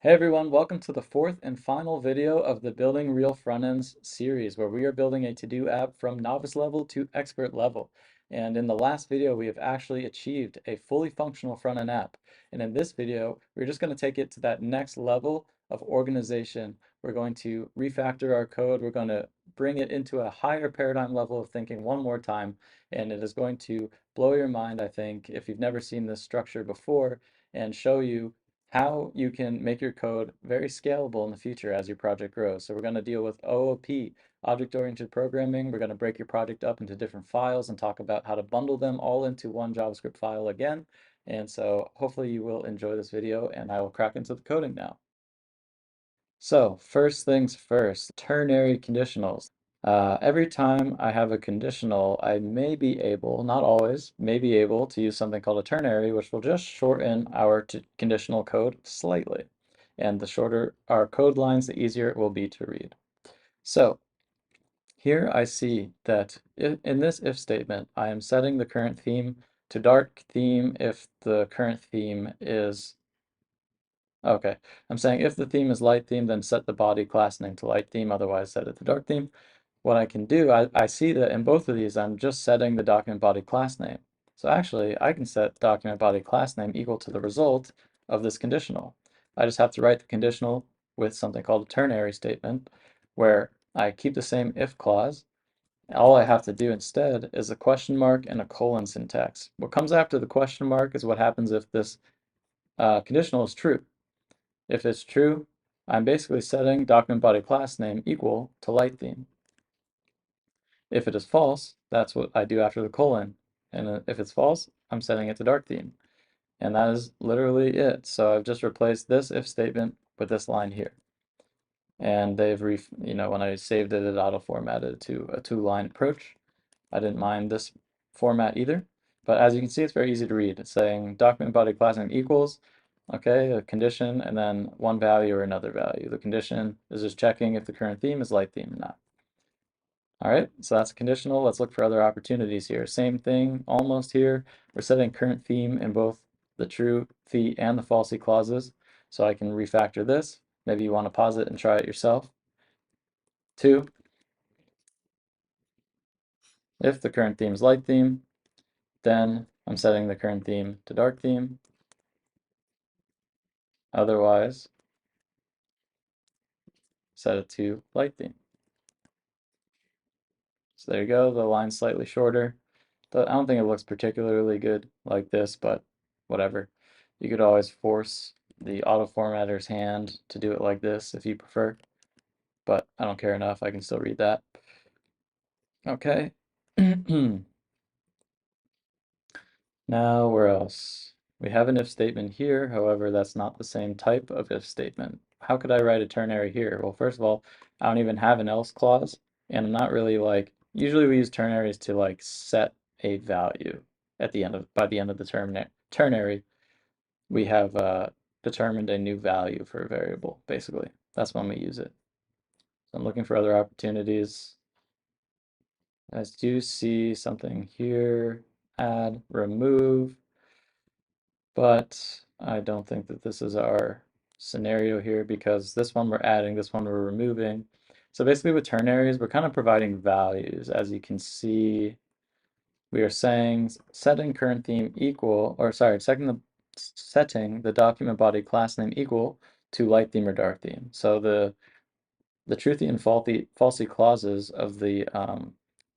Hey everyone, welcome to the fourth and final video of the Building Real Frontends series, where we are building a to-do app from novice level to expert level. And in the last video, we have actually achieved a fully functional front-end app. And in this video, we're just going to take it to that next level of organization. We're going to refactor our code. We're going to bring it into a higher paradigm level of thinking one more time. And it is going to blow your mind, I think, if you've never seen this structure before, and show you how you can make your code very scalable in the future as your project grows. So we're going to deal with O.O.P, object-oriented programming. We're going to break your project up into different files and talk about how to bundle them all into one JavaScript file again. And so hopefully you will enjoy this video, and I will crack into the coding now. So first things first, ternary conditionals. Every time I have a conditional, I may be able, not always, may be able to use something called a ternary, which will just shorten our conditional code slightly. And the shorter our code lines, the easier it will be to read. So here I see that in this if statement, I am setting the current theme to dark theme if the current theme is okay. I'm saying if the theme is light theme, then set the body class name to light theme, otherwise set it to dark theme. What I can do, I see that in both of these, I'm just setting the document body class name. So actually, I can set document body class name equal to the result of this conditional. I just have to write the conditional with something called a ternary statement, where I keep the same if clause. All I have to do instead is a question mark and a colon syntax. What comes after the question mark is what happens if this conditional is true. If it's true, I'm basically setting document body class name equal to light theme. If it is false, that's what I do after the colon. And if it's false, I'm setting it to dark theme. And that is literally it. So I've just replaced this if statement with this line here. And they've, when I saved it, it auto-formatted to a two-line approach. I didn't mind this format either. But as you can see, it's very easy to read. It's saying document body class name equals, okay, a condition, and then one value or another value. The condition is just checking if the current theme is light theme or not. All right, so that's conditional. Let's look for other opportunities here. Same thing almost here. We're setting current theme in both the true, the, and the falsy clauses. So I can refactor this. Maybe you want to pause it and try it yourself. 2, if the current theme is light theme, then I'm setting the current theme to dark theme. Otherwise, set it to light theme. So there you go, the line's slightly shorter. I don't think it looks particularly good like this, but whatever. You could always force the auto formatter's hand to do it like this if you prefer, but I don't care enough. I can still read that. Okay. Now, where else? We have an if statement here. However, that's not the same type of if statement. How could I write a ternary here? Well, first of all, I don't even have an else clause, and I'm not really like, usually we use ternaries to like set a value at the end of, by the end of the ternary, we have determined a new value for a variable, basically. That's when we use it. So I'm looking for other opportunities. I do see something here, add, remove, but I don't think that this is our scenario here because this one we're adding, this one we're removing. So basically with ternaries, we're kind of providing values. As you can see, we are saying setting current theme equal, or sorry, setting the document body class name equal to light theme or dark theme. So the truthy and falsy clauses of the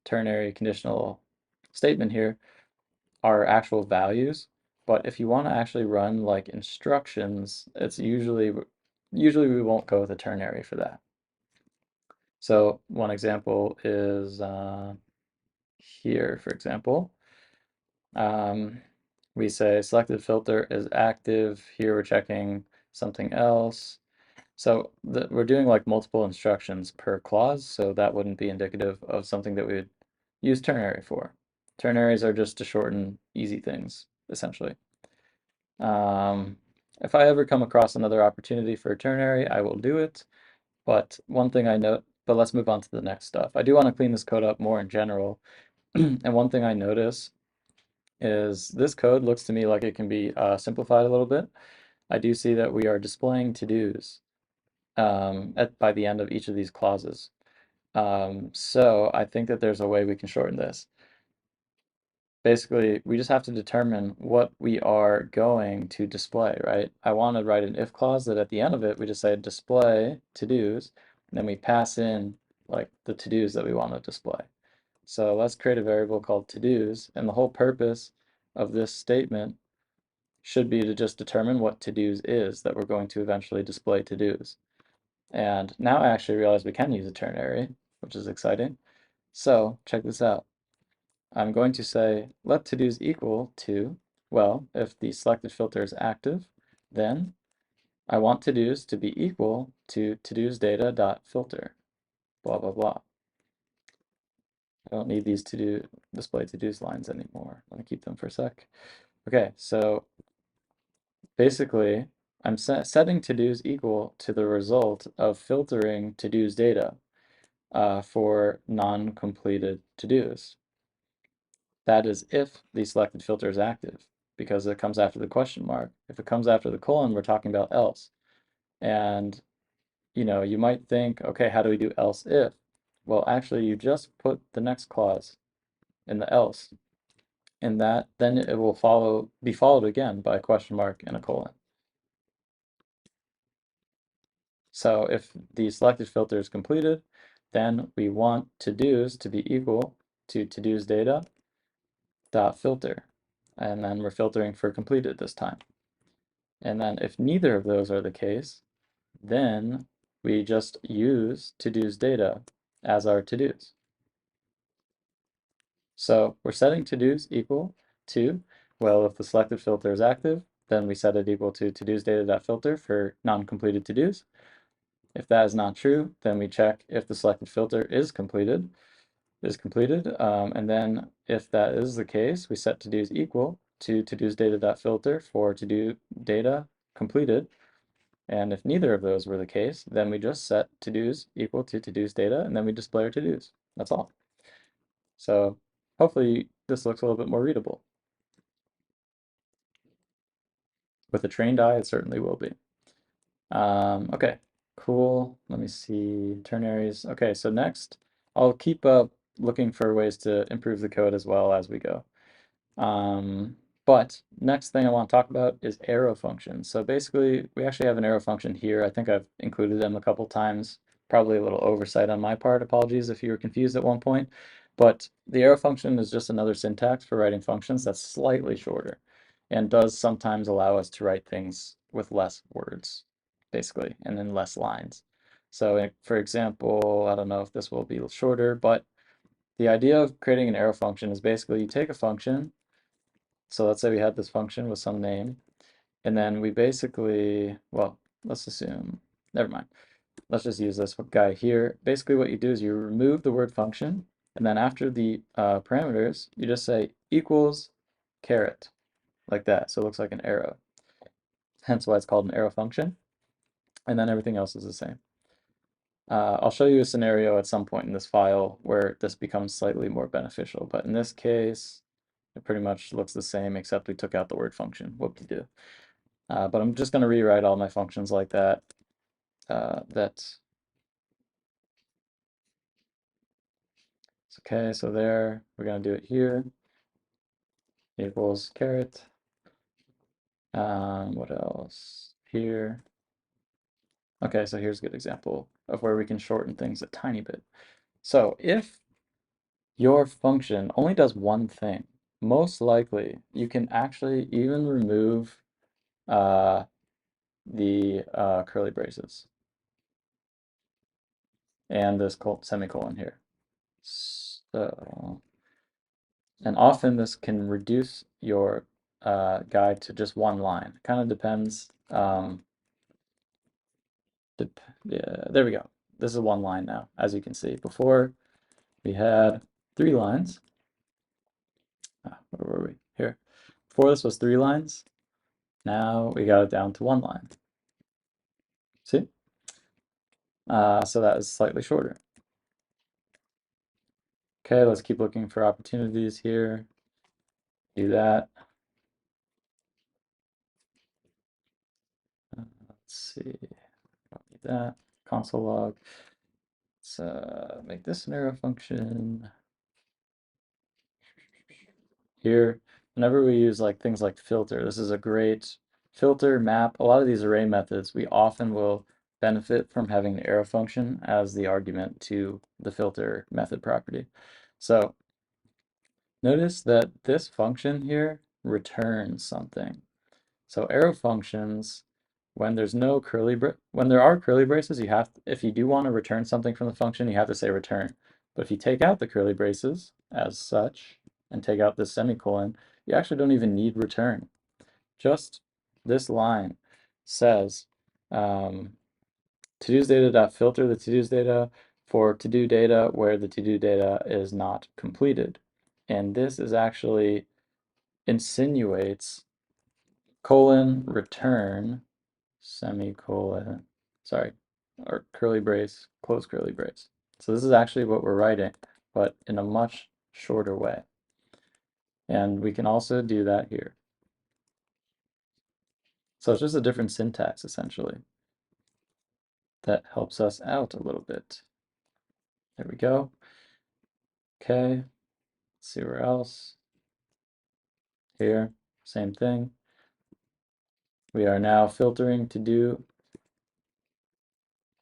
ternary conditional statement here are actual values. But if you want to actually run like instructions, it's usually we won't go with a ternary for that. So one example is here, for example. We say selected filter is active. Here we're checking something else. So we're doing like multiple instructions per clause, so that wouldn't be indicative of something that we would use ternary for. Ternaries are just to shorten easy things, essentially. If I ever come across another opportunity for a ternary, I will do it. But one thing I note, but let's move on to the next stuff. I do want to clean this code up more in general. And one thing I notice is this code looks to me like it can be simplified a little bit. I do see that we are displaying to-dos by the end of each of these clauses. So I think that there's a way we can shorten this. Basically, we just have to determine what we are going to display, right? I want to write an if clause that at the end of it, we just say display to-dos, and then we pass in like the to-dos that we want to display. So let's create a variable called to-dos, and the whole purpose of this statement should be to just determine what to-dos is that we're going to eventually display to-dos. And now I actually realize we can use a ternary, which is exciting. So check this out. I'm going to say let to-dos equal to, well, if the selected filter is active, then I want to-dos to be equal to to-dos data dot filter, blah, blah, blah. I don't need these to-do display to-dos lines anymore. Let me keep them for a sec. Okay, so basically, I'm setting to-dos equal to the result of filtering to-dos data for non-completed to-dos. That is if the selected filter is active, because it comes after the question mark. If it comes after the colon, we're talking about else. And you might think, okay, how do we do else if? Well, actually, you just put the next clause in the else, and that then it will be followed again by a question mark and a colon. So if the selected filter is completed, then we want to-dos to be equal to to-dos data dot filter, and then we're filtering for completed this time. And then if neither of those are the case, then we just use to-dos data as our to-dos. So we're setting to-dos equal to, well, if the selected filter is active, then we set it equal to to-dos data.filter for non-completed to-dos. If that is not true, then we check if the selected filter is completed, and then if that is the case, we set to-dos equal to to-dos data.filter for to-do data completed. And if neither of those were the case, then we just set to-dos equal to to-dos data, and then we display our to-dos. That's all. So hopefully this looks a little bit more readable. With a trained eye, it certainly will be. Okay, cool. Let me see, ternaries. Okay, so next, I'll keep looking for ways to improve the code as well as we go. But next thing I want to talk about is arrow functions. So basically, we actually have an arrow function here. I think I've included them a couple times. Probably a little oversight on my part. Apologies if you were confused at one point. But the arrow function is just another syntax for writing functions that's slightly shorter and does sometimes allow us to write things with less words, basically, and then less lines. So for example, I don't know if this will be shorter, but the idea of creating an arrow function is basically you take a function. So let's say we had this function with some name, and then we basically, well, let's assume, never mind. Let's just use this guy here. Basically what you do is you remove the word function, and then after the parameters, you just say equals caret, like that. So it looks like an arrow. Hence why it's called an arrow function. And then everything else is the same. I'll show you a scenario at some point in this file where this becomes slightly more beneficial. But in this case, it pretty much looks the same, except we took out the word function. Whoop-de-doo. But I'm just going to rewrite all my functions like that. Okay, so there, we're going to do it here. Equals caret. What else? Here. Okay, so here's a good example of where we can shorten things a tiny bit. So if your function only does one thing, most likely you can actually even remove the curly braces and this semicolon here. So, and often this can reduce your guide to just one line. Kind of depends. Yeah, there we go. This is one line now, as you can see. Before we had 3 lines. Where were we? Here. Before this was 3 lines. Now we got it down to 1 line. See? So that is slightly shorter. Okay, let's keep looking for opportunities here. Do that. Let's see, don't need that. Console log. Let's make this an arrow function. Here, whenever we use like things like filter, this is a great filter, map. A lot of these array methods, we often will benefit from having the arrow function as the argument to the filter method property. So notice that this function here returns something. So arrow functions, when there's no when there are curly braces, you have if you do want to return something from the function, you have to say return. But if you take out the curly braces as such and take out this semicolon, you actually don't even need return. Just this line says to-dos data.filter the to-dos data for to-do data where the to-do data is not completed. And this is actually insinuates colon return semicolon, sorry, or curly brace, close curly brace. So this is actually what we're writing, but in a much shorter way. And we can also do that here. So it's just a different syntax, essentially, that helps us out a little bit. There we go. Okay, let's see where else. Here, same thing. We are now filtering to-do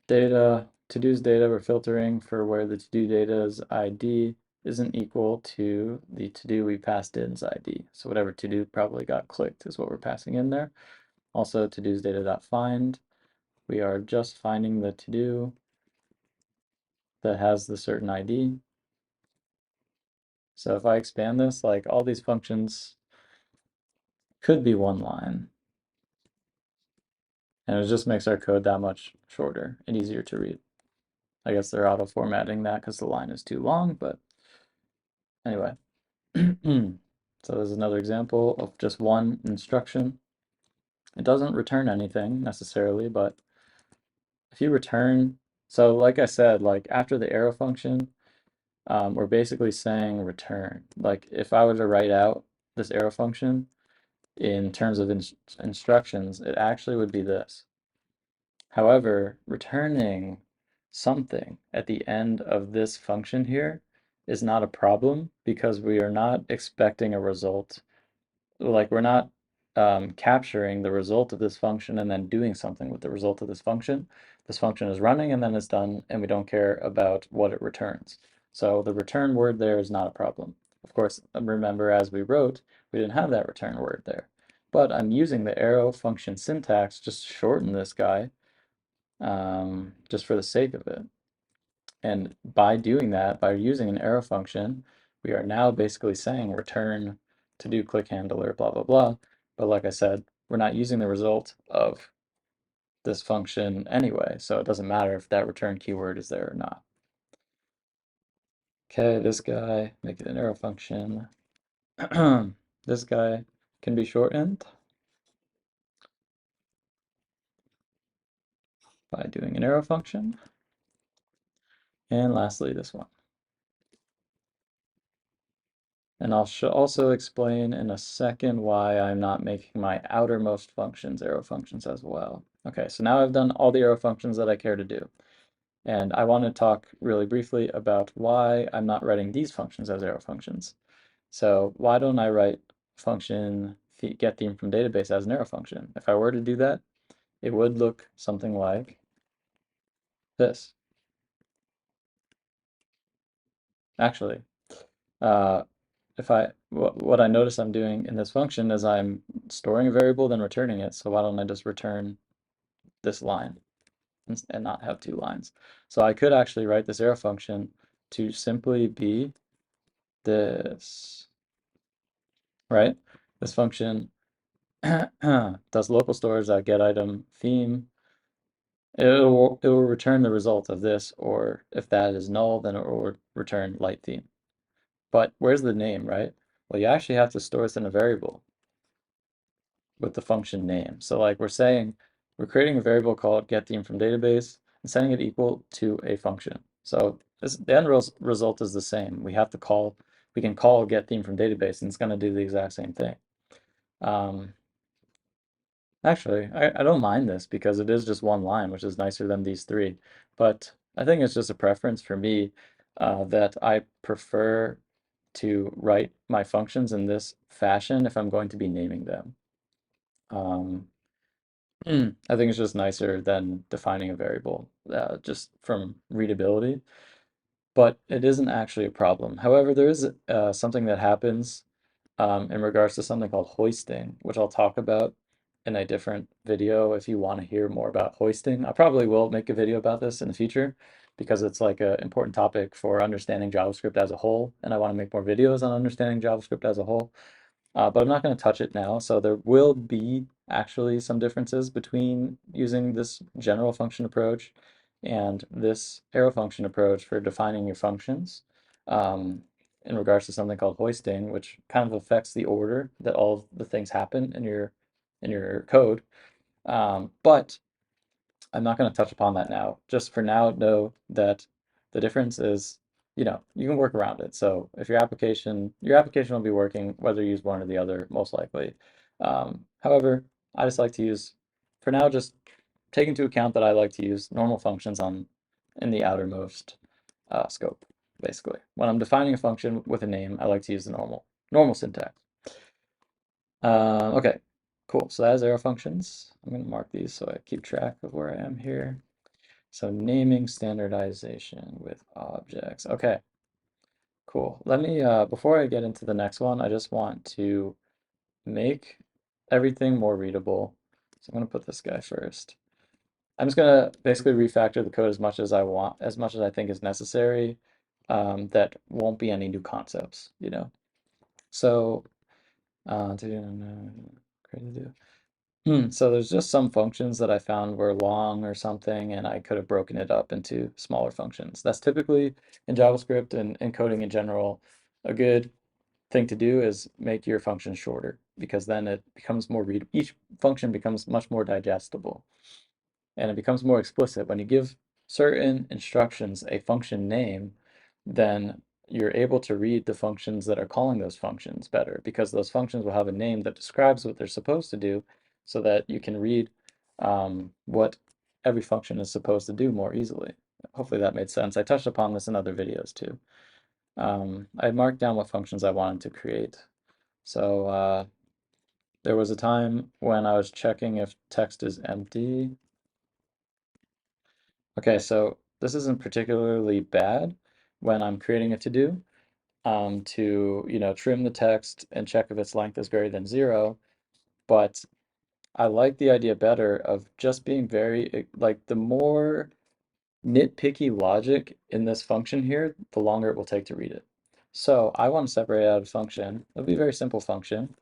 data, to-dos data. We're filtering for where the to-do data's ID isn't equal to the to-do we passed in's ID. So whatever to-do probably got clicked is what we're passing in there. Also to-dos data.find. We are just finding the to-do that has the certain ID. So if I expand this, like all these functions could be one line. And it just makes our code that much shorter and easier to read. I guess they're auto formatting that because the line is too long, but anyway. So there's another example of just one instruction. It doesn't return anything necessarily, but if you return, so like I said, like after the arrow function, we're basically saying return. Like if I were to write out this arrow function in terms of instructions, it actually would be this. However, returning something at the end of this function here is not a problem because we are not expecting a result. Like we're not capturing the result of this function and then doing something with the result of this function. This function is running and then it's done, and we don't care about what it returns. So the return word there is not a problem. Of course, remember as we wrote, we didn't have that return word there. But I'm using the arrow function syntax just to shorten this guy, just for the sake of it. And by doing that, by using an arrow function, we are now basically saying return to do click handler, blah, blah, blah. But like I said, we're not using the result of this function anyway, so it doesn't matter if that return keyword is there or not. Okay, this guy, make it an arrow function. This guy can be shortened by doing an arrow function. And lastly, this one. And I'll also explain in a second why I'm not making my outermost functions arrow functions as well. Okay, so now I've done all the arrow functions that I care to do. And I want to talk really briefly about why I'm not writing these functions as arrow functions. So why don't I write function get theme from database as an arrow function? If I were to do that, it would look something like this. Actually, what I notice I'm doing in this function is I'm storing a variable, then returning it. So why don't I just return this line and not have two lines? So I could actually write this arrow function to simply be this, right? This function does local storage get item theme. It will return the result of this, or if that is null, then it will return light theme. But where's the name, right? Well, you actually have to store this in a variable with the function name. So like we're creating a variable called getTheme from database and setting it equal to a function. So the end result is the same. We can call getTheme from database and it's going to do the exact same thing. Actually, I don't mind this because it is just one line, which is nicer than these three. But I think it's just a preference for me that I prefer to write my functions in this fashion if I'm going to be naming them. Um, I think it's just nicer than defining a variable just from readability, but it isn't actually a problem. However, there is something that happens in regards to something called hoisting, which I'll talk about in a different video if you want to hear more about hoisting. I probably will make a video about this in the future because it's like an important topic for understanding JavaScript as a whole, and I want to make more videos on understanding JavaScript as a whole. But I'm not going to touch it now. So there will be actually some differences between using this general function approach and this arrow function approach for defining your functions in regards to something called hoisting, which kind of affects the order that all of the things happen in your code. But I'm not going to touch upon that now. Just for now, know that the difference is, you can work around it. So if your application will be working whether you use one or the other, most likely. However, I just like to use, for now, just take into account that I like to use normal functions in the outermost scope, basically. When I'm defining a function with a name, I like to use the normal syntax. Okay, cool. So that is arrow functions. I'm going to mark these so I keep track of where I am here. So naming standardization with objects. Okay, cool. Let me, before I get into the next one, I just want to make everything more readable. So I'm going to put this guy first. I'm just going to basically refactor the code as much as I want, as much as I think is necessary. That won't be any new concepts, So, so there's just some functions that I found were long or something, and I could have broken it up into smaller functions. That's typically in JavaScript and coding in general, a good thing to do is make your function shorter because then it becomes more each function becomes much more digestible and it becomes more explicit. When you give certain instructions a function name, then you're able to read the functions that are calling those functions better because those functions will have a name that describes what they're supposed to do so that you can read what every function is supposed to do more easily. Hopefully that made sense. I touched upon this in other videos too. I marked down what functions I wanted to create. So there was a time when I was checking if text is empty. Okay, so this isn't particularly bad when I'm creating a to-do to, trim the text and check if its length is greater than 0. But I like the idea better of just being very, like the more nitpicky logic in this function here, the longer it will take to read it. So I want to separate out a function. It'll be a very simple function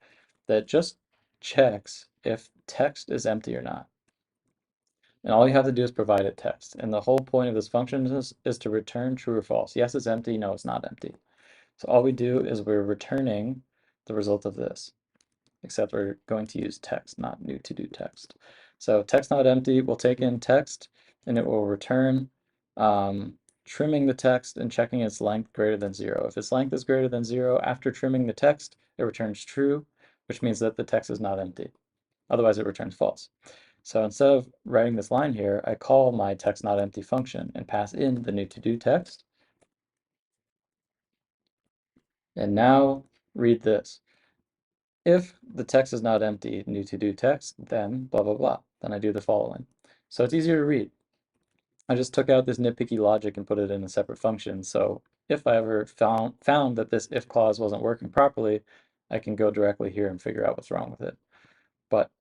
that just checks if text is empty or not. And all you have to do is provide it text. And the whole point of this function is to return true or false. Yes, it's empty. No, it's not empty. So all we do is we're returning the result of this, except we're going to use text, not new to do text. So text not empty will take in text and it will return trimming the text and checking its length greater than 0. If its length is greater than 0 after trimming the text, it returns true, which means that the text is not empty. Otherwise, it returns false. So instead of writing this line here, I call my text not empty function and pass in the new to do text. And now read this. If the text is not empty, new to do text, then blah, blah, blah. Then I do the following. So it's easier to read. I just took out this nitpicky logic and put it in a separate function. So if I ever found that this if clause wasn't working properly, I can go directly here and figure out what's wrong with it. But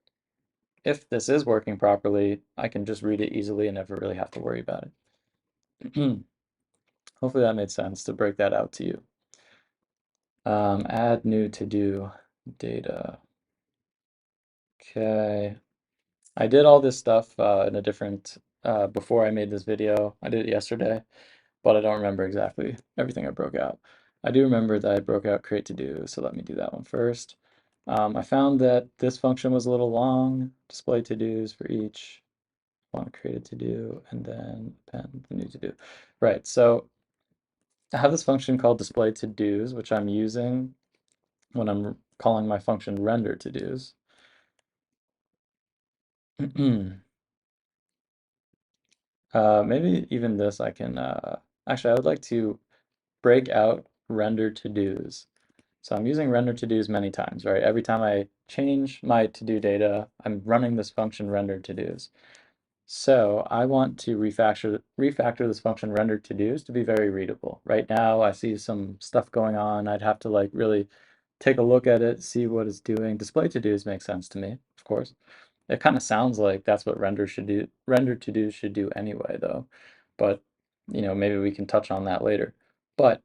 if this is working properly, I can just read it easily and never really have to worry about it. Hopefully that made sense to break that out to you. Add new to do data. Okay. I did all this stuff in a different, before I made this video. I did it yesterday, but I don't remember exactly everything I broke out. I do remember that I broke out create to do, so let me do that one first. I found that this function was a little long, display to dos for each. I want to create a to do and then append the new to do. Right, so I have this function called display to dos, which I'm using when I'm calling my function render to dos. Maybe even this I can, actually I would like to break out render to-dos. So I'm using render to-dos many times, right? Every time I change my to-do data, I'm running this function render to-dos. So I want to refactor this function render to-dos to be very readable. Right now I see some stuff going on. I'd have to like really take a look at it, see what it's doing. Display to-dos makes sense to me, of course. It kind of sounds like that's what render to-dos should do anyway, though. But maybe we can touch on that later. But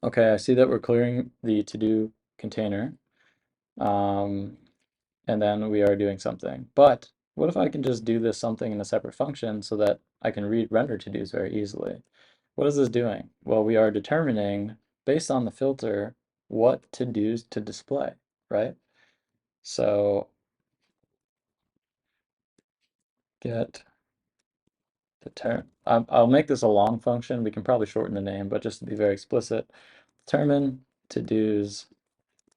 okay, I see that we're clearing the to-do container. And then we are doing something. But what if I can just do this something in a separate function so that I can read render to-dos very easily? What is this doing? Well, we are determining, based on the filter, what to-dos to display, right? So get I'll make this a long function. We can probably shorten the name, but just to be very explicit, determine to-dos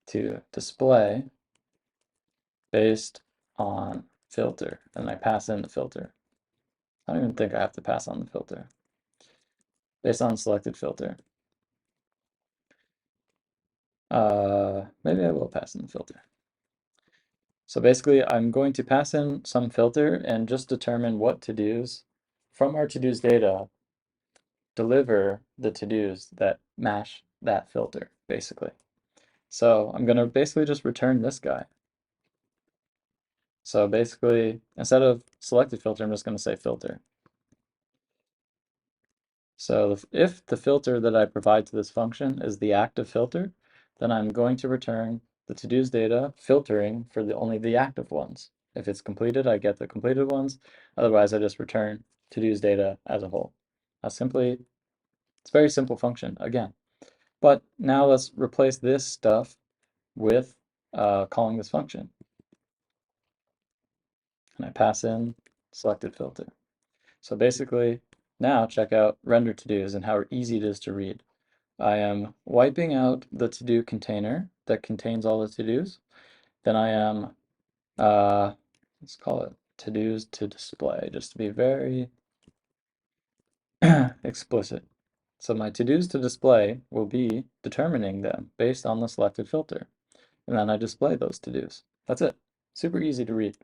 to display based on filter, and I pass in the filter. I don't even think I have to pass on the filter. Based on selected filter. Maybe I will pass in the filter. So basically, I'm going to pass in some filter and just determine what to-dos from our to-dos data deliver the to-dos that match that filter, basically. So I'm going to basically just return this guy. So basically, instead of selected filter, I'm just going to say filter. So if the filter that I provide to this function is the active filter, then I'm going to return the to-dos data filtering for only the active ones. If it's completed, I get the completed ones. Otherwise, I just return to-dos data as a whole. It's a very simple function again. But now let's replace this stuff with calling this function. And I pass in selected filter. So basically, now check out render to-dos and how easy it is to read. I am wiping out the to-do container that contains all the to-dos. Then I am, let's call it to-dos to display, just to be very explicit. So my to-dos to display will be determining them based on the selected filter. And then I display those to-dos. That's it. Super easy to read.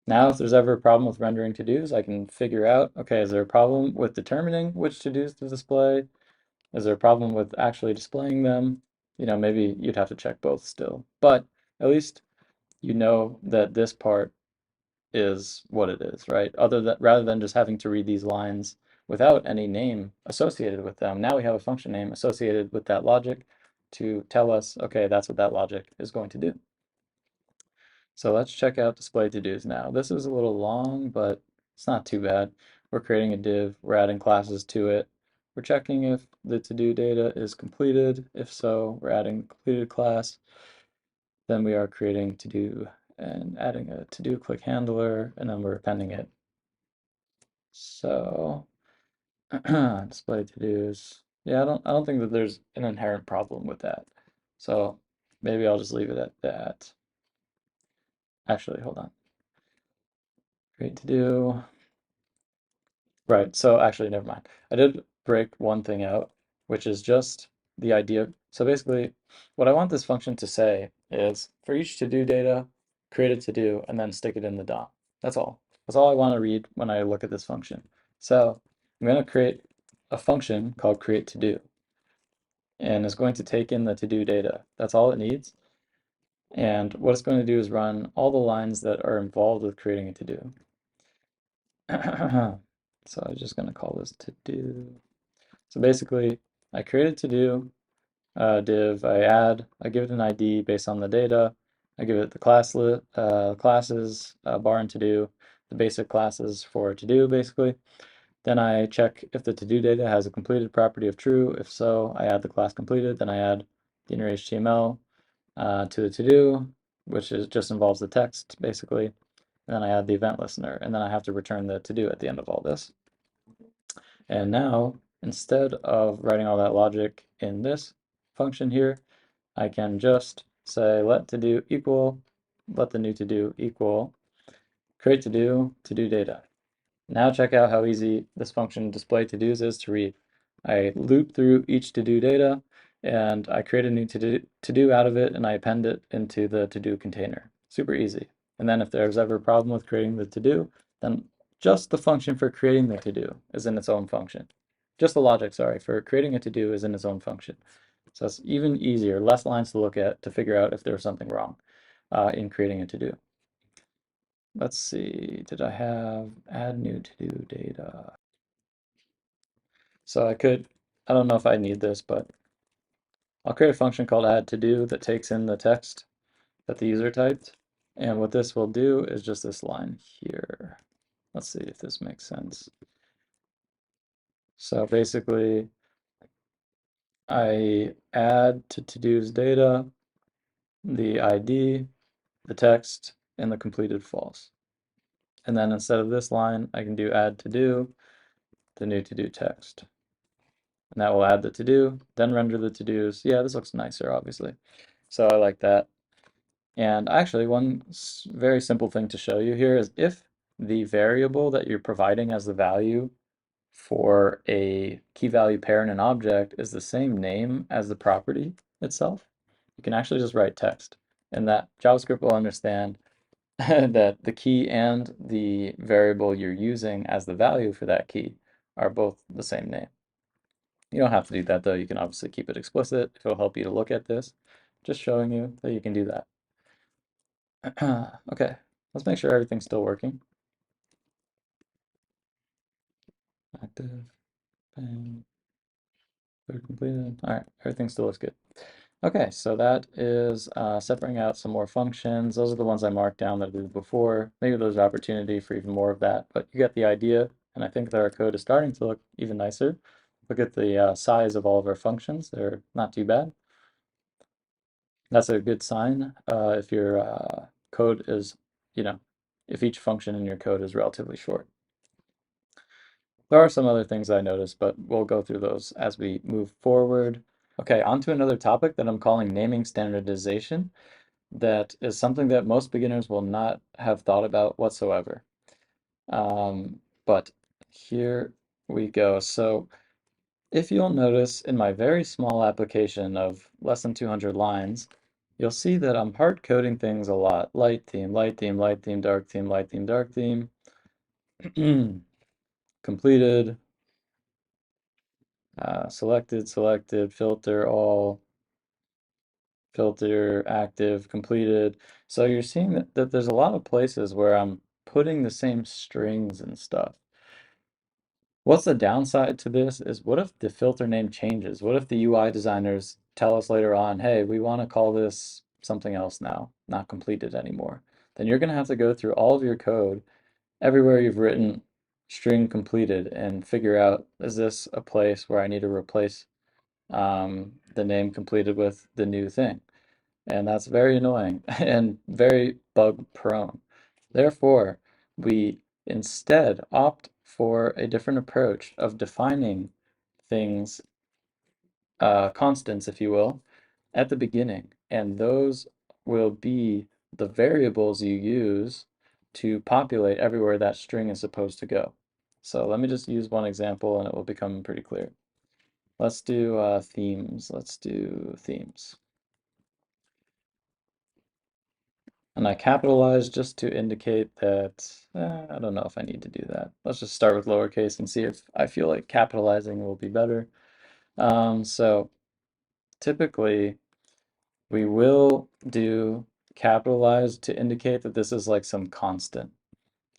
Now, if there's ever a problem with rendering to-dos, I can figure out, okay, is there a problem with determining which to-dos to display? Is there a problem with actually displaying them? Maybe you'd have to check both still, but at least you know that this part is what it is, right? Rather than just having to read these lines without any name associated with them, now we have a function name associated with that logic to tell us, okay, that's what that logic is going to do. So let's check out display to-dos now. This is a little long, but it's not too bad. We're creating a div, we're adding classes to it. We're checking if the to-do data is completed. If so, we're adding completed class. Then we are creating to-do and adding a to-do click handler, and then we're appending it. So display to-dos. Yeah, I don't think that there's an inherent problem with that. So maybe I'll just leave it at that. Actually, hold on. Create to-do. Right, so actually, never mind. I did break one thing out, which is just the idea. So basically, what I want this function to say is for each to-do data, create a to-do, and then stick it in the DOM. That's all. That's all I want to read when I look at this function. So I'm going to create a function called create to-do, and it's going to take in the to-do data. That's all it needs. And what it's going to do is run all the lines that are involved with creating a to-do. So I'm just going to call this to-do. So basically, I create a to-do div. I give it an ID based on the data. I give it the classes, bar and to-do, the basic classes for to-do, basically. Then I check if the to-do data has a completed property of true. If so, I add the class completed. Then I add the inner HTML to the to-do, which just involves the text, basically. And then I add the event listener, and then I have to return the to-do at the end of all this. And now, instead of writing all that logic in this function here, I can just say let to-do equal, let the new to-do equal, create to do data. Now check out how easy this function display to-dos is to read. I loop through each to-do data, and I create a new to-do out of it, and I append it into the to-do container. Super easy. And then if there's ever a problem with creating the to-do, then just the function for creating the to-do is in its own function. Just the logic, sorry, for creating a to-do is in its own function. So it's even easier, less lines to look at to figure out if there was something wrong in creating a to-do. Let's see, did I have add new to-do data? So I don't know if I need this, but I'll create a function called add to do that takes in the text that the user typed. And what this will do is just this line here. Let's see if this makes sense. So basically, I add to to-do's data, the ID, the text, and the completed false. And then instead of this line, I can do add to do, the new to do text. And that will add the to do, then render the to dos. Yeah, this looks nicer, obviously. So I like that. And actually, one very simple thing to show you here is if the variable that you're providing as the value for a key value pair in an object is the same name as the property itself, you can actually just write text. And that JavaScript will understand that the key and the variable you're using as the value for that key are both the same name. You don't have to do that though. You can obviously keep it explicit if it'll help you to look at this. Just showing you that you can do that. Okay, let's make sure everything's still working. Active, bang, code completed. All right, everything still looks good. Okay, so that is separating out some more functions. Those are the ones I marked down that I did before. Maybe there's opportunity for even more of that, but you get the idea. And I think that our code is starting to look even nicer. Look at the size of all of our functions. They're not too bad. That's a good sign if your code is, if each function in your code is relatively short. There are some other things I noticed, but we'll go through those as we move forward. Okay, on to another topic that I'm calling naming standardization. That is something that most beginners will not have thought about whatsoever. But here we go. So if you'll notice in my very small application of less than 200 lines, you'll see that I'm hard coding things a lot. Light theme, light theme, light theme, dark theme, light theme, dark theme. Completed, selected, filter, all, filter, active, completed. So you're seeing that there's a lot of places where I'm putting the same strings and stuff. What's the downside to this is what if the filter name changes? What if the UI designers tell us later on, hey, we want to call this something else now, not completed anymore? Then you're going to have to go through all of your code, everywhere you've written string completed, and figure out, is this a place where I need to replace the name completed with the new thing? And that's very annoying and very bug prone. Therefore, we instead opt for a different approach of defining things, constants, if you will, at the beginning. And those will be the variables you use to populate everywhere that string is supposed to go. So let me just use one example and it will become pretty clear. Let's do themes. Let's do themes. And I capitalize just to indicate that, I don't know if I need to do that. Let's just start with lowercase and see if I feel like capitalizing will be better. So typically we will do capitalize to indicate that this is like some constant.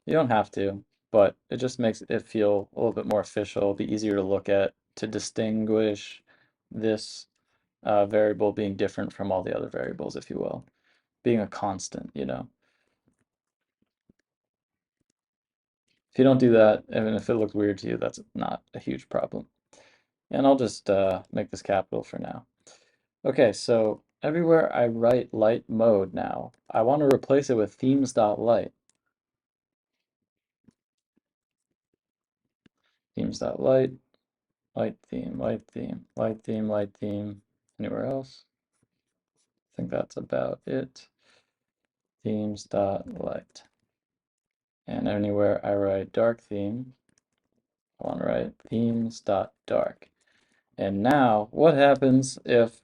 You don't have to, but it just makes it feel a little bit more official, be easier to look at, to distinguish this variable being different from all the other variables, if you will, being a constant, If you don't do that, and if it looks weird to you, that's not a huge problem. And I'll just make this capital for now. Okay, so everywhere I write light mode now, I want to replace it with themes.light. Themes.light, light theme, light theme, light theme, light theme. Anywhere else? I think that's about it. Themes.light. And anywhere I write dark theme, I want to write themes.dark. And now what happens if,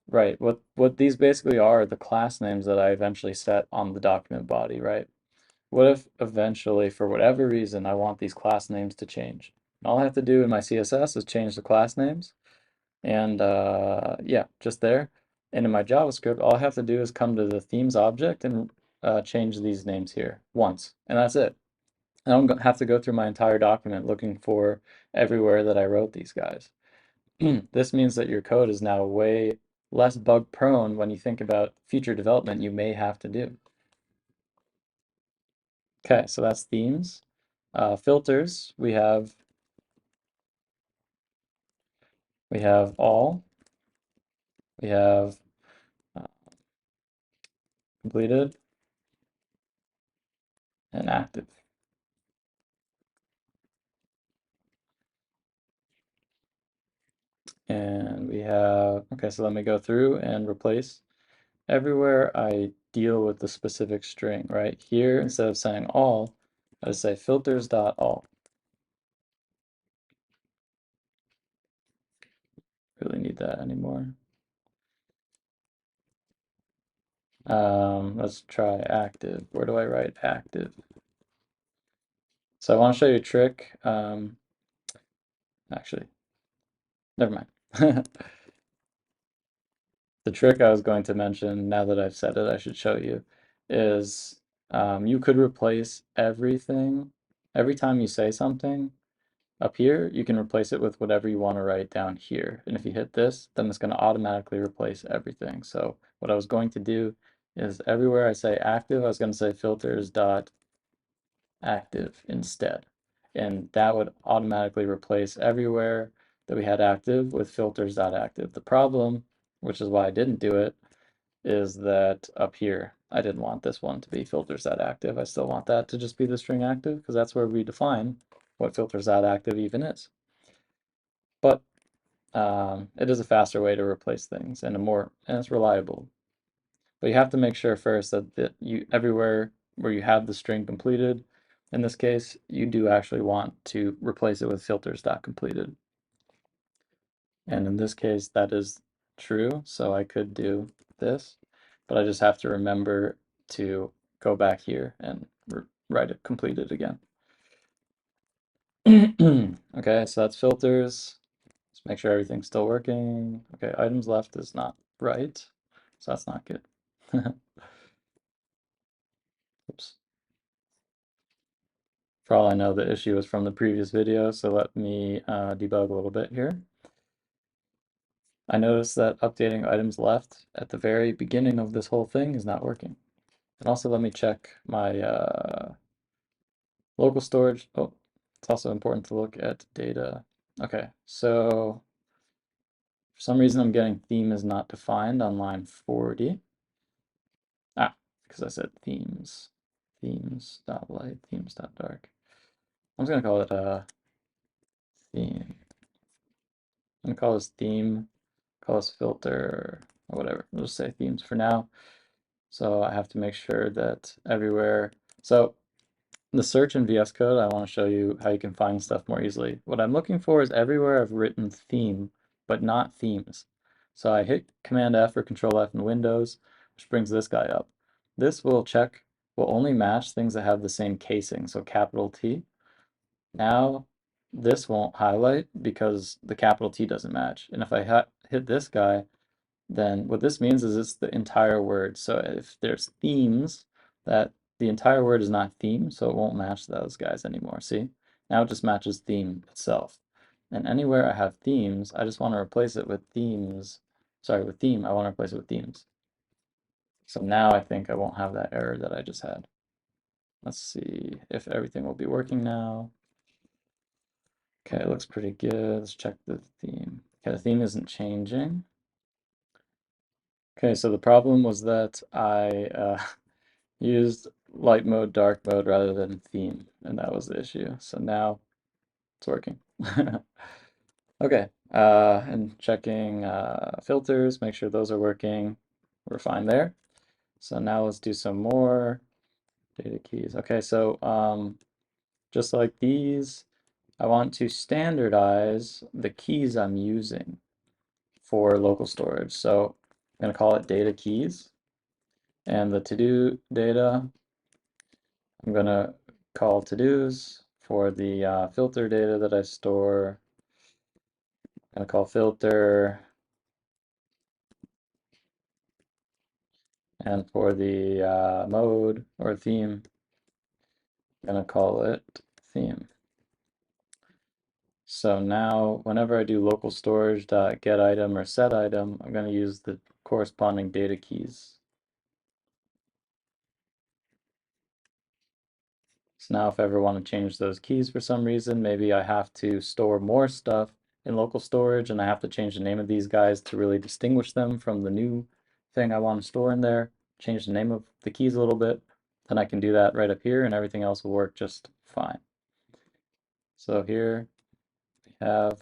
right, what these basically are the class names that I eventually set on the document body, right? What if eventually, for whatever reason, I want these class names to change? All I have to do in my CSS is change the class names, and yeah, just there. And in my JavaScript, all I have to do is come to the themes object and change these names here once, and that's it. I don't have to go through my entire document looking for everywhere that I wrote these guys. This means that your code is now way less bug prone when you think about future development you may have to do. Okay, so that's themes. Filters, we have all, we have uh, completed and active. And we have, okay, so let me go through and replace everywhere I deal with the specific string, right? Here, instead of saying all, I just say filters.all. Really need that anymore. Let's try active. Where do I write active? So I want to show you a trick. Actually, never mind. The trick I was going to mention, now that I've said it, I should show you, is you could replace everything. Every time you say something up here, you can replace it with whatever you want to write down here. And if you hit this, then it's going to automatically replace everything. So what I was going to do is everywhere I say active, I was going to say filters dot active instead. And that would automatically replace everywhere that we had active with filters.active. The problem, which is why I didn't do it, is that up here, I didn't want this one to be filters.active. I still want that to just be the string active because that's where we define what filters.active even is. But it is a faster way to replace things and it's reliable. But you have to make sure first that you everywhere where you have the string completed, in this case, you do actually want to replace it with filters.completed. And in this case, that is true. So I could do this, but I just have to remember to go back here and write it completed again. Okay, so that's filters. Let's make sure everything's still working. Okay, items left is not right, so that's not good. Oops. For all I know, the issue is from the previous video, so let me debug a little bit here. I noticed that updating items left at the very beginning of this whole thing is not working. And also let me check my local storage. Oh, it's also important to look at data. Okay, so for some reason I'm getting theme is not defined on line 40. Ah, because I said themes. Themes.light, themes.dark. I'm just gonna call it a theme. I'm gonna call this theme, call this filter, or whatever. We'll just say themes for now. So I have to make sure that everywhere. So the search in VS Code, I want to show you how you can find stuff more easily. What I'm looking for is everywhere I've written theme, but not themes. So I hit Command F or Control F in Windows, which brings this guy up. This will only match things that have the same casing, so capital T. Now this won't highlight because the capital T doesn't match. And if I hit this guy, then what this means is it's the entire word. So if there's themes, that the entire word is not theme, so it won't match those guys anymore. See? Now it just matches theme itself. And anywhere I have themes, I just want to replace it with themes. Sorry, with theme, I want to replace it with themes. So now I think I won't have that error that I just had. Let's see if everything will be working now. Okay, it looks pretty good. Let's check the theme. Okay, the theme isn't changing. Okay, so the problem was that I used light mode, dark mode rather than theme, and that was the issue. So now it's working. Okay, and checking filters, make sure those are working. We're fine there. So now let's do some more. Data keys. Okay, so just like these, I want to standardize the keys I'm using for local storage. So I'm going to call it data keys. And the to-do data, I'm going to call to-dos. For the filter data that I store, I'm going to call filter. And for the mode or theme, I'm going to call it theme. So now whenever I do local storage get item or set item, I'm going to use the corresponding data keys. So now if I ever want to change those keys for some reason, maybe I have to store more stuff in local storage and I have to change the name of these guys to really distinguish them from the new thing I want to store in there, change the name of the keys a little bit, then I can do that right up here and everything else will work just fine. So here we have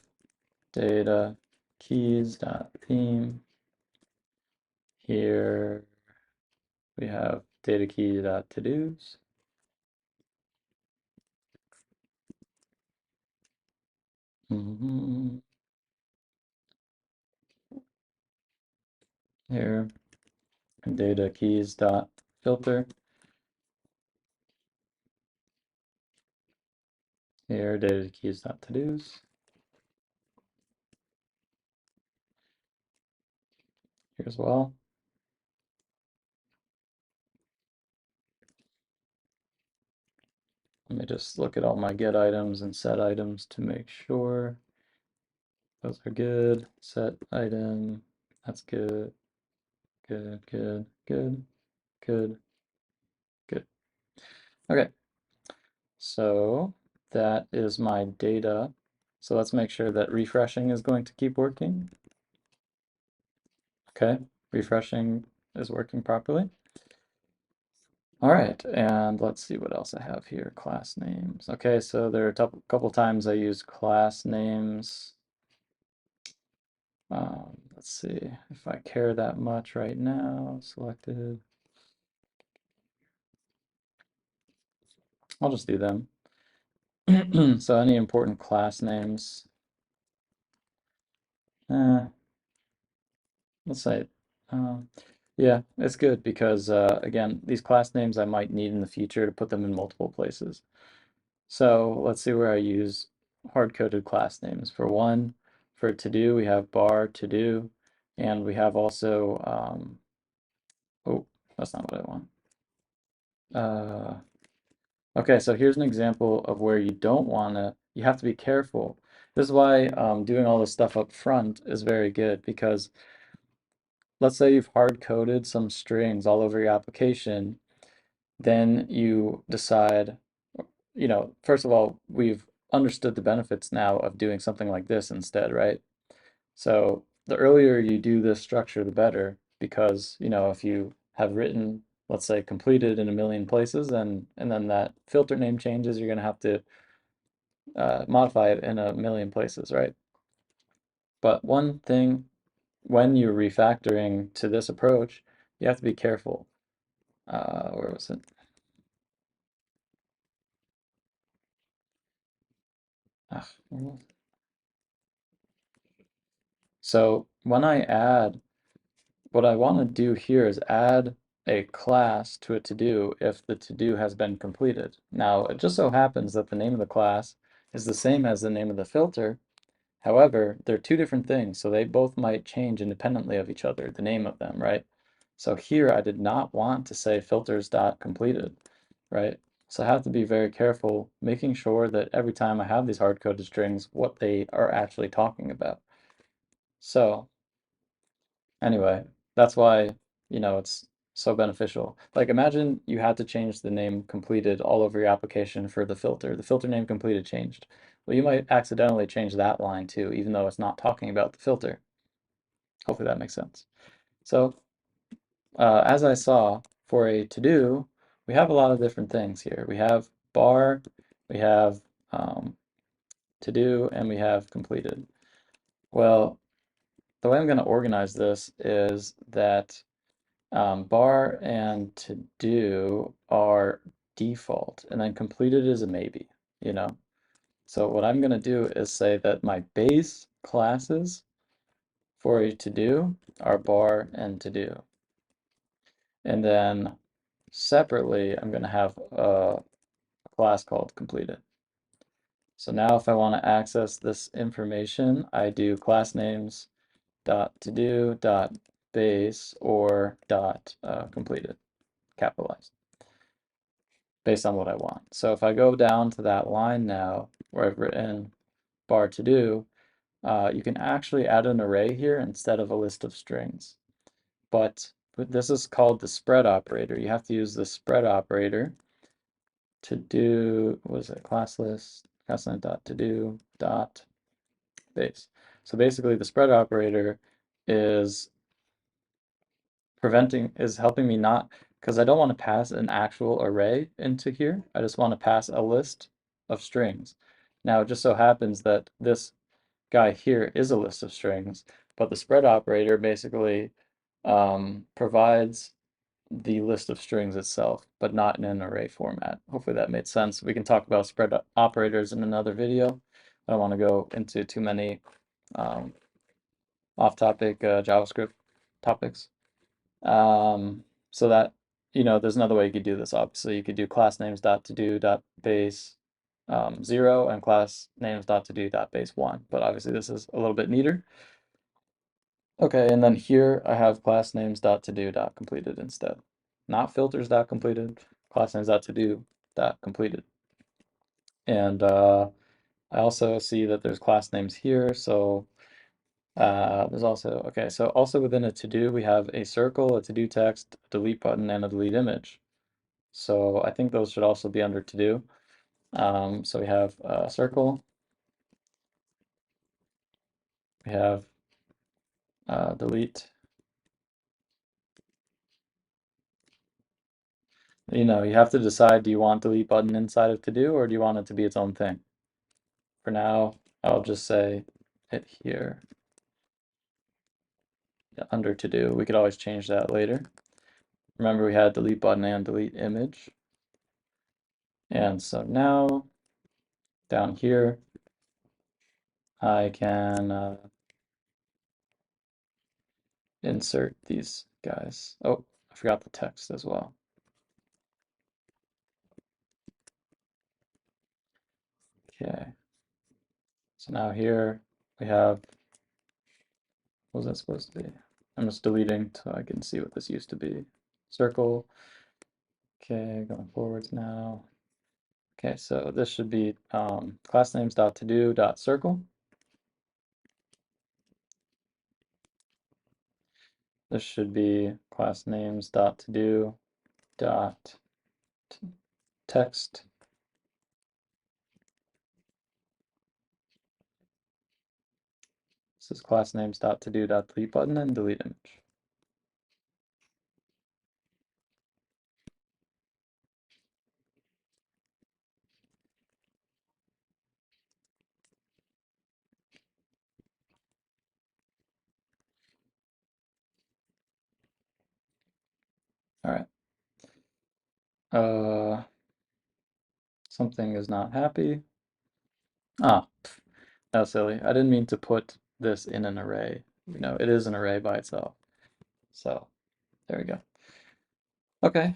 data keys.theme. Here we have data key.todos. Here data keys.filter. Here data keys.todos. Here as well. Let me just look at all my get items and set items to make sure those are good. Set item, that's good. Good, good, good, good, good. Okay, so that is my data. So let's make sure that refreshing is going to keep working. Okay, refreshing is working properly. All right, and let's see what else I have here. Class names. Okay, so there are a couple times I use class names. Let's see if I care that much right now. Selected. I'll just do them. So any important class names. Let's say, yeah, it's good because again, these class names I might need in the future to put them in multiple places. So let's see where I use hard-coded class names. For one, for to-do, we have bar to-do, and we have also, oh, that's not what I want. Okay, so here's an example of where you don't want to, you have to be careful. This is why doing all this stuff up front is very good because let's say you've hard-coded some strings all over your application, then you decide, first of all, we've understood the benefits now of doing something like this instead, right? So the earlier you do this structure, the better, because, if you have written, let's say, completed in a million places, and then that filter name changes, you're going to have to modify it in a million places, right? But one thing, when you're refactoring to this approach, you have to be careful. Where was it? Where was it? So when I add, what I want to do here is add a class to a to-do if the to-do has been completed. Now, it just so happens that the name of the class is the same as the name of the filter. However, they're two different things, so they both might change independently of each other, the name of them, right? So here I did not want to say filters.completed, right? So I have to be very careful, making sure that every time I have these hard-coded strings, what they are actually talking about. So anyway, that's why, it's so beneficial. Like imagine you had to change the name completed all over your application for the filter. The filter name completed changed. Well, you might accidentally change that line too, even though it's not talking about the filter. Hopefully that makes sense. So as I saw, for a to-do, we have a lot of different things here. We have bar, we have to-do, and we have completed. Well, the way I'm going to organize this is that bar and to-do are default, and then completed is a maybe, you know? So what I'm going to do is say that my base classes for a to-do are bar and to-do. And then separately, I'm going to have a class called completed. So now if I want to access this information, I do class names dot to do dot base or dot completed, capitalized, based on what I want. So if I go down to that line now where I've written bar to do, you can actually add an array here instead of a list of strings. But this is called the spread operator. You have to use the spread operator to do, what is it, class list, class name dot to do dot base. So basically the spread operator is helping me not, because I don't want to pass an actual array into here. I just want to pass a list of strings. Now it just so happens that this guy here is a list of strings, but the spread operator basically provides the list of strings itself, but not in an array format. Hopefully that made sense. We can talk about spread operators in another video. I don't want to go into too many off-topic JavaScript topics. So that, there's another way you could do this. Obviously, you could do class names dot to do dot base 0 and class names dot to do dot base 1. But obviously, this is a little bit neater. Okay, and then here I have class names dot to do dot completed instead, not filters dot completed. Class names dot to do dot completed, and I also see that there's class names here. So there's also, okay, so also within a to-do, we have a circle, a to-do text, a delete button, and a delete image. So I think those should also be under to-do. So we have a circle, we have delete. You have to decide, do you want delete button inside of to-do, or do you want it to be its own thing? For now, I'll just say it here under to-do. We could always change that later. Remember, we had delete button and delete image. And so now, down here, I can insert these guys. Oh, I forgot the text as well. Okay. So now here we have, what was that supposed to be? I'm just deleting so I can see what this used to be. Circle. Okay, going forwards now. Okay, so this should be class names dot to do dot circle. This should be class names dot to do dot text. This is class names dot to do dot delete button and delete image. All right. Something is not happy. Ah, that was silly. I didn't mean to put this in an array. It is an array by itself. So there we go. Okay,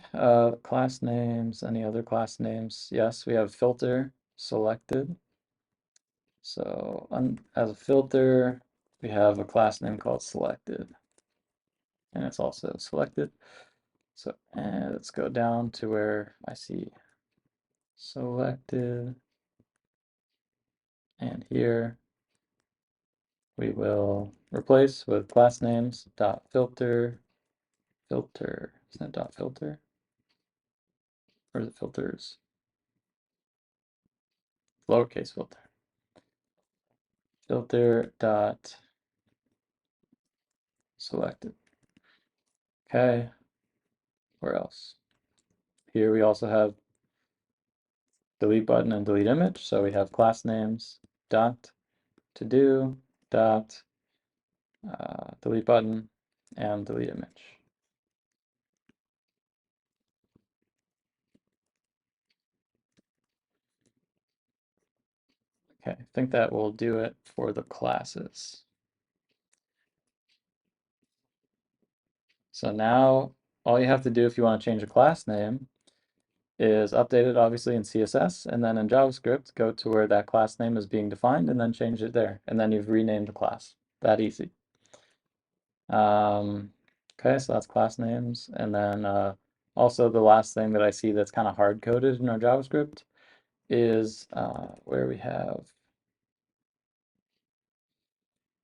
class names, any other class names? Yes, we have filter selected. So as a filter, we have a class name called selected. And it's also selected. So let's go down to where I see selected. And here we will replace with class names dot filter. Filter, is that dot filter? Or is it filters? Lowercase filter. Filter dot selected. Okay, where else? Here we also have delete button and delete image. So we have class names dot to do dot delete button and delete image. Okay, I think that will do it for the classes. So now all you have to do if you want to change a class name is update it obviously in CSS, and then in JavaScript go to where that class name is being defined and then change it there, and then you've renamed the class. That easy. Okay, so that's class names, and then also the last thing that I see that's kind of hard coded in our JavaScript is where we have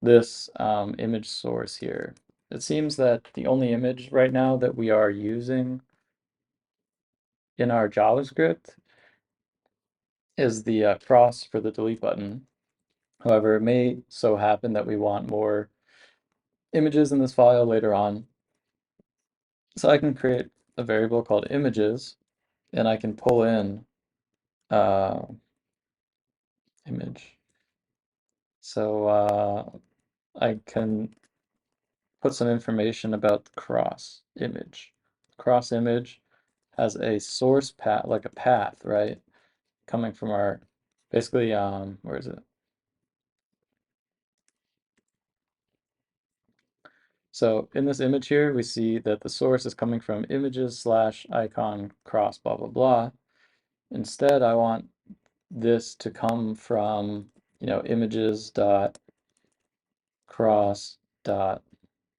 this image source here. It seems that the only image right now that we are using in our JavaScript is the cross for the delete button. However, it may so happen that we want more images in this file later on. So I can create a variable called images, and I can pull in image. So I can put some information about the cross image. Cross image has a source path, like a path, right? Coming from our, basically, where is it? So in this image here, we see that the source is coming from images slash icon cross blah, blah, blah. Instead, I want this to come from, images dot cross dot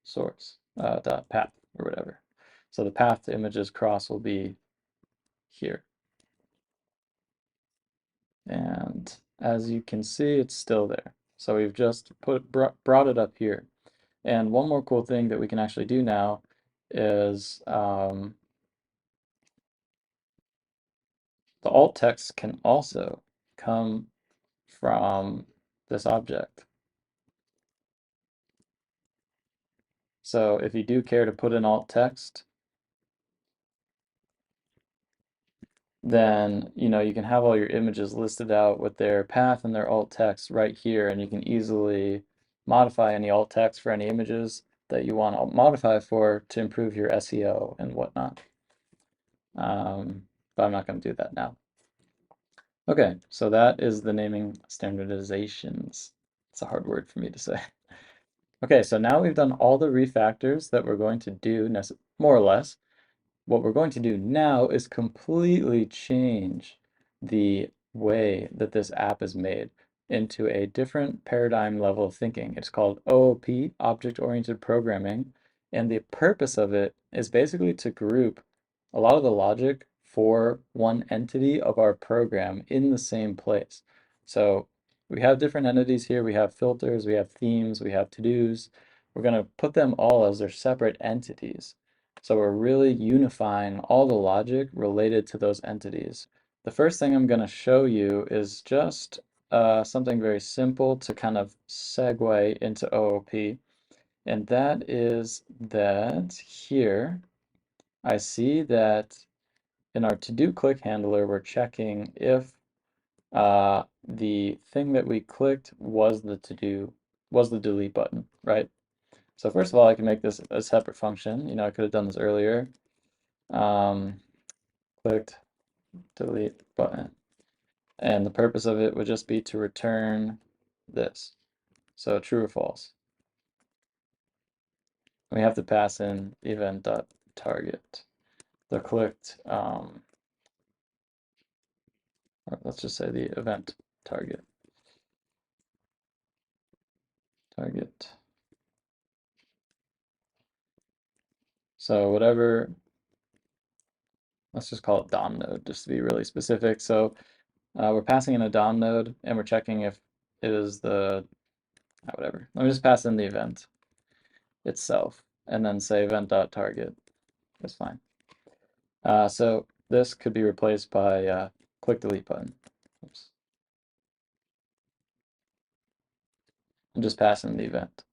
source dot path or whatever. So the path to images cross will be here. And as you can see, it's still there. So we've just brought it up here. And one more cool thing that we can actually do now is the alt text can also come from this object. So if you do care to put in alt text, then you can have all your images listed out with their path and their alt text right here, and you can easily modify any alt text for any images that you want to modify for to improve your SEO and whatnot. But I'm not going to do that now. Okay, so that is the naming standardizations. It's a hard word for me to say. Okay, so now we've done all the refactors that we're going to do, more or less. What we're going to do now is completely change the way that this app is made into a different paradigm level of thinking. It's called O.O.P, Object-Oriented Programming, and the purpose of it is basically to group a lot of the logic for one entity of our program in the same place. So we have different entities here. We have filters, we have themes, we have to-dos. We're going to put them all as their separate entities. So we're really unifying all the logic related to those entities. The first thing I'm going to show you is just something very simple to kind of segue into O.O.P. And that is that here I see that in our to-do click handler, we're checking if the thing that we clicked was the to-do, was the delete button, right? So first of all, I can make this a separate function. I could have done this earlier. Clicked delete button. And the purpose of it would just be to return this. So true or false. We have to pass in event.target. The clicked, let's just say the event target. Target. So whatever, let's just call it DOM node just to be really specific. So we're passing in a DOM node and we're checking if it is the, whatever. Let me just pass in the event itself and then say event.target. That's fine. So this could be replaced by click delete button. Oops. I'm just passing the event.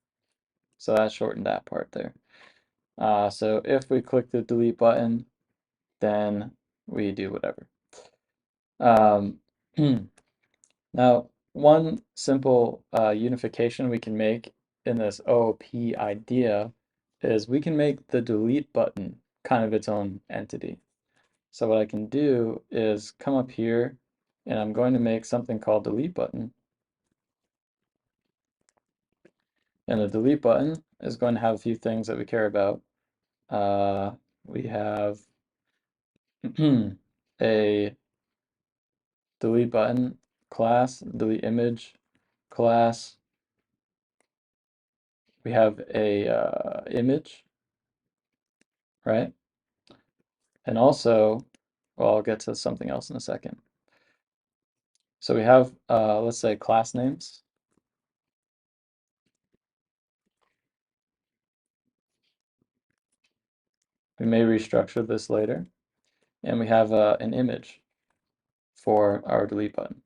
So that shortened that part there. So if we click the delete button, then we do whatever. Now, one simple unification we can make in this O.O.P idea is we can make the delete button kind of its own entity. So what I can do is come up here and I'm going to make something called delete button. And the delete button is going to have a few things that we care about. We have a delete button class, delete image class. We have a image, right? And also, well, I'll get to something else in a second. So we have, let's say, class names. We may restructure this later. And we have an image for our delete button.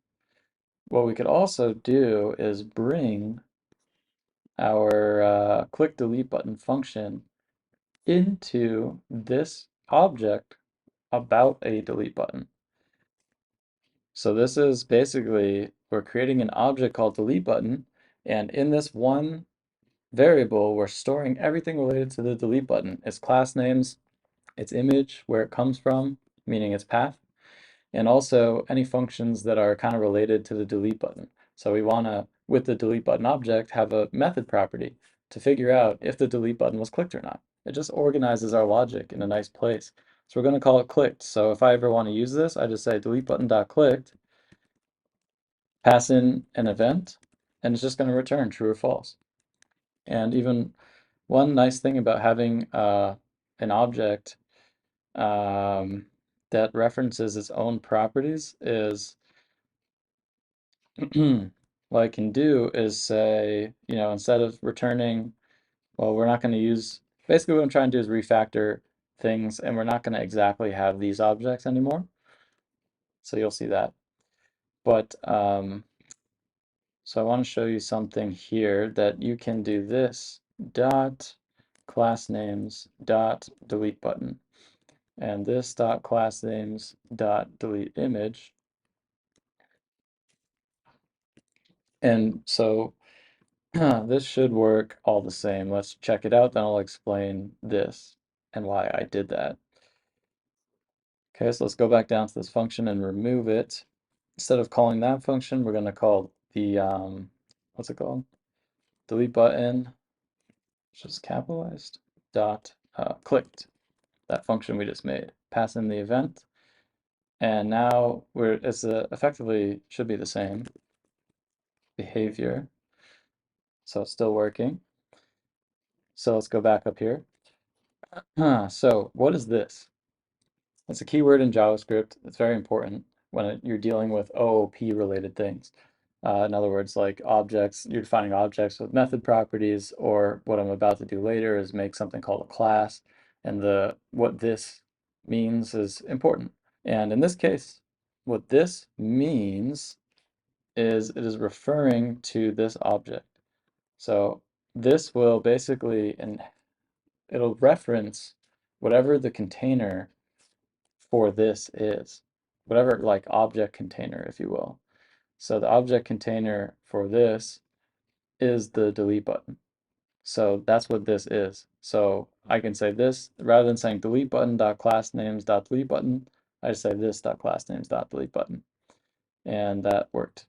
What we could also do is bring our click delete button function into this object about a delete button. So this is basically, we're creating an object called delete button, and in this one variable, we're storing everything related to the delete button. Its class names, its image, where it comes from, meaning its path, and also any functions that are kind of related to the delete button. So we want to, with the delete button object, have a method property to figure out if the delete button was clicked or not. It just organizes our logic in a nice place. So we're going to call it clicked. So if I ever want to use this, I just say delete button.clicked, pass in an event, and it's just going to return true or false. And even one nice thing about having an object that references its own properties is what I can do is say, instead of returning, well, we're not going to use, basically what I'm trying to do is refactor things, and we're not going to exactly have these objects anymore. So you'll see that. But, so I want to show you something here that you can do this dot class names dot delete button, and this dot class names dot delete image. And so this should work all the same. Let's check it out, then I'll explain this and why I did that. Okay, so let's go back down to this function and remove it. Instead of calling that function, we're going to call the, what's it called? Delete button, which is capitalized, dot clicked, that function we just made. Pass in the event, and now it's effectively should be the same behavior. So it's still working. So let's go back up here. So what is this? It's a keyword in JavaScript. It's very important when you're dealing with O.O.P related things. In other words, like objects, you're defining objects with method properties, or what I'm about to do later is make something called a class. And what this means is important. And in this case, what this means is it is referring to this object. So this will basically, and it'll reference whatever the container for this is, whatever like object container, if you will. So the object container for this is the delete button. So that's what this is. So I can say this, rather than saying delete button dot class names dot delete button, I just say this dot class names dot delete button. And that worked.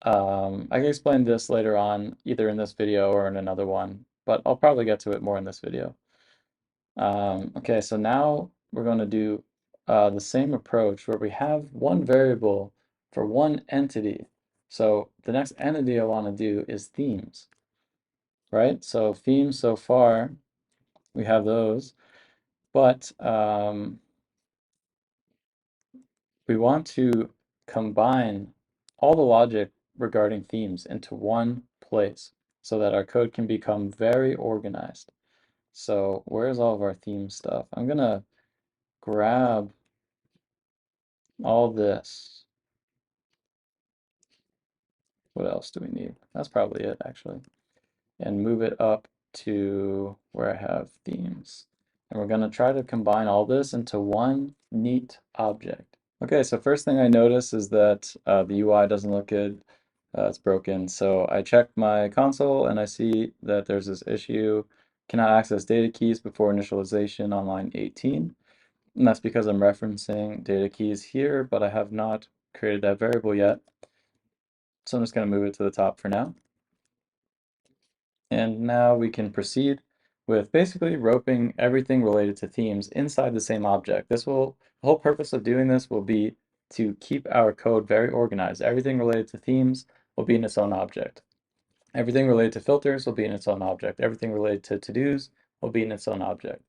I can explain this later on, either in this video or in another one, but I'll probably get to it more in this video. Okay, so now we're going to do the same approach where we have one variable for one entity. So the next entity I want to do is themes, right? So themes so far, we have those, but we want to combine all the logic regarding themes into one place so that our code can become very organized. So where's all of our theme stuff? I'm going to grab all this. What else do we need? That's probably it, actually. And move it up to where I have themes. And we're going to try to combine all this into one neat object. Okay, so first thing I notice is that the UI doesn't look good. It's broken. So I checked my console and I see that there's this issue, cannot access data keys before initialization on line 18. And that's because I'm referencing data keys here, but I have not created that variable yet. So I'm just going to move it to the top for now. And now we can proceed with basically roping everything related to themes inside the same object. The whole purpose of doing this will be to keep our code very organized. Everything related to themes will be in its own object. Everything related to filters will be in its own object. Everything related to to-dos will be in its own object,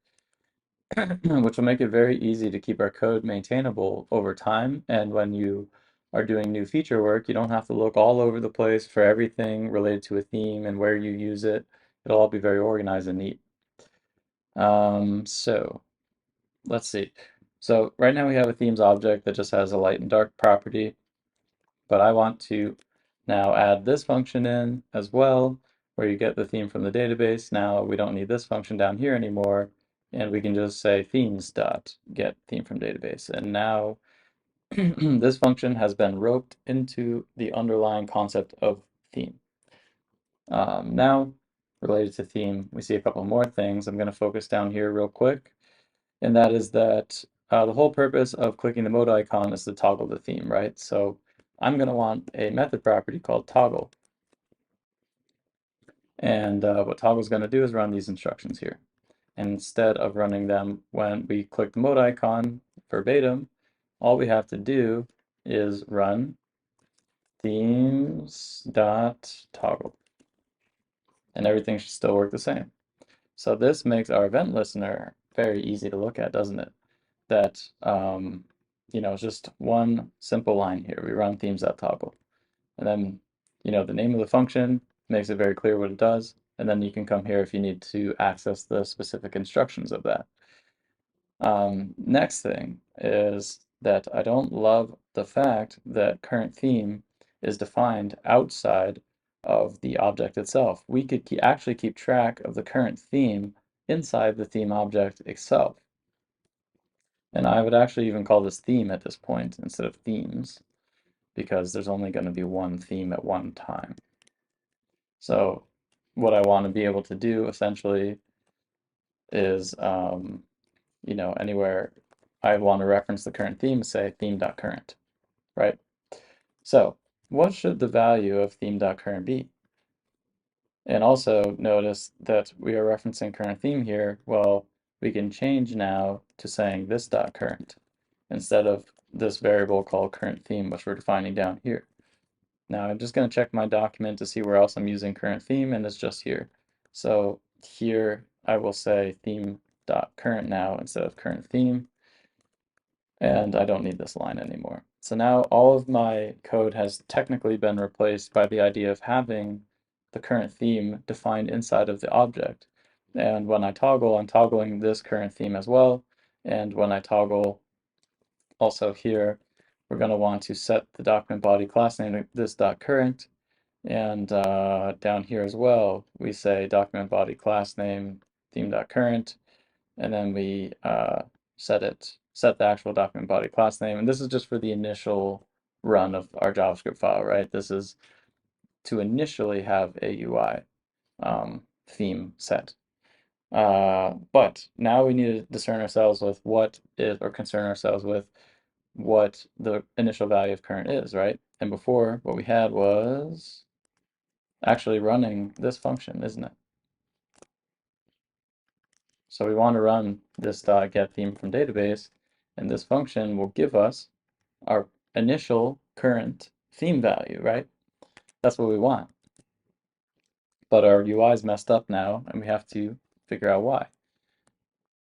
which will make it very easy to keep our code maintainable over time. And when you are doing new feature work, you don't have to look all over the place for everything related to a theme and where you use it. It'll all be very organized and neat. So let's see. So right now we have a themes object that just has a light and dark property, but I want to now add this function in as well, where you get the theme from the database. Now we don't need this function down here anymore, and we can just say themes dot get theme from database. And now this function has been roped into the underlying concept of theme. Now, related to theme, we see a couple more things. I'm going to focus down here real quick, and that is that the whole purpose of clicking the mode icon is to toggle the theme, right? So I'm going to want a method property called toggle. And what toggle is going to do is run these instructions here. And instead of running them when we click the mode icon verbatim, all we have to do is run themes.toggle. And everything should still work the same. So this makes our event listener very easy to look at, doesn't it? That, it's just one simple line here. We run themes.toggle. And then, the name of the function makes it very clear what it does. And then you can come here if you need to access the specific instructions of that. Next thing is that I don't love the fact that current theme is defined outside of the object itself. We could actually keep track of the current theme inside the theme object itself. And I would actually even call this theme at this point instead of themes, because there's only going to be one theme at one time. So what I want to be able to do essentially is, anywhere I want to reference the current theme, say theme.current, right? So what should the value of theme.current be? And also notice that we are referencing current theme here. Well, we can change now to saying this.current instead of this variable called current theme, which we're defining down here. Now I'm just going to check my document to see where else I'm using current theme, and it's just here. So here I will say theme.current now instead of current theme, and I don't need this line anymore. So now all of my code has technically been replaced by the idea of having the current theme defined inside of the object. And when I toggle, I'm toggling this current theme as well. And when I toggle also here, we're going to want to set the document body class name to this.current. And down here as well, we say document body class name theme.current. And then we set the actual document body class name. And this is just for the initial run of our JavaScript file, right? This is to initially have a UI theme set. But now we need to concern ourselves with what the initial value of current is, right? And before, what we had was actually running this function, isn't it? So we want to run this get theme from database, and this function will give us our initial current theme value, right? That's what we want. But our UI is messed up now, and we have to figure out why.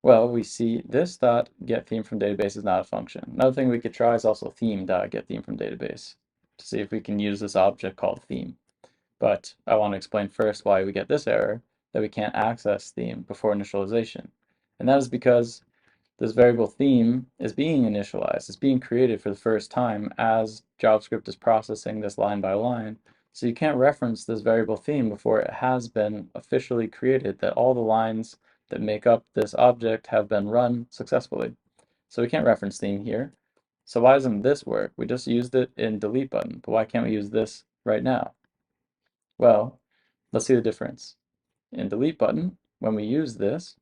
Well, we see this get theme from database is not a function. Another thing we could try is also theme get theme from database to see if we can use this object called theme. But I want to explain first why we get this error, that we can't access theme before initialization. And that is because this variable theme is being initialized. It's being created for the first time as JavaScript is processing this line by line. So you can't reference this variable theme before it has been officially created, that all the lines that make up this object have been run successfully. So we can't reference theme here. So why doesn't this work? We just used it in DeleteButton, but why can't we use this right now? Well, let's see the difference. In DeleteButton, when we use this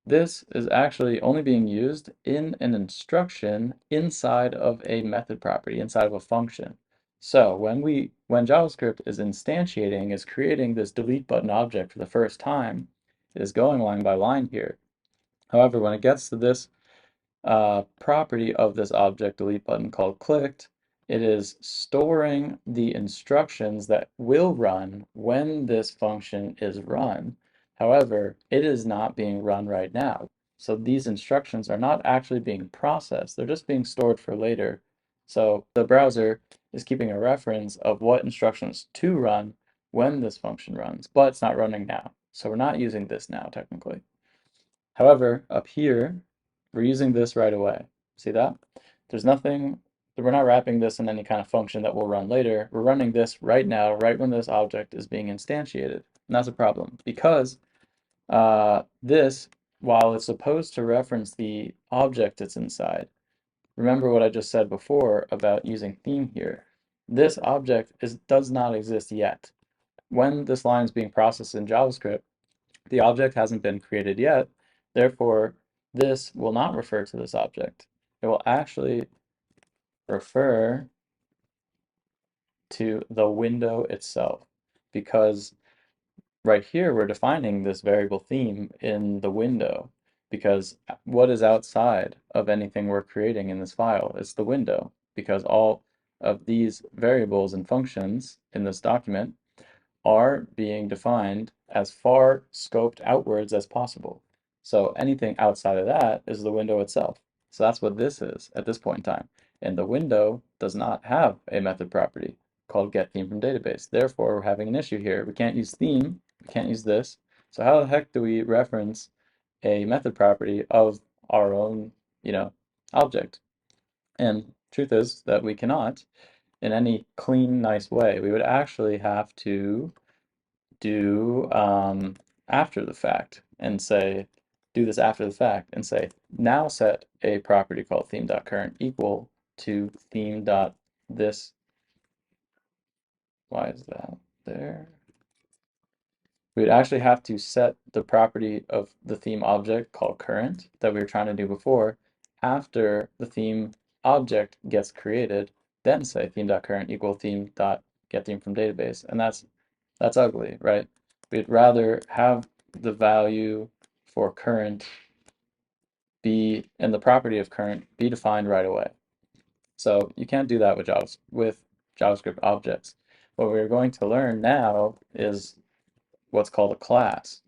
is actually only being used in an instruction inside of a method property, inside of a function. So when JavaScript is instantiating, is creating this delete button object for the first time, it is going line by line here. However, when it gets to this property of this object delete button called clicked, it is storing the instructions that will run when this function is run. However, it is not being run right now. So these instructions are not actually being processed. They're just being stored for later. So the browser is keeping a reference of what instructions to run when this function runs, but it's not running now. So we're not using this now technically. However, up here, we're using this right away. See that? There's nothing, we're not wrapping this in any kind of function that will run later. We're running this right now, right when this object is being instantiated. And that's a problem because this, while it's supposed to reference the object that's inside, remember what I just said before about using theme here. This object does not exist yet. When this line is being processed in JavaScript, the object hasn't been created yet, therefore this will not refer to this object. It will actually refer to the window itself, because right here we're defining this variable theme in the window, because what is outside of anything we're creating in this file is the window, because all of these variables and functions in this document are being defined as far scoped outwards as possible. So anything outside of that is the window itself. So that's what this is at this point in time. And the window does not have a method property called getThemeFromDatabase. Therefore, we're having an issue here. We can't use theme, we can't use this. So how the heck do we reference a method property of our own, object? And truth is that we cannot in any clean, nice way. We would actually have to do after the fact and say, do this after the fact and say, now set a property called theme.current equal to theme.this. Why is that there? We would actually have to set the property of the theme object called current that we were trying to do before after the theme object gets created, then say theme.current equal theme.getThemeFromDatabase. And that's ugly, right? We'd rather have the value for current be, and the property of current be defined right away. So you can't do that with JavaScript objects. What we're going to learn now is what's called a class.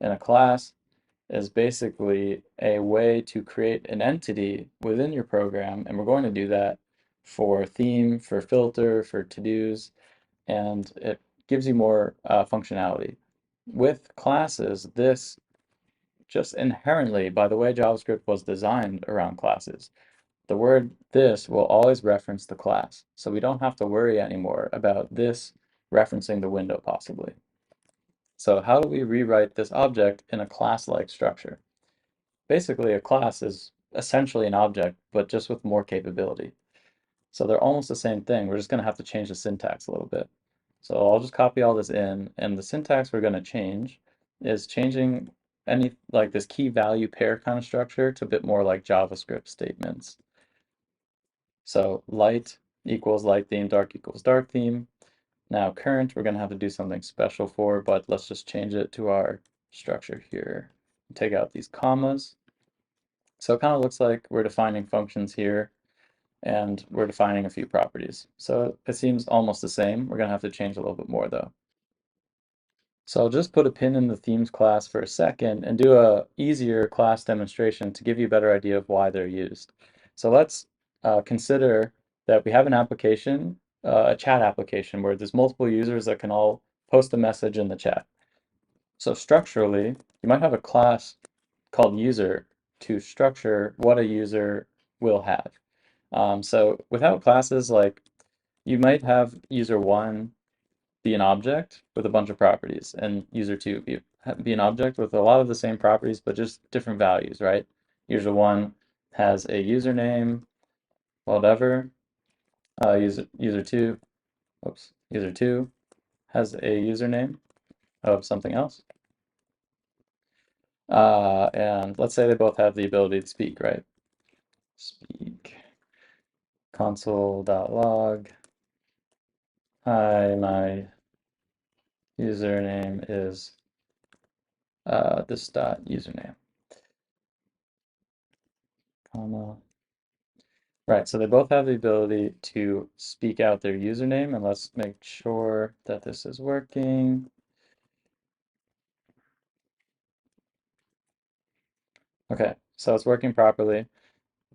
And a class is basically a way to create an entity within your program, and we're going to do that for theme, for filter, for to-dos, and it gives you more functionality. With classes, this just inherently, by the way JavaScript was designed around classes, the word this will always reference the class. So we don't have to worry anymore about this referencing the window possibly. So how do we rewrite this object in a class-like structure? Basically, a class is essentially an object, but just with more capability. So they're almost the same thing. We're just going to have to change the syntax a little bit. So I'll just copy all this in, and the syntax we're going to change is changing any like this key value pair kind of structure to a bit more like JavaScript statements. So light equals light theme, dark equals dark theme. Now current, we're going to have to do something special for, but let's just change it to our structure here. Take out these commas. So it kind of looks like we're defining functions here, and we're defining a few properties. So it seems almost the same. We're going to have to change a little bit more though. So I'll just put a pin in the themes class for a second and do a easier class demonstration to give you a better idea of why they're used. So let's consider that we have an application, a chat application, where there's multiple users that can all post a message in the chat. So structurally, you might have a class called user to structure what a user will have. So without classes, like you might have user one be an object with a bunch of properties, and user two be an object with a lot of the same properties, but just different values, right? User one has a username, whatever. User two, user two has a username of something else. And let's say they both have the ability to speak, right? Speak console.log hi, my username is this dot username, comma. Right, so they both have the ability to speak out their username, and let's make sure that this is working. Okay, so it's working properly.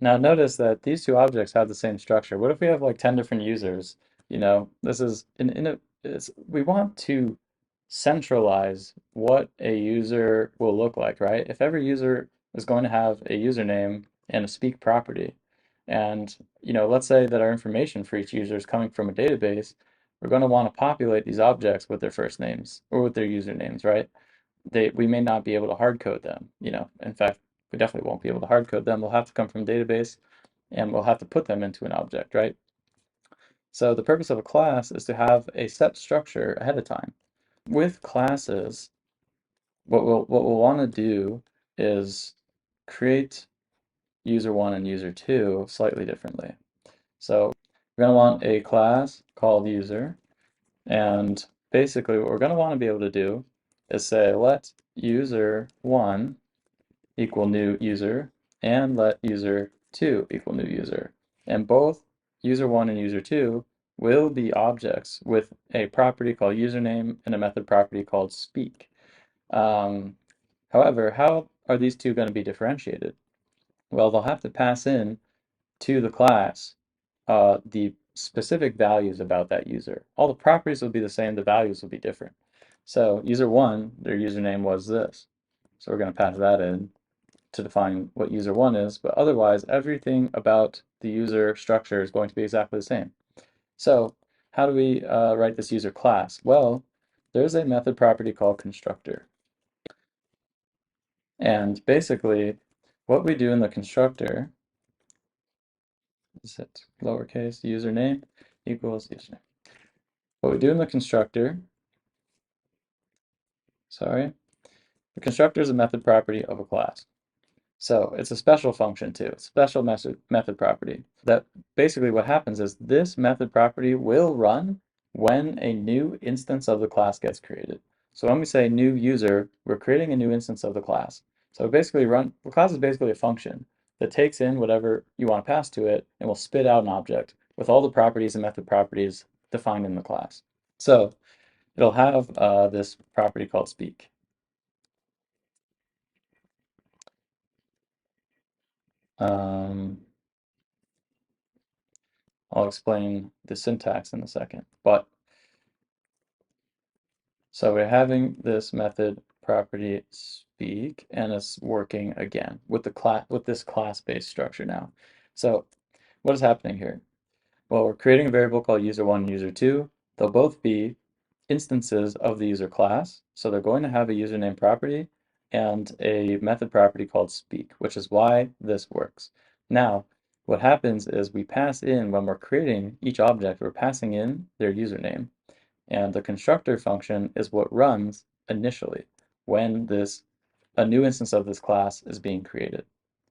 Now notice that these two objects have the same structure. What if we have like 10 different users? This is we want to centralize what a user will look like, right? If every user is going to have a username and a speak property, and let's say that our information for each user is coming from a database, we're going to want to populate these objects with their first names or with their usernames, right? We may not be able to hard code them, In fact, we definitely won't be able to hard code them. They'll have to come from a database and we'll have to put them into an object, right? So the purpose of a class is to have a set structure ahead of time. With classes, what we'll want to do is create user one and user two slightly differently. So we're going to want a class called user, and basically what we're going to want to be able to do is say let user one equal new user, and let user two equal new user. And both user one and user two will be objects with a property called username and a method property called speak. However, how are these two going to be differentiated? Well, they'll have to pass in to the class the specific values about that user. All the properties will be the same, the values will be different. So user one, their username was this. So we're going to pass that in to define what user one is, but otherwise everything about the user structure is going to be exactly the same. So how do we write this user class? Well, there's a method property called constructor. And basically what we do in the constructor is set lowercase username equals username. What we do in the constructor, the constructor is a method property of a class. So it's a special function too, special method property. That basically what happens is this method property will run when a new instance of the class gets created. So when we say new user, we're creating a new instance of the class. So basically the class is basically a function that takes in whatever you want to pass to it and will spit out an object with all the properties and method properties defined in the class. So it'll have this property called speak. I'll explain the syntax in a second. But so we're having this method property speak, and it's working again with this class-based structure now. So what is happening here? Well, we're creating a variable called user1 and user2. They'll both be instances of the user class. So they're going to have a username property and a method property called speak, which is why this works. Now, what happens is we pass in, when we're creating each object, we're passing in their username. And the constructor function is what runs initially when a new instance of this class is being created,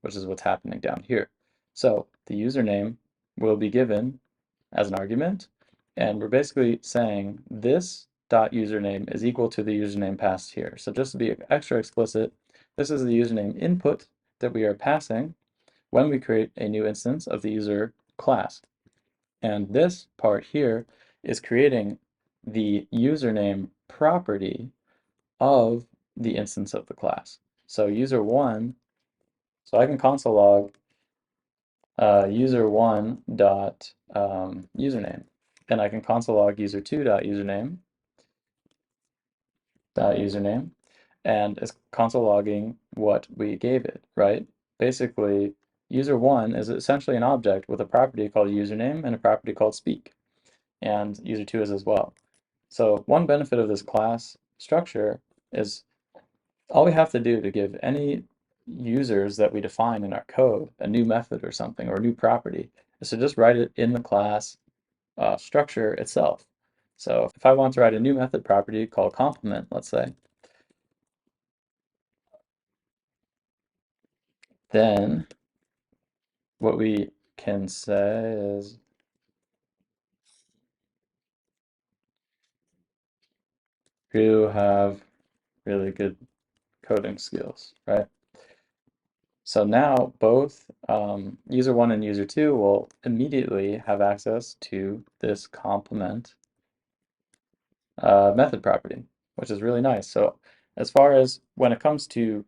which is what's happening down here. So the username will be given as an argument, and we're basically saying this dot username is equal to the username passed here. So just to be extra explicit, this is the username input that we are passing when we create a new instance of the user class. And this part here is creating the username property of the instance of the class. So user one, so I can console log user one dot username, and I can console log user two dot username, and it's console logging what we gave it, right? Basically, user one is essentially an object with a property called username and a property called speak, and user two is as well. So one benefit of this class structure is all we have to do to give any users that we define in our code a new method or something or a new property is to just write it in the class structure itself. So if I want to write a new method property called complement, let's say, then what we can say is who have really good coding skills, right? So now both user 1 and user 2 will immediately have access to this complement method property, which is really nice. So as far as when it comes to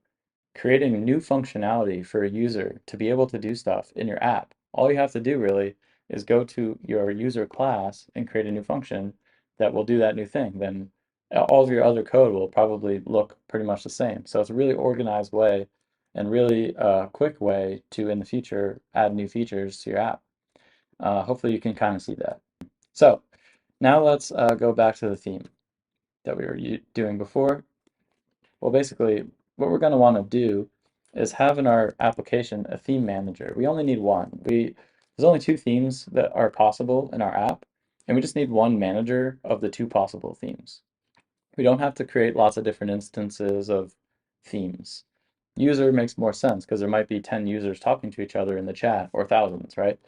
creating new functionality for a user to be able to do stuff in your app, all you have to do really is go to your user class and create a new function that will do that new thing. Then all of your other code will probably look pretty much the same. So it's a really organized way and really quick way to, in the future, add new features to your app. Hopefully you can kind of see that. So now let's go back to the theme that we were doing before. Well, basically, what we're going to want to do is have in our application a theme manager. We only need one. There's only two themes that are possible in our app, and we just need one manager of the two possible themes. We don't have to create lots of different instances of themes. User makes more sense because there might be 10 users talking to each other in the chat, or thousands, right?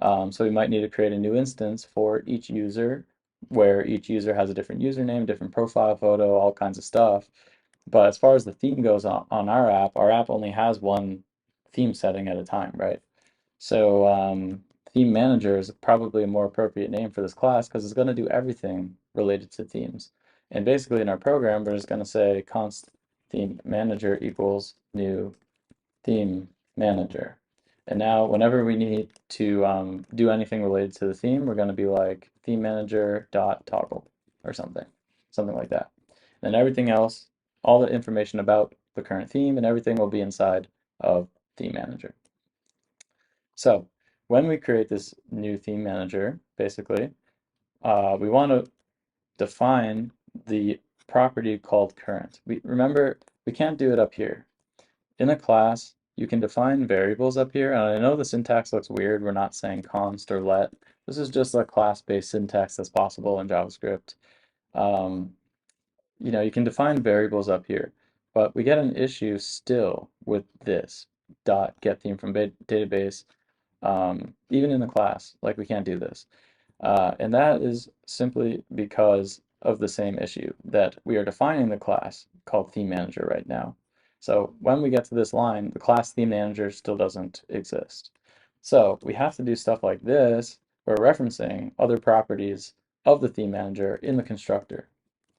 So we might need to create a new instance for each user where each user has a different username, different profile photo, all kinds of stuff. But as far as the theme goes on our app only has one theme setting at a time, right? So theme manager is probably a more appropriate name for this class because it's going to do everything related to themes. And basically in our program, we're just going to say const theme manager equals new theme manager. And now whenever we need to do anything related to the theme, we're going to be like theme manager dot toggle or something like that. And everything else, all the information about the current theme and everything will be inside of theme manager. So when we create this new theme manager, basically, we want to define the property called current. Remember, we can't do it up here. In a class, you can define variables up here, and I know the syntax looks weird. We're not saying const or let. This is just a class-based syntax that's possible in JavaScript. You can define variables up here, but we get an issue still with this dot get theme from database, even in the class. Like, we can't do this. And that is simply because of the same issue that we are defining the class called ThemeManager right now. So when we get to this line, the class ThemeManager still doesn't exist. So we have to do stuff like this. We're referencing other properties of the ThemeManager in the constructor.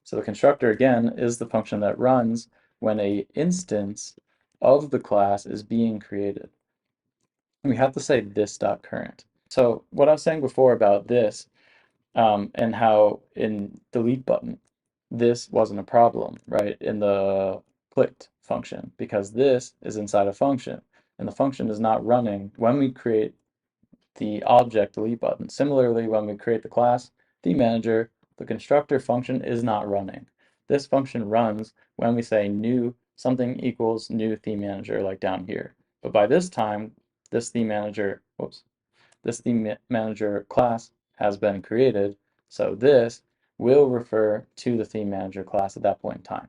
So the constructor, again, is the function that runs when an instance of the class is being created. And we have to say this.current. So what I was saying before about this, and how in DeleteButton, this wasn't a problem, right? In the clicked function, because this is inside a function, and the function is not running when we create the object DeleteButton. Similarly, when we create the class ThemeManager, the constructor function is not running. This function runs when we say new something equals new ThemeManager, like down here. But by this time, this ThemeManager, whoops, this ThemeManager class has been created, so this will refer to the ThemeManager class at that point in time.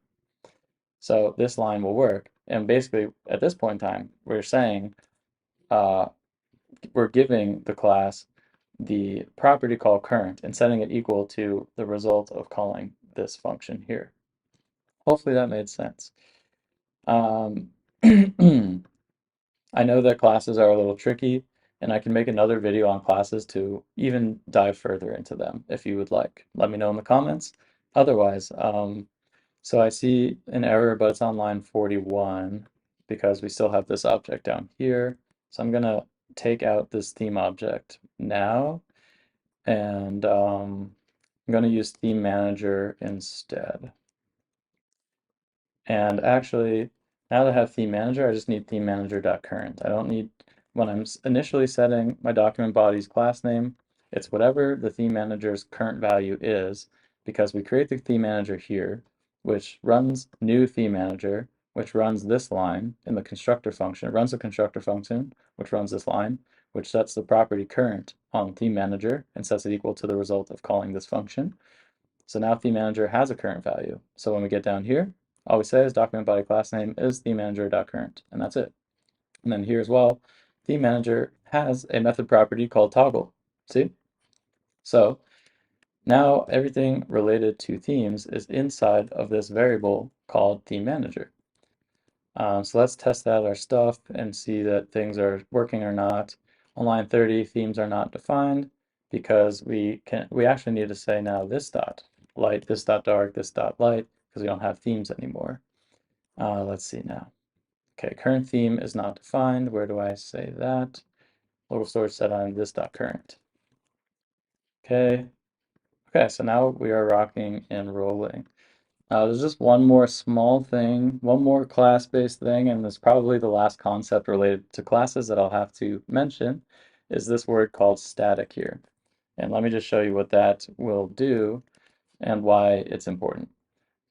So this line will work, and basically at this point in time, we're saying we're giving the class the property called current and setting it equal to the result of calling this function here. Hopefully that made sense. I know that classes are a little tricky, and I can make another video on classes to even dive further into them if you would like. Let me know in the comments. Otherwise, so I see an error, but it's on line 41 because we still have this object down here. So I'm gonna take out this theme object now, and I'm gonna use ThemeManager instead. And actually, now that I have ThemeManager, I just need ThemeManager.current. I don't need, when I'm initially setting my document body's class name, it's whatever the ThemeManager's current value is, because we create the ThemeManager here, which runs new ThemeManager, which runs this line in the constructor function. It runs the constructor function, which runs this line, which sets the property current on ThemeManager and sets it equal to the result of calling this function. So now ThemeManager has a current value. So when we get down here, all we say is document body class name is ThemeManager.current, and that's it. And then here as well, ThemeManager has a method property called toggle. See? So Now everything related to themes is inside of this variable called ThemeManager. So let's test out our stuff and see that things are working or not. On line 30, themes are not defined because we actually need to say now this dot light, this dot dark, this dot light, because we don't have themes anymore. Let's see now. Okay, current theme is not defined. Where do I say that? Local storage set on this dot current. Okay. Okay, so now we are rocking and rolling. There's just one more small thing, one more class-based thing, and it's probably the last concept related to classes that I'll have to mention, is this word called static here. And let me just show you what that will do and why it's important.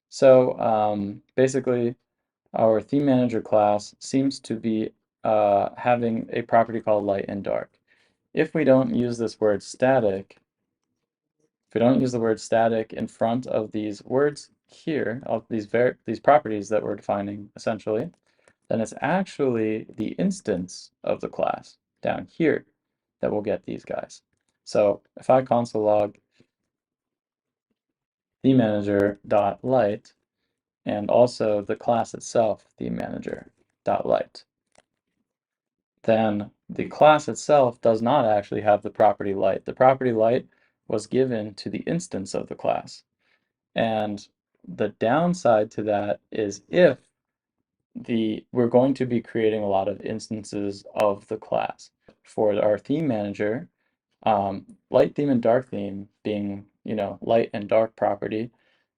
So basically, our ThemeManager class seems to be having a property called light and dark. If we don't use this word static, if we don't use the word static in front of these words here, of these properties that we're defining essentially, then it's actually the instance of the class down here that will get these guys. So if I console log ThemeManager.light and also the class itself, ThemeManager.light, then the class itself does not actually have the property light. The property light was given to the instance of the class. And the downside to that is if we're going to be creating a lot of instances of the class. For our theme manager, light theme and dark theme being, light and dark property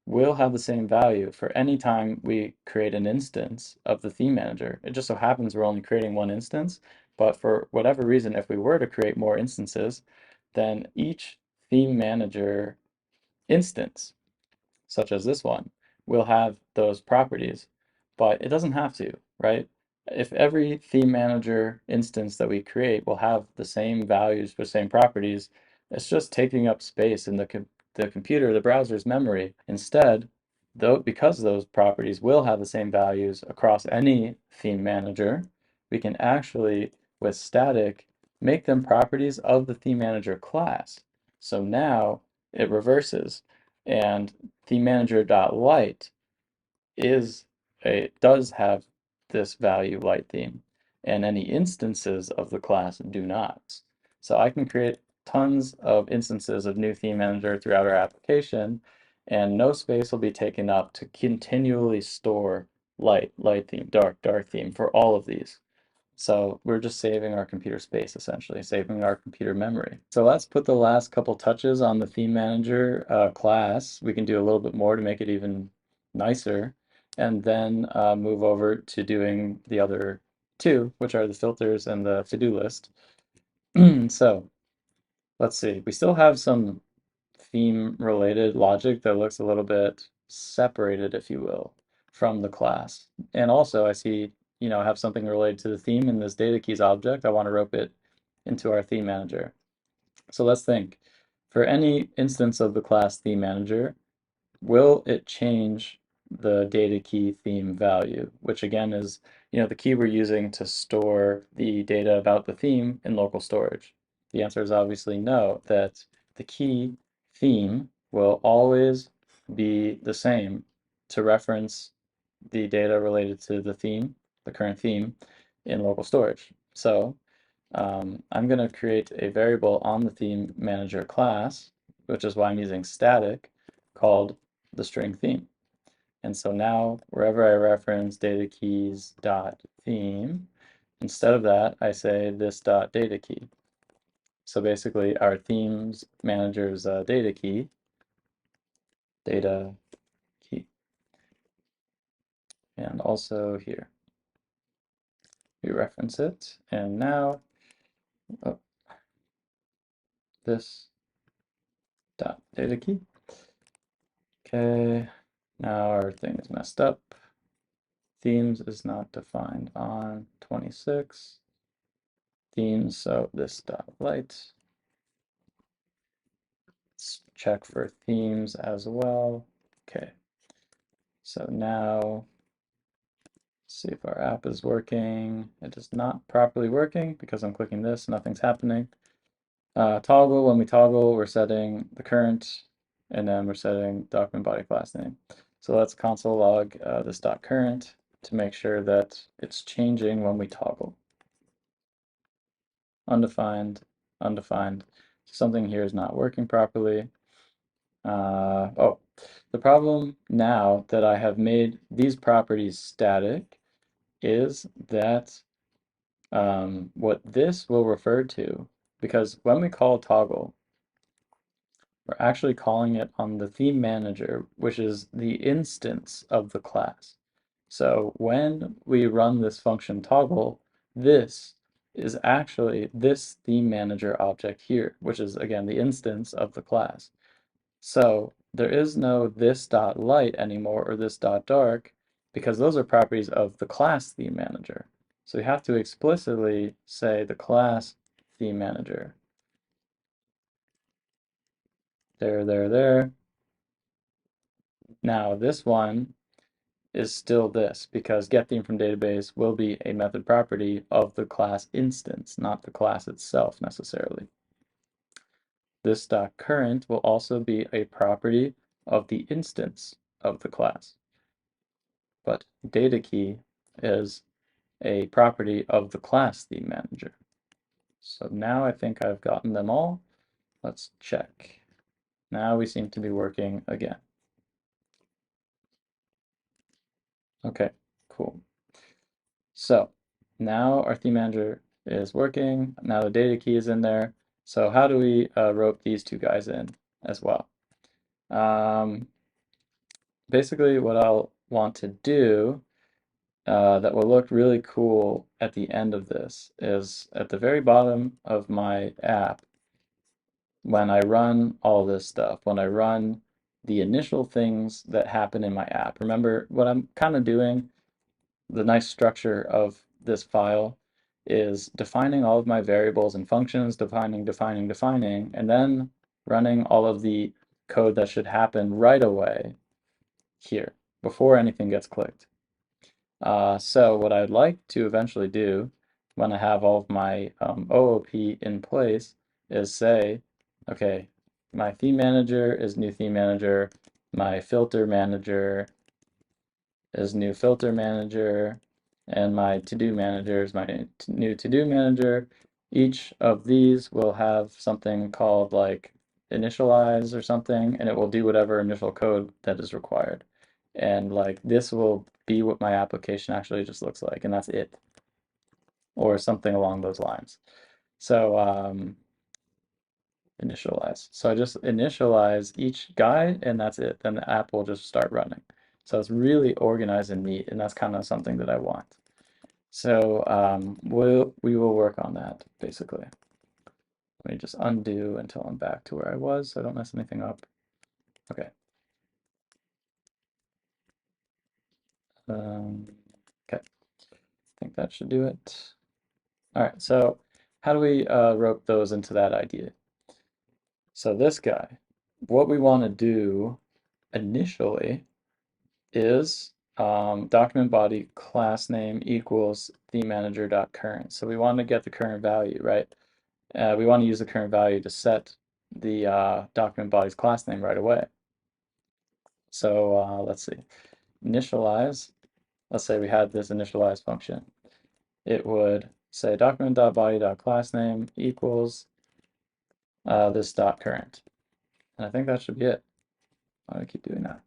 will have the same value for any time we create an instance of the theme manager. It just so happens we're only creating one instance, but for whatever reason, if we were to create more instances, then each theme manager instance, such as this one, will have those properties, but it doesn't have to, right? If every theme manager instance that we create will have the same values for same properties, it's just taking up space in the computer, the browser's memory. Instead, though, because those properties will have the same values across any theme manager, we can actually, with static, make them properties of the theme manager class. So now it reverses, and ThemeManager.light does have this value light theme, and any instances of the class do not. So I can create tons of instances of new theme manager throughout our application, and no space will be taken up to continually store light theme, dark theme for all of these. So we're just saving our computer space, essentially, saving our computer memory. So let's put the last couple touches on the theme manager class. We can do a little bit more to make it even nicer, and then move over to doing the other two, which are the filters and the to-do list. So let's see. We still have some theme related logic that looks a little bit separated, if you will, from the class. And also I see, I have something related to the theme in this data keys object. I want to rope it into our theme manager. So let's think. For any instance of the class theme manager, will it change the data key theme value, which again is, the key we're using to store the data about the theme in local storage? The answer is obviously no, that the key theme will always be the same to reference the data related to the theme, the current theme, in local storage. So I'm going to create a variable on the theme manager class, which is why I'm using static, called the string theme. And so now wherever I reference data keys dot theme, instead of that, I say this dot data key. So basically our themes manager's data key, and also here we reference it. And now this dot data key. Okay, now our thing is messed up. Themes is not defined on 26. Themes, so this dot light. Let's check for themes as well. Okay, so now see if our app is working. It is not properly working because I'm clicking this, nothing's happening. Toggle, when we toggle, we're setting the current and then we're setting document body class name. So let's console log this .current to make sure that it's changing when we toggle. Undefined, undefined. Something here is not working properly. Oh, the problem now that I have made these properties static is that what this will refer to, because when we call toggle, we're actually calling it on the ThemeManager, which is the instance of the class. So when we run this function toggle, this is actually this ThemeManager object here, which is again the instance of the class. So there is no this.light anymore or this.dark because those are properties of the class ThemeManager. So we have to explicitly say the class ThemeManager. There. Now this one is still this because getTheme from database will be a method property of the class instance, not the class itself necessarily. This .current will also be a property of the instance of the class. But data key is a property of the class ThemeManager. So now I think I've gotten them all. Let's check. Now we seem to be working again. Okay, cool. So now our ThemeManager is working. Now the data key is in there. So how do we rope these two guys in as well? Basically what I'll want to do that will look really cool at the end of this is at the very bottom of my app, when I run all this stuff, when I run the initial things that happen in my app. Remember what I'm kind of doing, the nice structure of this file is defining all of my variables and functions, defining, and then running all of the code that should happen right away here before anything gets clicked. So what I'd like to eventually do when I have all of my O.O.P in place is say, okay, my theme manager is new theme manager, my filter manager is new filter manager, and my to-do manager is my new to-do manager. Each of these will have something called like initialize or something, and it will do whatever initial code that is required. And like this will be what my application actually just looks like, and that's it. Or something along those lines. So initialize. So I just initialize each guy and that's it. Then the app will just start running. So it's really organized and neat, and that's kind of something that I want. So we will work on that basically. Let me just undo until I'm back to where I was so I don't mess anything up. Okay. Okay. I think that should do it. All right, so how do we rope those into that idea? So this guy, what we want to do initially is document body class name equals ThemeManager.current. So we want to get the current value, right? We want to use the current value to set the document body's class name right away. So let's see, initialize. Let's say we had this initialize function. It would say document.body.className equals this .current. And I think that should be it. Why do I keep doing that?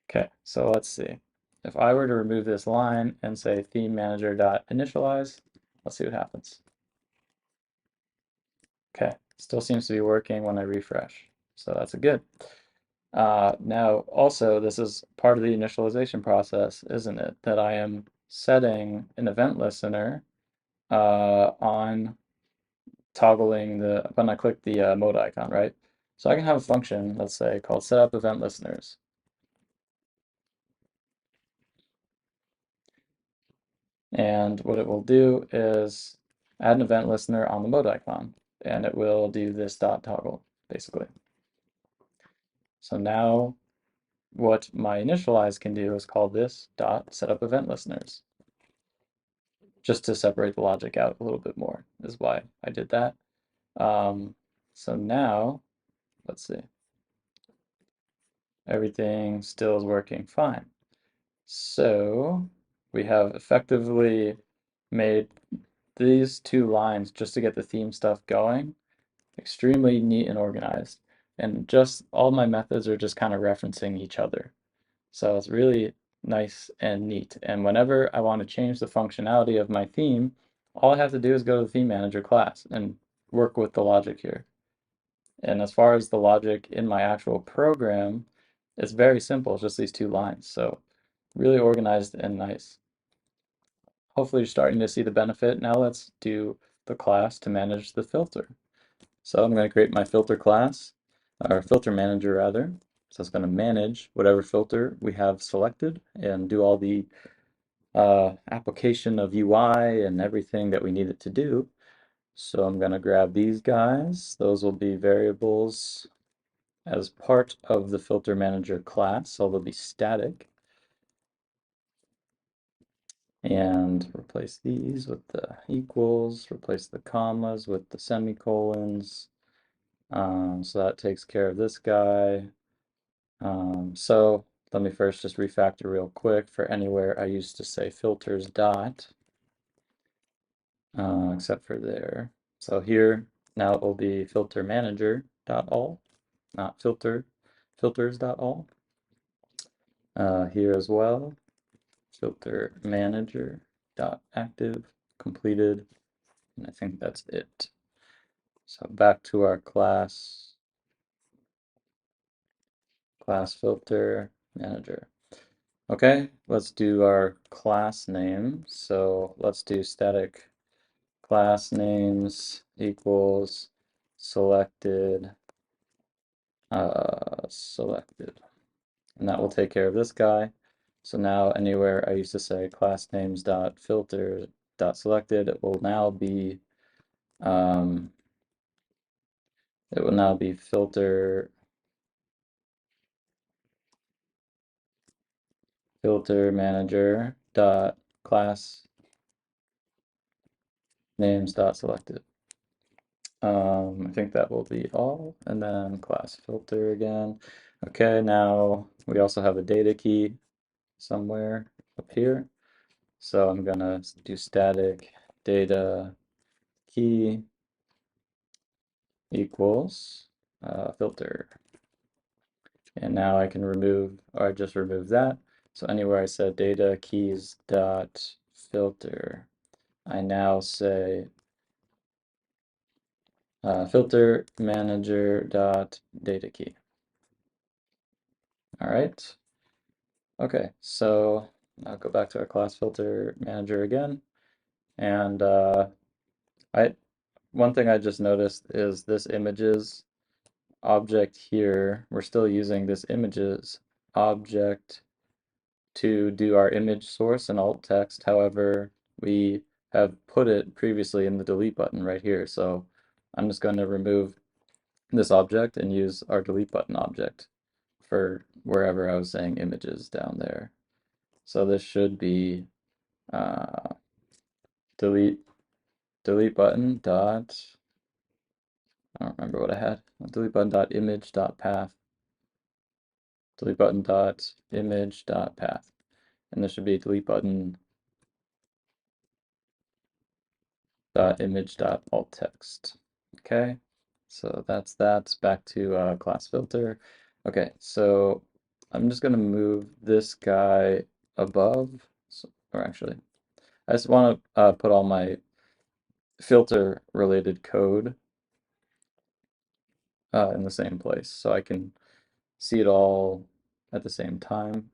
Okay, so let's see. If I were to remove this line and say ThemeManager.initialize, let's see what happens. Okay, still seems to be working when I refresh. So that's a good. Now, also, this is part of the initialization process, isn't it? That I am setting an event listener on toggling when I click the mode icon, right? So I can have a function, let's say, called setup event listeners. And what it will do is add an event listener on the mode icon, and it will do this dot toggle, basically. So now what my initialize can do is call this dot setup event listeners, just to separate the logic out a little bit more is why I did that. So now, let's see. everything still is working fine. So we have effectively made these two lines just to get the theme stuff going extremely neat and organized. And just all my methods are just kind of referencing each other. So it's really nice and neat. And whenever I want to change the functionality of my theme, all I have to do is go to the ThemeManager class and work with the logic here. And as far as the logic in my actual program, it's very simple. It's just these two lines. So really organized and nice. Hopefully you're starting to see the benefit. Now let's do the class to manage the filter. So I'm going to create my filter class, or filter manager rather. So it's going to manage whatever filter we have selected and do all the application of UI and everything that we need it to do. So I'm going to grab these guys. Those will be variables as part of the filter manager class, so they'll be static. And replace these with the equals, replace the commas with the semicolons. So that takes care of this guy. So let me first just refactor real quick. For anywhere I used to say filters dot, except for there. So here now it will be FilterManager.all, not filters.all. Here as well, FilterManager.active completed, and I think that's it. So back to our class filter manager. Okay, let's do our class name. So let's do static class names equals selected, selected. And that will take care of this guy. So now anywhere I used to say class names dot filter dot selected, it will now be filter manager dot class names dot selected. I think that will be all, and then class filter again. Okay, now we also have a data key somewhere up here. So I'm gonna do static data key equals filter. And now I can remove, or I just removed that. So anywhere I said data keys dot filter, I now say filter manager dot data key. All right. Okay, so I'll go back to our class filter manager again. And one thing I just noticed is this images object here. We're still using this images object to do our image source and alt text. However, we have put it previously in the delete button right here. So I'm just going to remove this object and use our delete button object for wherever I was saying images down there. So this should be delete button dot, I don't remember what I had. Delete button dot image dot path. Delete button dot image dot path. And this should be delete button dot image dot alt text. Okay, so that's back to class filter. Okay, so I'm just gonna move this guy above, or actually, I just want to put all my filter related code in the same place so I can see it all at the same time.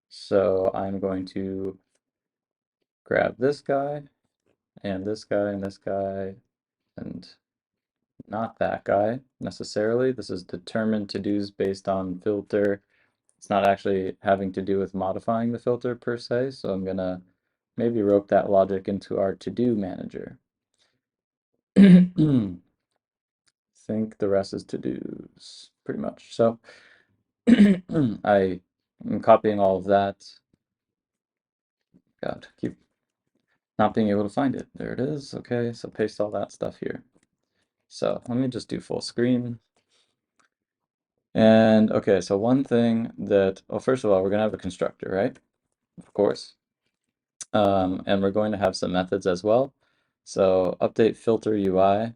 So I'm going to grab this guy and this guy and this guy and not that guy necessarily. This is determined to-dos based on filter. It's not actually having to do with modifying the filter per se, so I'm gonna maybe rope that logic into our to-do manager. Think the rest is to-dos, pretty much. So I'm copying all of that. God, keep not being able to find it. There it is. Okay, so paste all that stuff here. So let me just do full screen. And okay, so one thing that, well, first of all, we're going to have a constructor, right? Of course. And we're going to have some methods as well. So update filter UI.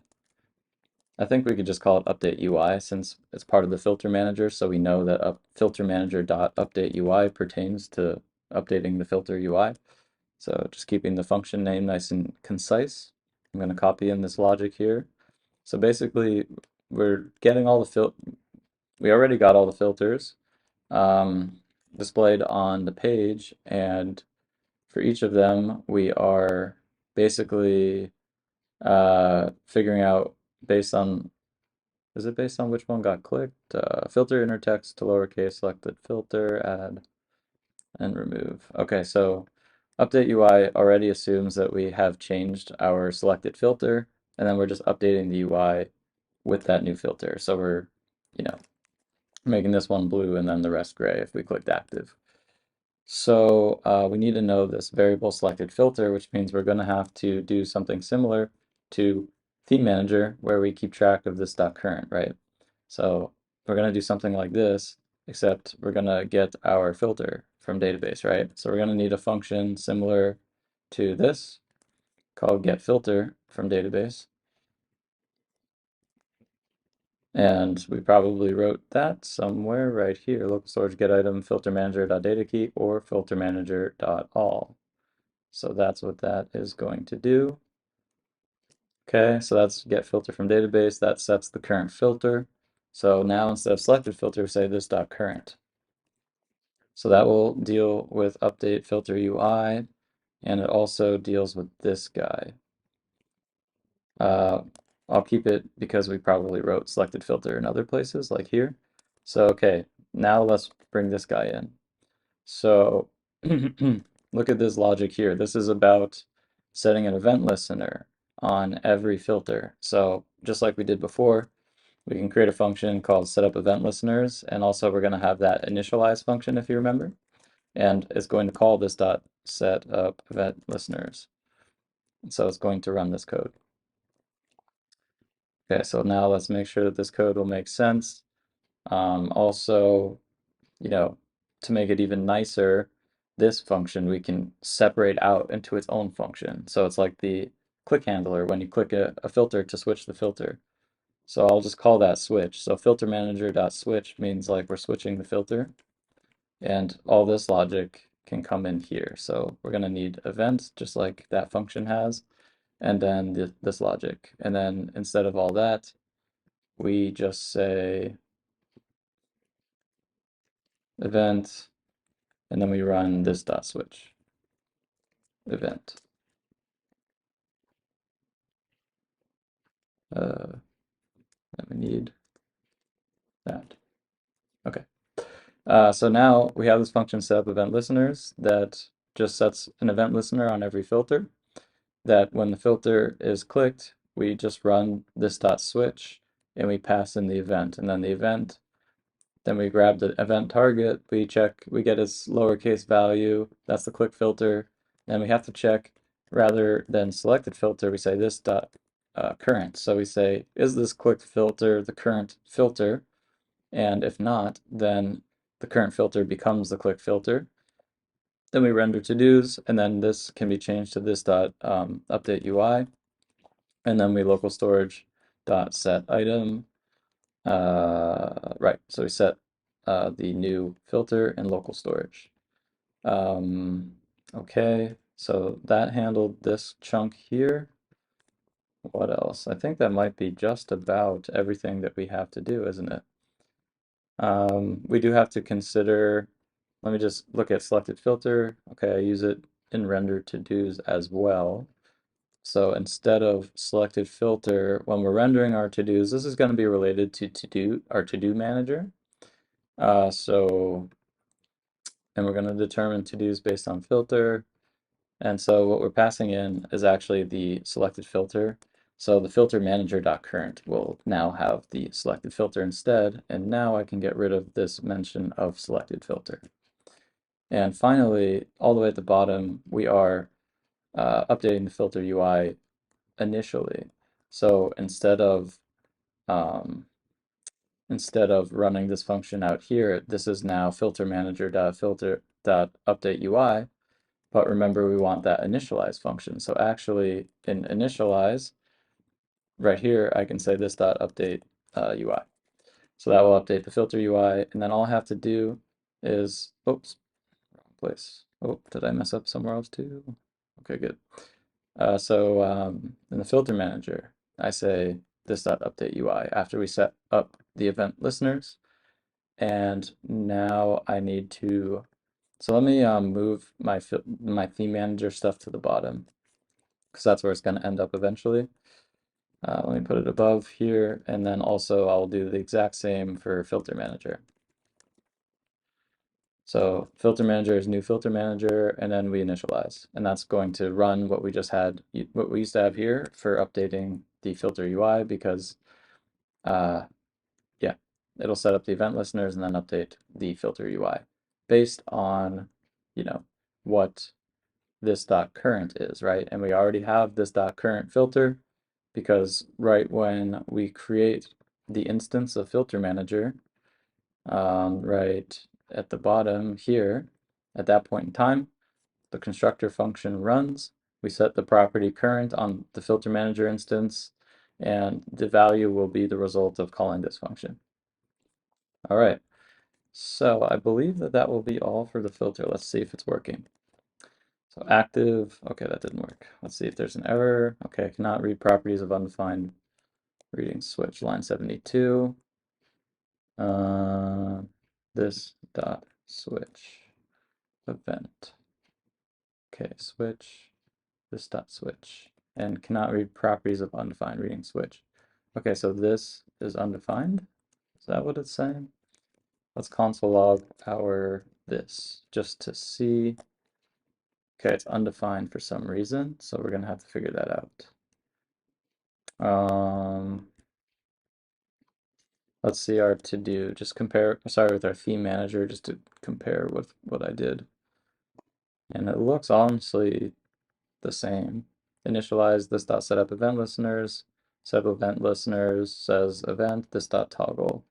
I think we could just call it update UI since it's part of the filter manager. So we know that filterManager.update UI pertains to updating the filter UI. So just keeping the function name nice and concise. I'm going to copy in this logic here. So basically, we're getting all the we already got all the filters displayed on the page, and for each of them, we are basically figuring out based on, is it based on which one got clicked? Filter inner text to lowercase selected filter, add and remove. Okay, so update UI already assumes that we have changed our selected filter, and then we're just updating the UI with that new filter. So we're, you know, making this one blue and then the rest gray if we clicked active. So we need to know this variable selected filter, which means we're going to have to do something similar to ThemeManager, where we keep track of this .current, right? So we're going to do something like this, except we're going to get our filter from database, right? So we're going to need a function similar to this called getFilter from database. And we probably wrote that somewhere right here, local storage get item filtermanager.datakey or filtermanager.all. So that's what that is going to do. Okay, so that's get filter from database. That sets the current filter. So now instead of selected filter, say this .current. So that will deal with update filter UI, and it also deals with this guy. I'll keep it because we probably wrote selected filter in other places, like here. So okay, now let's bring this guy in. So look at this logic here. This is about setting an event listener on every filter. So just like we did before, we can create a function called setup event listeners, and also we're going to have that initialize function if you remember, and it's going to call this dot set up event listeners. So it's going to run this code. Okay, so now let's make sure that this code will make sense. Also, you know, to make it even nicer, this function we can separate out into its own function. So it's like the click handler when you click a filter to switch the filter. So I'll just call that switch. So filterManager.switch means like we're switching the filter, and all this logic can come in here. So we're going to need event just like that function has, and then this logic. And then instead of all that, we just say event, and then we run this dot switch event. And we need that. Okay. So now we have this function set up event listeners that just sets an event listener on every filter, that when the filter is clicked, we just run this dot switch and we pass in the event, and then the event, then we grab the event target, we check, we get its lowercase value, that's the click filter, and we have to check rather than selected filter, we say this dot current. So we say, is this click filter the current filter? And if not, then the current filter becomes the click filter. Then we render to-dos, and then this can be changed to this dot update UI, and then we local storage dot set item. Right, so we set the new filter in local storage. Okay, so that handled this chunk here. What else? I think that might be just about everything that we have to do, isn't it? We do have to consider, let me just look at selected filter. Okay, I use it in render to-dos as well. So instead of selected filter, when we're rendering our to-dos, this is going to be related to our to-do manager. And we're going to determine to-dos based on filter. And so what we're passing in is actually the selected filter. So the filterManager.current will now have the selected filter instead, and now I can get rid of this mention of selected filter. And finally, all the way at the bottom, we are updating the filter UI initially. So instead of instead of running this function out here, this is now filterManager.filter.updateUI. But remember, we want that initialize function. So actually, in initialize, right here, I can say this dot update UI. So that will update the filter UI, and then all I have to do is, oops, wrong place. Oh, did I mess up somewhere else too? Okay, good. In the filter manager, I say this dot update UI after we set up the event listeners, and now I need to. So let me move my ThemeManager stuff to the bottom, because that's where it's going to end up eventually. Let me put it above here, and then also I'll do the exact same for FilterManager. So FilterManager is new FilterManager, and then we initialize, and that's going to run what we just had, what we used to have here for updating the filter UI, because yeah, it'll set up the event listeners and then update the filter UI based on, you know, what this dot current is, right? And we already have this dot current filter, because right when we create the instance of FilterManager, right at the bottom here, at that point in time, the constructor function runs. We set the property current on the FilterManager instance, and the value will be the result of calling this function. All right, so I believe that that will be all for the filter. Let's see if it's working. So active, okay, that didn't work. Let's see if there's an error. Okay, cannot read properties of undefined reading switch, line 72. This dot switch event. Okay, switch, this dot switch, and cannot read properties of undefined reading switch. Okay, so this is undefined. Is that what it's saying? Let's console log our this just to see. Okay, it's undefined for some reason, so we're gonna have to figure that out. Let's see our to do. Just compare, sorry, with our theme manager, just to compare with what I did. And it looks honestly the same. Initialize this dot setup event listeners, set event listeners says event, this dot toggle,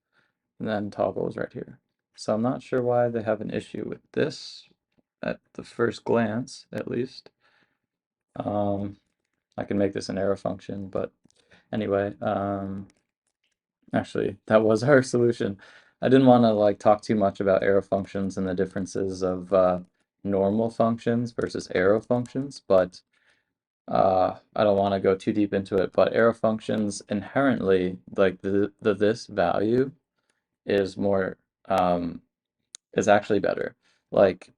and then toggle is right here. So I'm not sure why they have an issue with this at the first glance, at least. I can make this an arrow function, but anyway, actually, that was our solution. I didn't want to like talk too much about arrow functions and the differences of normal functions versus arrow functions, but I don't want to go too deep into it. But arrow functions inherently, like the this value is more is actually better. Like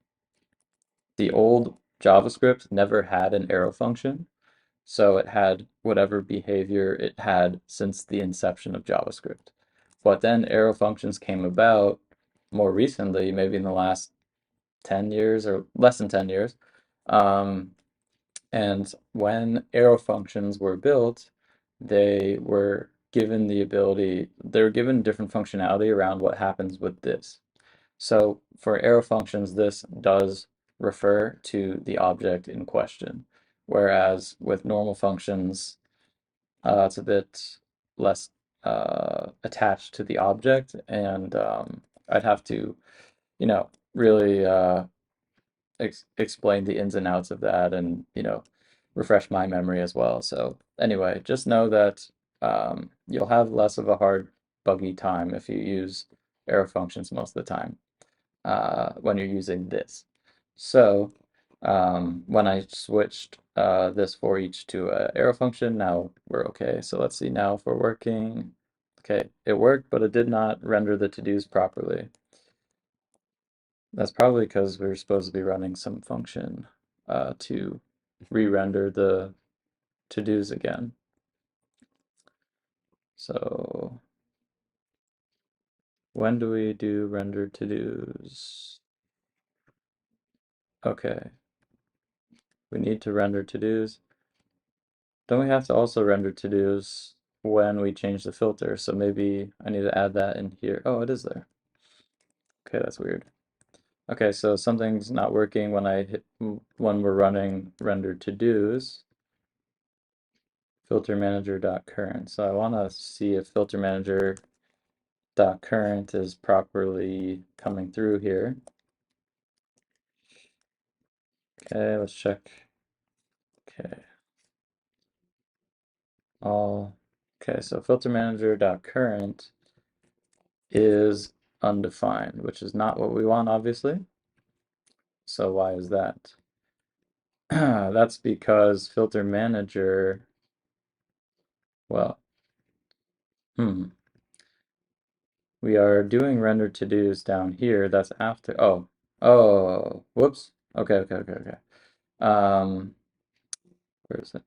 the old JavaScript never had an arrow function, so it had whatever behavior it had since the inception of JavaScript. But then arrow functions came about more recently, maybe in the last 10 years or less than 10 years. And when arrow functions were built, they were given the ability, they were given different functionality around what happens with this. So for arrow functions, this does refer to the object in question, whereas with normal functions, it's a bit less attached to the object, and I'd have to, really explain the ins and outs of that, and refresh my memory as well. So anyway, just know that you'll have less of a hard buggy time if you use arrow functions most of the time when you're using this. So when I switched this for each to an arrow function, now we're okay. So let's see now if we're working. Okay, it worked, but it did not render the to-dos properly. That's probably because we're supposed to be running some function to re-render the to-dos again. So when do we do render to-dos? Okay, we need to render to-dos. Don't we have to also render to-dos when we change the filter? So maybe I need to add that in here. Oh, it is there. Okay, that's weird. Okay, so something's not working when when we're running render to-dos. FilterManager.current. So I want to see if FilterManager this.current is properly coming through here. Okay, let's check. Okay. All. Okay, so FilterManager.current is undefined, which is not what we want, obviously. So why is that? That's because FilterManager, well, we are doing render to-dos down here. That's after, whoops. Okay. Where is it?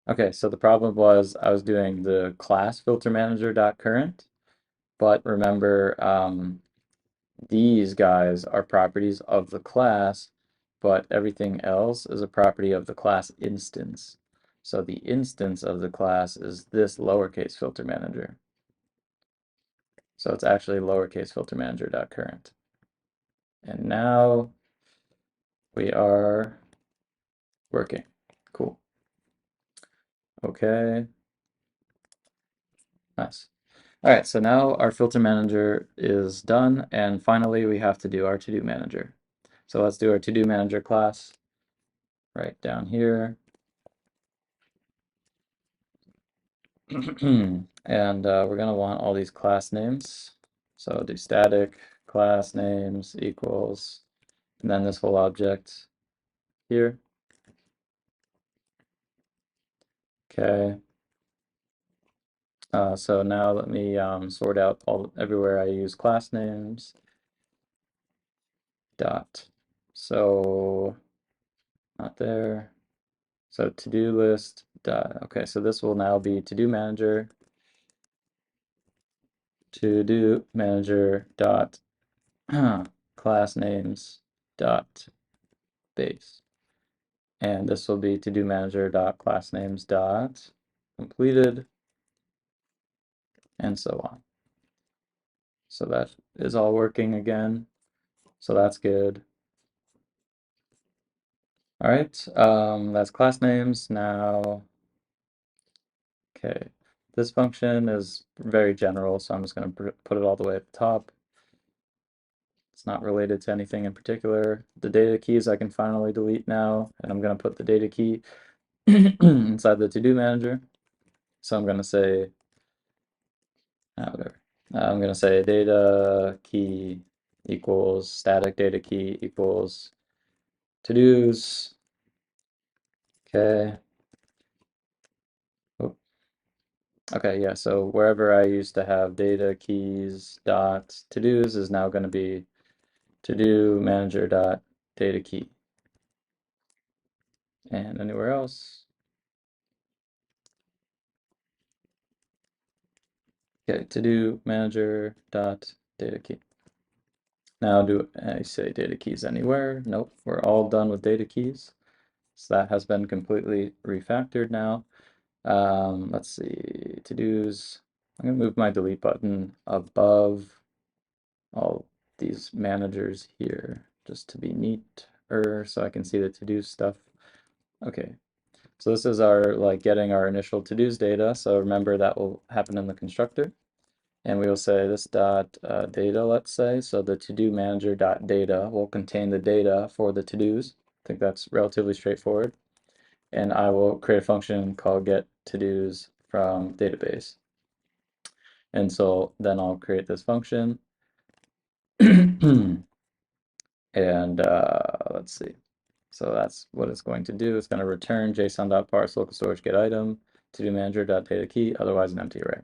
Okay, so the problem was I was doing the class FilterManager.current, but remember, these guys are properties of the class, but everything else is a property of the class instance. So the instance of the class is this lowercase FilterManager. So it's actually lowercase FilterManager.current. And now we are working. Cool. Okay. Nice. All right, so now our filter manager is done, and finally we have to do our to-do manager. So let's do our to-do manager class right down here. And we're going to want all these class names. So do static class names equals, and then this whole object here. Okay. So now let me sort out everywhere I use class names. Dot. So not there. So to-do list dot. Okay, so this will now be to-do manager. To-do manager dot class names dot base. And this will be to-do manager dot class names dot completed, and so on. So that is all working again. So that's good. All right, that's class names. Now, okay, this function is very general, so I'm just going to put it all the way at the top. It's not related to anything in particular. The data keys I can finally delete now, and I'm going to put the data key inside the to-do manager. So I'm going to say, whatever. I'm going to say data key equals static data key equals to-dos. Okay. Oh. Okay, yeah, so wherever I used to have data keys dot to-dos is now going to be to-do manager dot data key. And anywhere else. Okay, to-do manager dot data key. Now do I say data keys anywhere? Nope, we're all done with data keys. So that has been completely refactored now. Let's see, to-dos. I'm gonna move my delete button above all these managers here just to be neater so I can see the to-do stuff. Okay, so this is our getting our initial to-dos data. So remember that will happen in the constructor. And we will say this dot data, let's say. So the to-do manager dot data will contain the data for the to-dos. I think that's relatively straightforward. And I will create a function called get to-dos from database. And so then I'll create this function. And let's see. So that's what it's going to do. It's going to return json.parse local storage get item to-do manager dot data key, otherwise an empty array.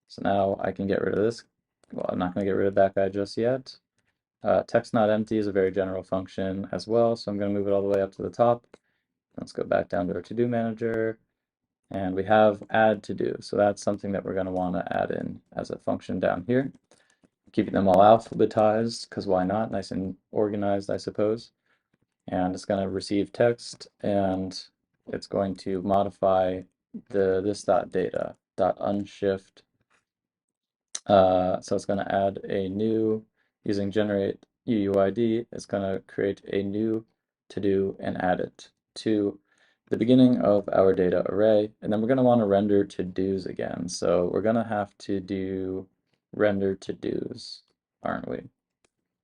So now I can get rid of this. Well, I'm not going to get rid of that guy just yet. Text not empty is a very general function as well, so I'm going to move it all the way up to the top. Let's go back down to our to-do manager, and we have add to do. So that's something that we're going to want to add in as a function down here. Keeping them all alphabetized, because why not? Nice and organized, I suppose. And it's going to receive text, and it's going to modify this.data.unshift. So it's going to add a new, using generate UUID, it's going to create a new to do and add it to the beginning of our data array, and then we're going to want to render to-dos again. So we're going to have to do render to-dos, aren't we?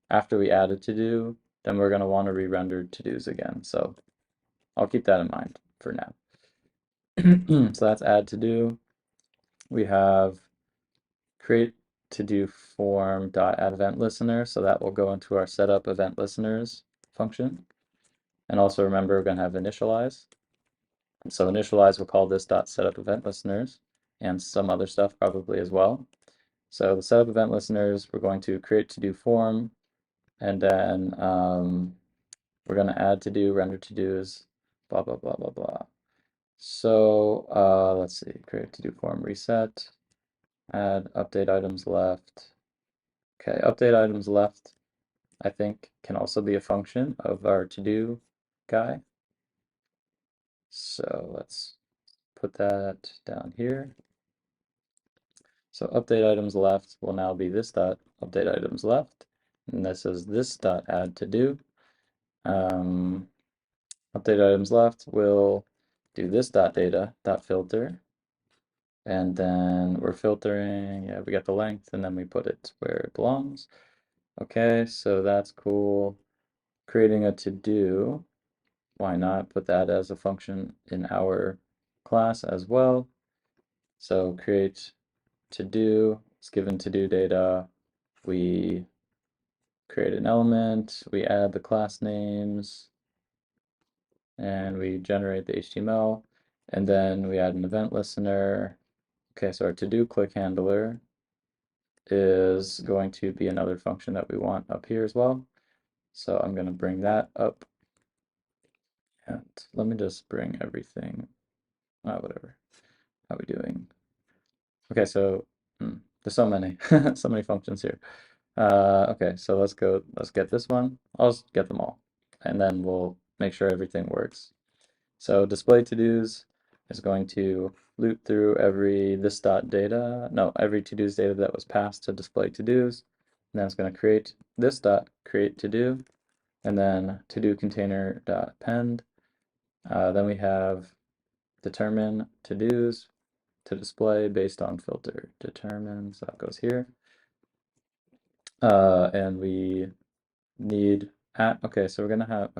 After we add a to-do, then we're going to want to re-render to-dos again. So I'll keep that in mind for now. So that's add to-do. We have create to-do form dot add event listener, so that will go into our setup event listeners function. And also remember, we're going to have initialize. And so initialize, we'll call this dot setup event listeners and some other stuff probably as well. So the setup event listeners, we're going to create to-do form, and then we're going to add to-do, render to-dos, blah, blah, blah, blah, blah. So let's see, create to-do form reset, add update items left. Okay, update items left, I think, can also be a function of our to-do guy. So let's put that down here. So update items left will now be this dot update items left, and this is this dot add to do. Update items left will do this dot data dot filter, and then we're filtering. Yeah, we got the length, and then we put it where it belongs. Okay, so that's cool. Creating a to do. Why not put that as a function in our class as well? So create to do, it's given to do data. We create an element, we add the class names, and we generate the HTML, and then we add an event listener. Okay, so our to do click handler is going to be another function that we want up here as well. So I'm going to bring that up. And let me just bring everything. Whatever. How are we doing? Okay, so there's so many, so many functions here. Okay, so let's get this one. I'll just get them all, and then we'll make sure everything works. So display to-dos is going to loop through every every to-dos data that was passed to display to-dos. And then it's going to create this dot create to-do, and then to-do container dot append. Then we have determine to-dos to display based on filter determine, so that goes here. And we need okay, so we're gonna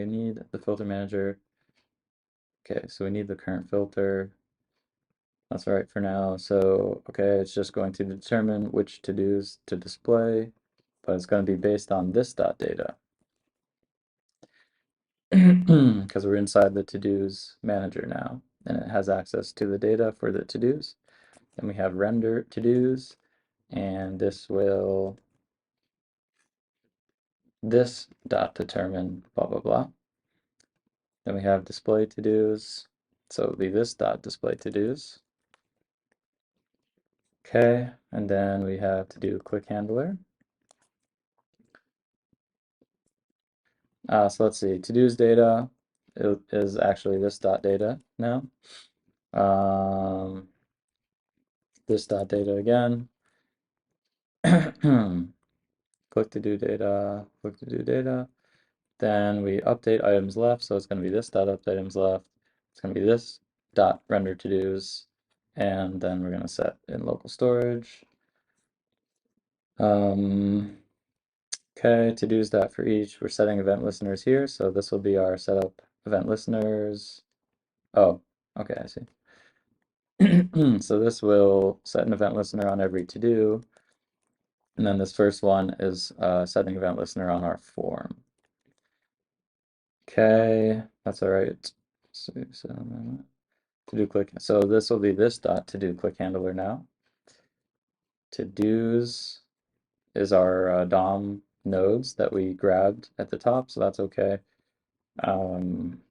need the filter manager. Okay, so we need the current filter. That's all right for now. So okay, it's just going to determine which to-dos to display, but it's going to be based on this dot data because we're inside the to-dos manager now, and it has access to the data for the to-dos. Then we have render to-dos, and this dot determine blah blah blah. Then we have display to-dos, so it'll be this dot display to-dos. Okay, and then we have to do click handler. So let's see, to-dos data is actually this dot data now. This dot data again. Click to do data, click to do data. Then we update items left, so it's going to be this dot update items left. It's going to be this dot render to dos, and then we're going to set in local storage. Okay, to do's dot for each. We're setting event listeners here, so this will be our setup event listeners. Oh, okay, I see. So this will set an event listener on every to do, and then this first one is setting event listener on our form. Okay, that's all right. So to do click. So this will be this dot to do click handler now. To do's is our DOM nodes that we grabbed at the top, so that's okay. And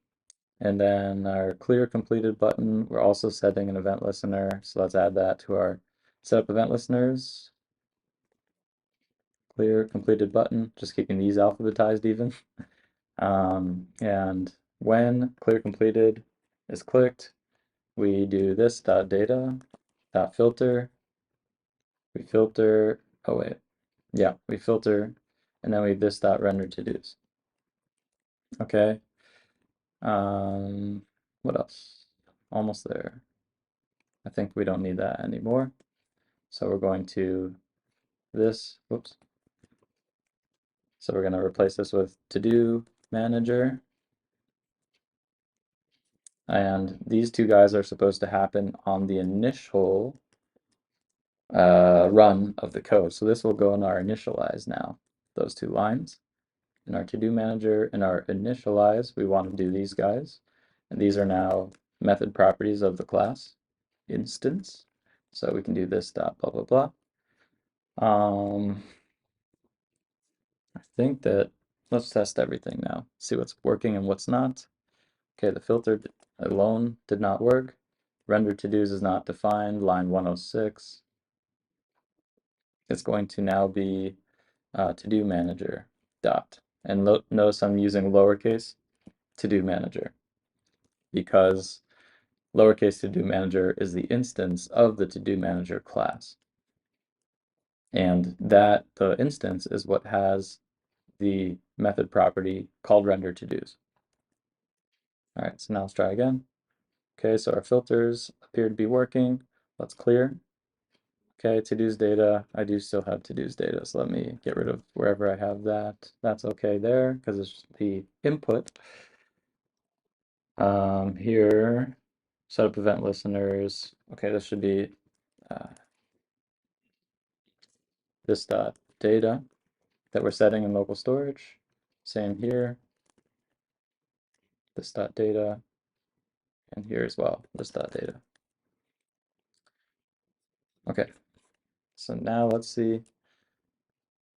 then our clear completed button, we're also setting an event listener, so let's add that to our setup event listeners. Clear completed button, just keeping these alphabetized even. And when clear completed is clicked, we do this dot data dot filter. We filter, oh wait, yeah, we filter, and then we this dot render to dos. Okay. What else? Almost there. I think we don't need that anymore. So we're going to this, whoops. So we're going to replace this with TodoManager. And these two guys are supposed to happen on the initial run of the code. So this will go in our initialize now, those two lines. In our TodoManager, in our initialize, we want to do these guys. And these are now method properties of the class instance. So we can do this dot blah, blah, blah. I think that, let's test everything now. See what's working and what's not. Okay, the filter alone did not work. Render to-dos is not defined, line 106. It's going to now be TodoManager dot. And notice I'm using lowercase TodoManager because lowercase TodoManager is the instance of the TodoManager class. And that, the instance, is what has the method property called render to-dos. All right, so now let's try again. Okay, so our filters appear to be working. Let's clear. Okay, to-dos data. I do still have to-dos data, so let me get rid of wherever I have that. That's okay there, because it's the input. Here, set up event listeners. Okay, this should be this dot data that we're setting in local storage. Same here. This dot data, and here as well, this dot data. Okay, so now let's see.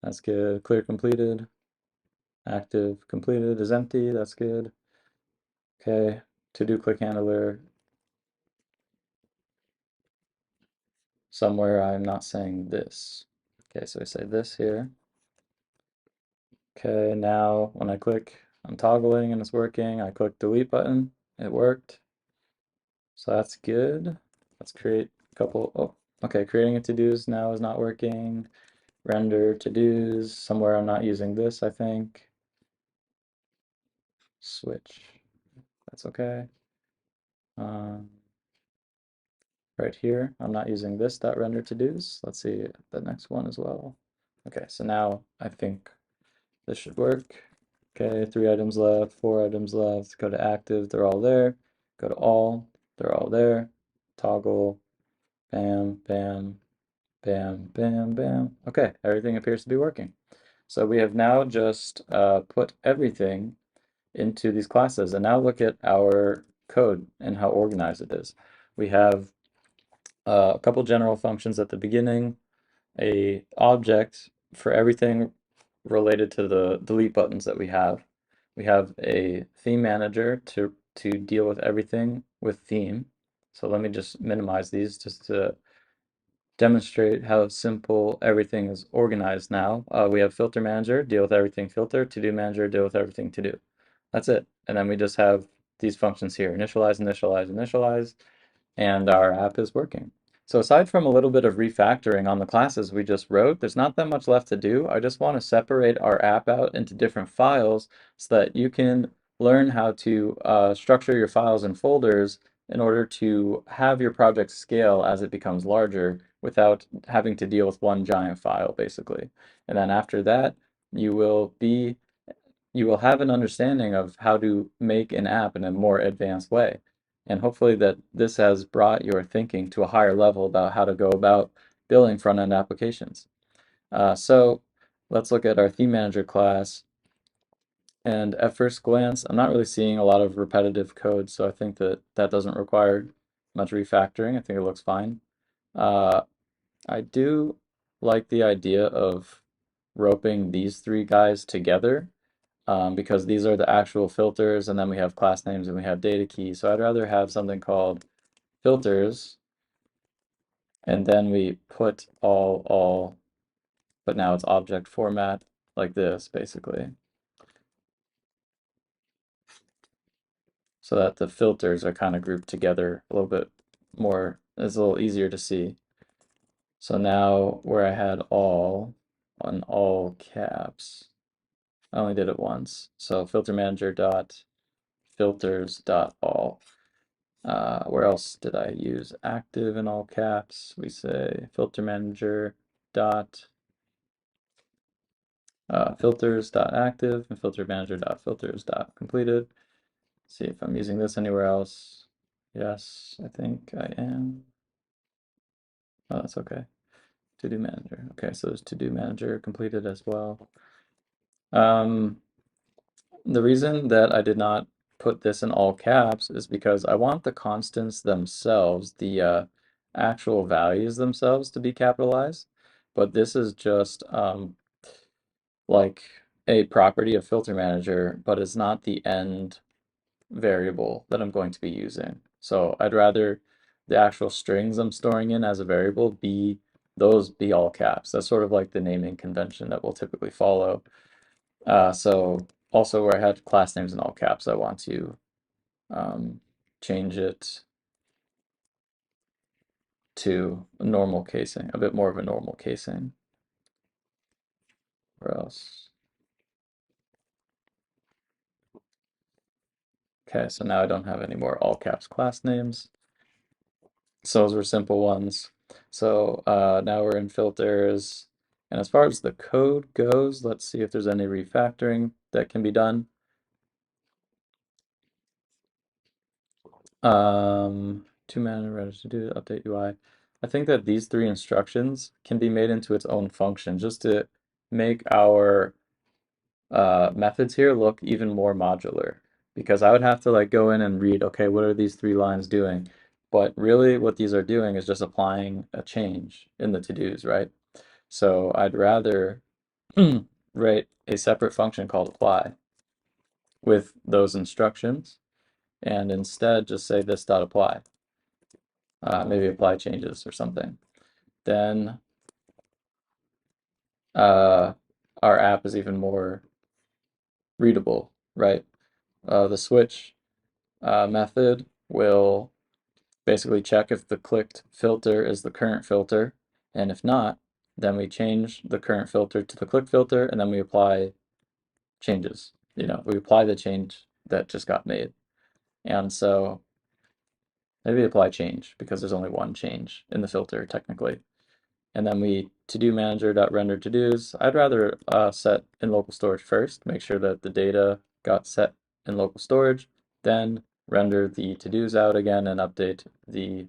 That's good. Clear completed. Active completed is empty. That's good. Okay, to do click handler. Somewhere I'm not saying this. Okay, so I say this here. Okay, now when I click, I'm toggling and it's working. I click delete button. It worked. So that's good. Let's create a couple. Oh, okay, creating a to-dos now is not working. Render to-dos. Somewhere I'm not using this, I think. Switch. That's okay. Right here, I'm not using this dot render to-dos. Let's see the next one as well. Okay, so now I think this should work. Okay, 3 items left, 4 items left. Go to active, they're all there. Go to all, they're all there. Toggle, bam, bam, bam, bam, bam. Okay, everything appears to be working. So we have now just put everything into these classes. And now look at our code and how organized it is. We have a couple general functions at the beginning, a object for everything related to the delete buttons that we have. We have a theme manager to deal with everything with theme. So let me just minimize these just to demonstrate how simple everything is organized now. We have FilterManager, deal with everything filter, TodoManager, deal with everything to do. That's it. And then we just have these functions here, initialize, initialize, initialize, and our app is working. So aside from a little bit of refactoring on the classes we just wrote, there's not that much left to do. I just want to separate our app out into different files so that you can learn how to structure your files and folders in order to have your project scale as it becomes larger without having to deal with one giant file, basically. And then after that, you will have an understanding of how to make an app in a more advanced way. And hopefully that this has brought your thinking to a higher level about how to go about building front-end applications. So let's look at our ThemeManager class. And at first glance, I'm not really seeing a lot of repetitive code, so I think that that doesn't require much refactoring. I think it looks fine. I do like the idea of roping these three guys together because these are the actual filters, and then we have class names and we have data keys. So I'd rather have something called filters, and then we put all, but now it's object format like this, basically. So that the filters are kind of grouped together a little bit more, it's a little easier to see. So now where I had all on all caps, I only did it once. So FilterManager dot filters dot all. Where else did I use active in all caps? We say FilterManager dot filters dot active and FilterManager dot filters dot completed. See if I'm using this anywhere else. Yes, I think I am. Oh, that's okay. TodoManager. Okay, so there's TodoManager completed as well. The reason that I did not put this in all caps is because I want the constants themselves, the actual values themselves, to be capitalized. But this is just like a property of FilterManager, but it's not the end variable that I'm going to be using. So I'd rather the actual strings I'm storing in as a variable be all caps. That's sort of like the naming convention that we'll typically follow. So also where I had class names in all caps, I want to change it to a normal casing, a bit more of a normal casing. Where else? Okay, so now I don't have any more all caps class names. So those were simple ones. So now we're in filters. And as far as the code goes, let's see if there's any refactoring that can be done. TwoManager, ready to do update UI. I think that these three instructions can be made into its own function just to make our methods here look even more modular. Because I would have to like go in and read, okay, what are these three lines doing? But really what these are doing is just applying a change in the to-dos, right? So I'd rather write a separate function called apply with those instructions and instead just say this dot apply. Maybe apply changes or something. Then our app is even more readable, right? The switch method will basically check if the clicked filter is the current filter, and if not, then we change the current filter to the click filter, and then we apply changes. You know, we apply the change that just got made. And so maybe apply change because there's only one change in the filter technically. And then we TodoManager.render to-dos. I'd rather set in local storage first, make sure that the data got set in local storage, then render the to-dos out again and update the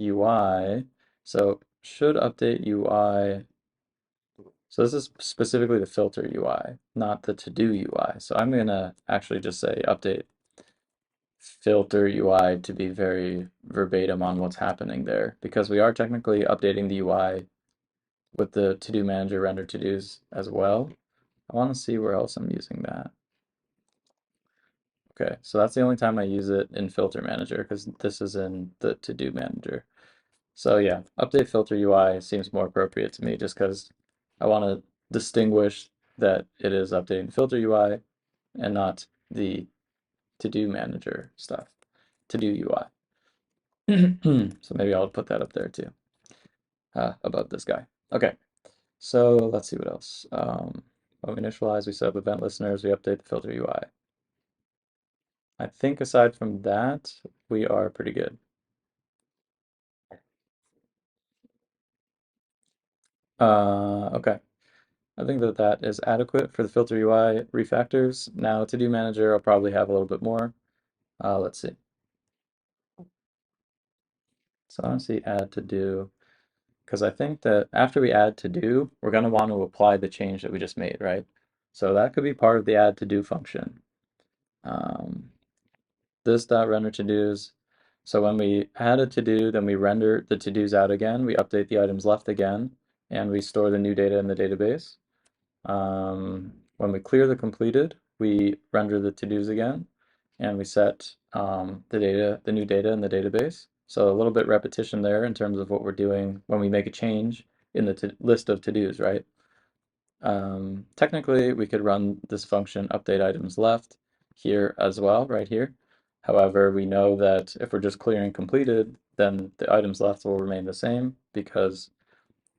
UI. So should update UI. So this is specifically the filter UI, not the to-do UI. So I'm gonna actually just say update filter UI to be very verbatim on what's happening there, because we are technically updating the UI with the TodoManager render to-dos as well. I want to see where else I'm using that. Okay, so that's the only time I use it in FilterManager because this is in the TodoManager. So yeah, update filter UI seems more appropriate to me just because I want to distinguish that it is updating filter UI and not the TodoManager stuff, to-do UI. So maybe I'll put that up there too, above this guy. Okay, so let's see what else. When we initialize, we set up event listeners, we update the filter UI. I think aside from that, we are pretty good. Okay. I think that that is adequate for the filter UI refactors. Now TodoManager, I'll probably have a little bit more. Let's see. So I want to see add to do, because I think that after we add to do, we're going to want to apply the change that we just made, right? So that could be part of the add to do function. This dot render to dos. So when we add a to do, then we render the to dos out again. We update the items left again, and we store the new data in the database. When we clear the completed, we render the to dos again, and we set the new data in the database. So a little bit repetition there in terms of what we're doing when we make a change in the list of to dos, right? Technically, we could run this function update items left here as well, right here. However, we know that if we're just clearing completed, then the items left will remain the same because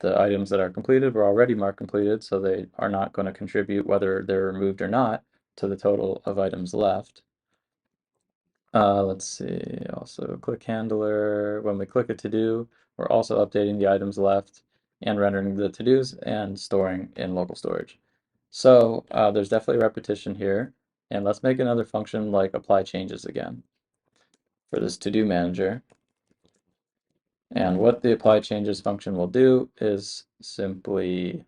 the items that are completed were already marked completed, so they are not going to contribute, whether they're removed or not, to the total of items left. Let's see, also click handler. When we click a to-do, we're also updating the items left and rendering the to-dos and storing in local storage. So there's definitely repetition here. And let's make another function like apply changes again for this to-do manager. And what the apply changes function will do is simply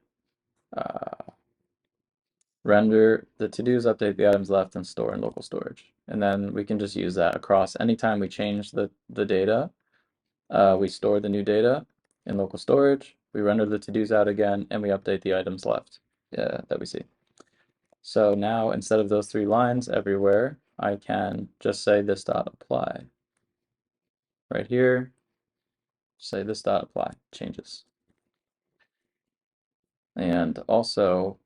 render the to-dos, update the items left, and store in local storage. And then we can just use that across anytime we change the data. We store the new data in local storage, we render the to-dos out again, and we update the items left that we see. So now instead of those 3 lines everywhere, I can just say this dot apply. Right here, say this dot apply changes. And also,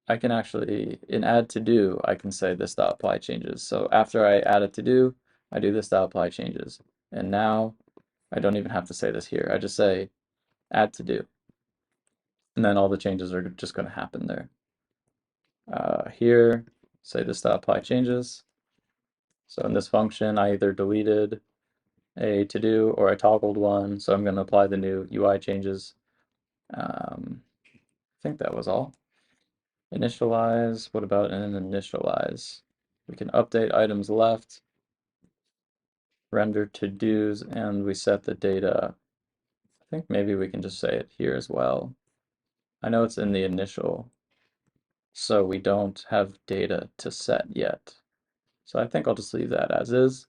I can actually, in add to do, I can say this dot apply changes. So after I add a to do, I do this dot apply changes. And now I don't even have to say this here. I just say add to do. And then all the changes are just going to happen there. Here, say this dot apply changes. So in this function, I either deleted a to do or I toggled one. So I'm going to apply the new UI changes. I think that was all. Initialize, what about an initialize? We can update items left, render to-dos, and we set the data. I think maybe we can just say it here as well. I know it's in the initial, so we don't have data to set yet. So I think I'll just leave that as is.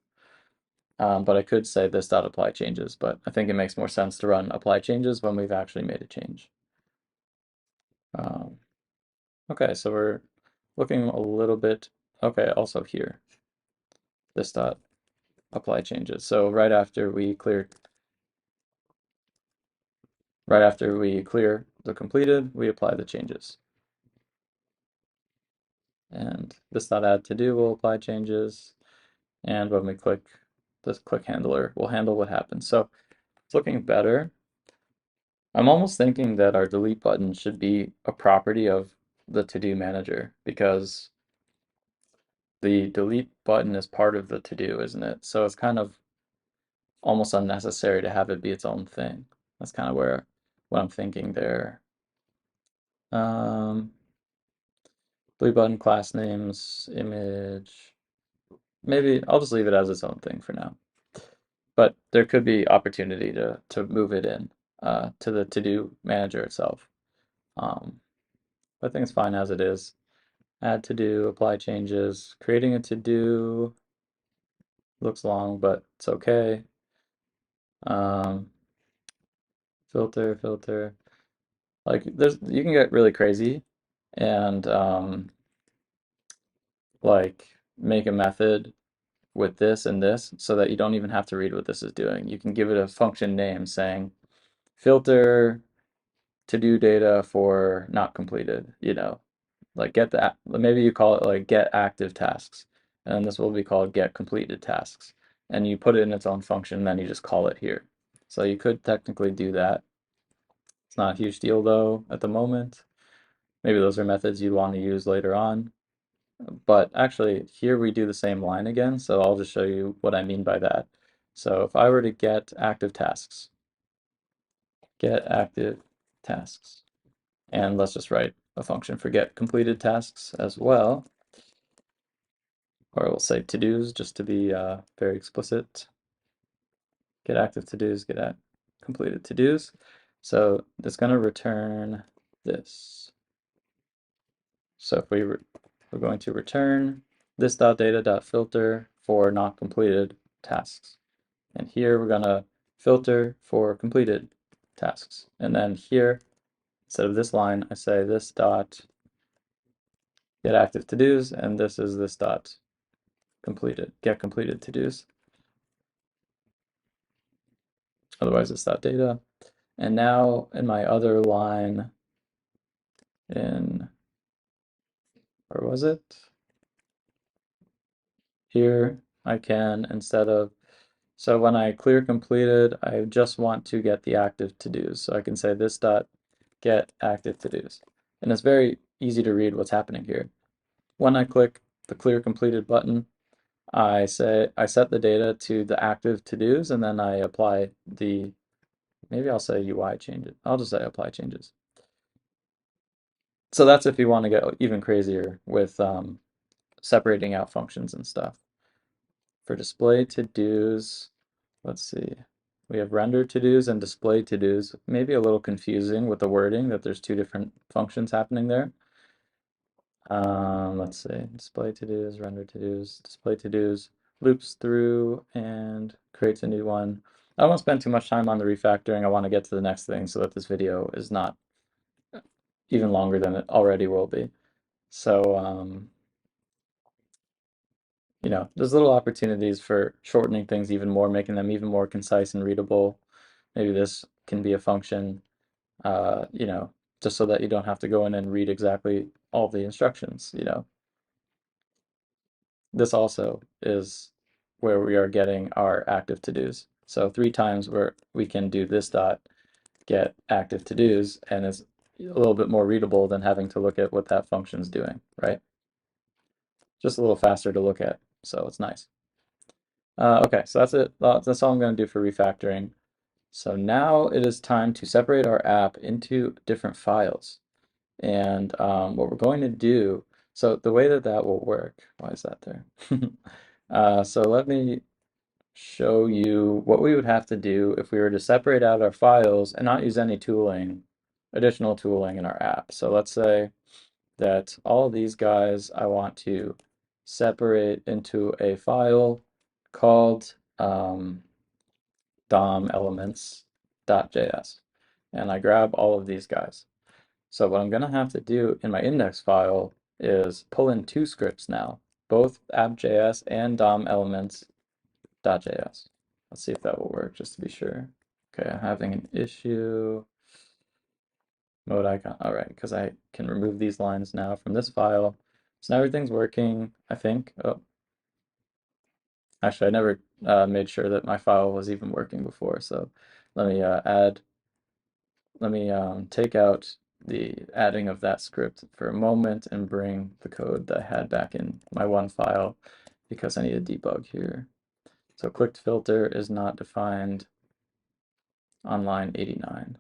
But I could say this dot apply changes, but I think it makes more sense to run apply changes when we've actually made a change. Okay, so we're looking a little bit, okay, also here, this dot apply changes. So right after we clear the completed, we apply the changes. And this dot add to do will apply changes. And when we click this click handler, will handle what happens. So it's looking better. I'm almost thinking that our delete button should be a property of the to-do manager because the delete button is part of the to-do, isn't it? So it's kind of almost unnecessary to have it be its own thing. That's kind of what I'm thinking there. Delete button, class names, image. Maybe I'll just leave it as its own thing for now. But there could be opportunity to move it in to the to-do manager itself. I think it's fine as it is. Add to-do, apply changes. Creating a to-do looks long, but it's okay. Filter. Like you can get really crazy and like make a method with this and this so that you don't even have to read what this is doing. You can give it a function name saying filter to-do data for not completed, like get that, maybe you call it like get active tasks, and this will be called get completed tasks. And you put it in its own function, then you just call it here. So you could technically do that. It's not a huge deal though at the moment. Maybe those are methods you'd want to use later on. But actually, here we do the same line again, so I'll just show you what I mean by that. So if I were to get active tasks, and let's just write a function for get completed tasks as well, or we'll say to-dos just to be very explicit. Get active to-dos, get completed to-dos. So it's going to return this. So if we're going to return this data.filter for not completed tasks. And here we're going to filter for completed tasks. And then here, instead of this line, I say this dot get active to-dos, and this is this dot get completed to-dos. Otherwise it's dot data. And now in my other line where was it? Here I can, instead of, so when I clear completed, I just want to get the active to-dos. So I can say this dot get active to-dos. And it's very easy to read what's happening here. When I click the clear completed button, I set the data to the active to-dos, and then I apply the, maybe I'll say UI changes. I'll just say apply changes. So that's if you want to get even crazier with separating out functions and stuff. For display to-dos, let's see. We have render to-dos and display to-dos. Maybe a little confusing with the wording that there's two different functions happening there. Let's see. Display to-dos, render to-dos, display to-dos, loops through and creates a new one. I don't want to spend too much time on the refactoring. I want to get to the next thing so that this video is not even longer than it already will be. So, you know, there's little opportunities for shortening things even more, making them even more concise and readable. Maybe this can be a function, you know, just so that you don't have to go in and read exactly all the instructions, you know. This also is where we are getting our active to-dos. So 3 times where we can do this dot get active to-dos, and it's a little bit more readable than having to look at what that function's doing, right? Just a little faster to look at, so it's nice. Okay, so that's it. That's all I'm going to do for refactoring. So now it is time to separate our app into different files. And what we're going to do, so the way that that will work, why is that there? So let me show you what we would have to do if we were to separate out our files and not use any tooling, additional tooling in our app. So let's say that all of these guys I want to separate into a file called DOM elements.js. And I grab all of these guys. So what I'm going to have to do in my index file is pull in 2 scripts now, both app.js and DOM elements.js. Let's see if that will work just to be sure. Okay, I'm having an issue. Mode icon. All right, because I can remove these lines now from this file. So now everything's working, I think. Oh, actually, I never made sure that my file was even working before. So let me take out the adding of that script for a moment and bring the code that I had back in my one file because I need a debug here. So clicked filter is not defined on line 89.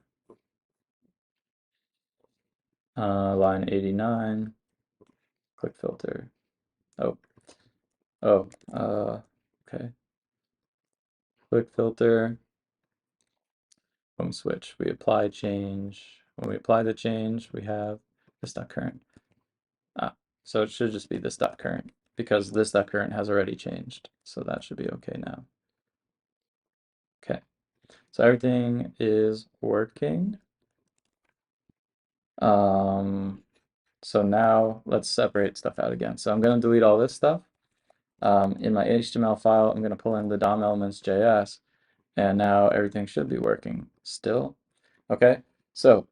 Line 89, click filter. Oh, okay. Click filter, home switch. We apply change. When we apply the change, we have this.current. So it should just be this.current because this.current has already changed. So that should be okay now. Okay, so everything is working. So now let's separate stuff out again. So I'm going to delete all this stuff. In my HTML file, I'm going to pull in the DOM elements.js, and now everything should be working still. Okay, so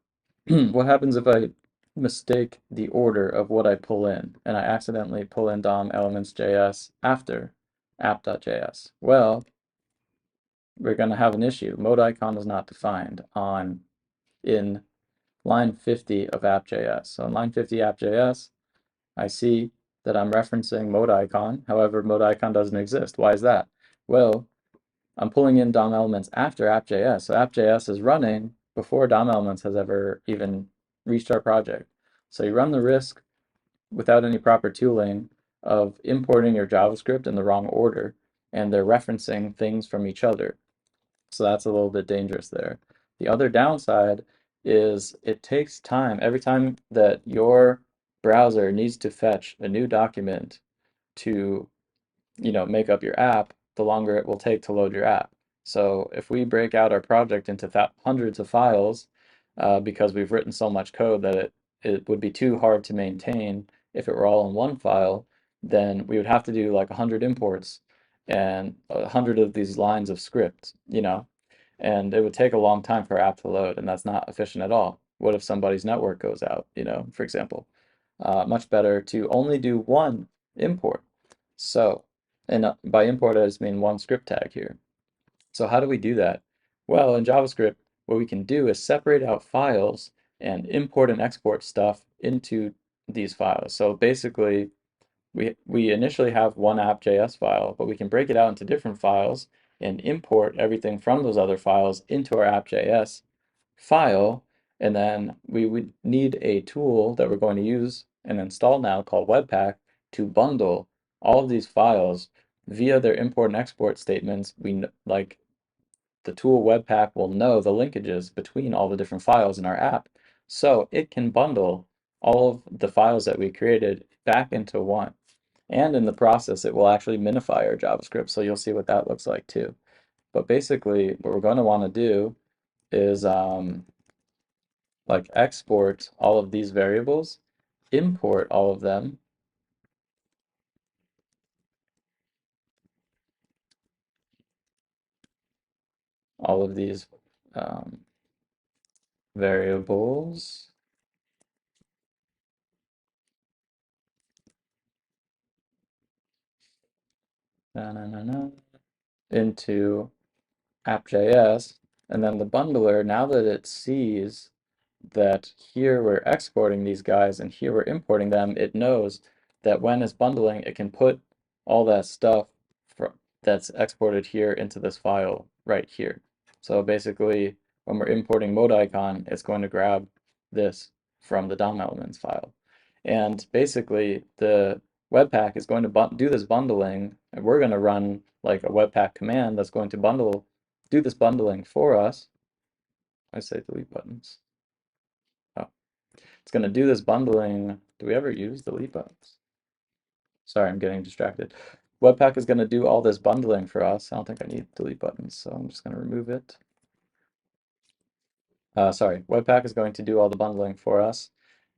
what happens if I mistake the order of what I pull in and I accidentally pull in DOM elements.js after app.js? Well, we're going to have an issue. Mode icon is not defined in line 50 of app.js. So in line 50 app.js, I see that I'm referencing mode icon. However, mode icon doesn't exist. Why is that? Well, I'm pulling in DOM elements after app.js. So app.js is running before DOM elements has ever even reached our project. So you run the risk without any proper tooling of importing your JavaScript in the wrong order, and they're referencing things from each other. So that's a little bit dangerous there. The other downside is it takes time. Every time that your browser needs to fetch a new document to, you know, make up your app, the longer it will take to load your app. So if we break out our project into hundreds of files, because we've written so much code that it would be too hard to maintain if it were all in one file, then we would have to do like 100 imports and 100 of these lines of script, you know, and it would take a long time for our app to load, and that's not efficient at all. What if somebody's network goes out, you know, for example? Much better to only do one import. So, and by import, I just mean one script tag here. So how do we do that? Well, in JavaScript, what we can do is separate out files and import and export stuff into these files. So basically, we initially have one app.js file, but we can break it out into different files and import everything from those other files into our app.js file. And then we would need a tool that we're going to use and install now called Webpack to bundle all of these files via their import and export statements. Like the tool Webpack will know the linkages between all the different files in our app, so it can bundle all of the files that we created back into one. And in the process, it will actually minify our JavaScript, so you'll see what that looks like too. But basically, what we're going to want to do is like export all of these variables, import all of them, all of these um, variables. Na, na, na, na, into app.js, and then the bundler, now that it sees that here we're exporting these guys and here we're importing them, it knows that when it's bundling, it can put all that stuff that's exported here into this file right here. So basically, when we're importing mode icon, it's going to grab this from the DOM elements file. And basically, the Webpack is going to do this bundling, and we're going to run like a Webpack command that's going to do this bundling for us. I say delete buttons. Oh, it's going to do this bundling. Do we ever use delete buttons? Sorry, I'm getting distracted. Webpack is going to do all this bundling for us. I don't think I need delete buttons, so I'm just going to remove it. Sorry, Webpack is going to do all the bundling for us.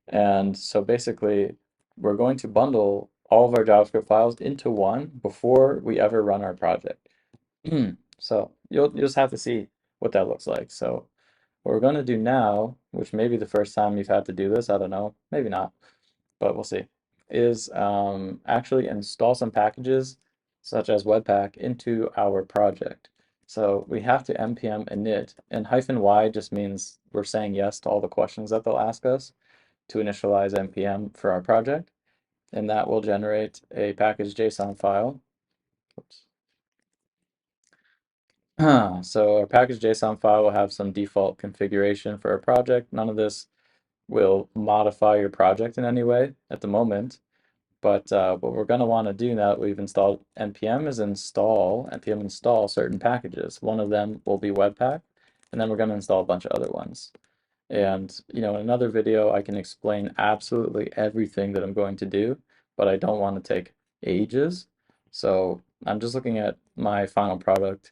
And so basically, we're going to bundle all of our JavaScript files into one before we ever run our project. So you'll just have to see what that looks like. So what we're going to do now, which may be the first time you've had to do this, I don't know, maybe not, but we'll see, is actually install some packages such as Webpack into our project. So we have to npm init, and -y just means we're saying yes to all the questions that they'll ask us to initialize npm for our project, and that will generate a package JSON file. Oops. So our package JSON file will have some default configuration for our project. None of this will modify your project in any way at the moment. But what we're going to want to do now that we've installed npm is npm install certain packages. One of them will be Webpack, and then we're going to install a bunch of other ones. And in another video, I can explain absolutely everything that I'm going to do, but I don't want to take ages. So I'm just looking at my final product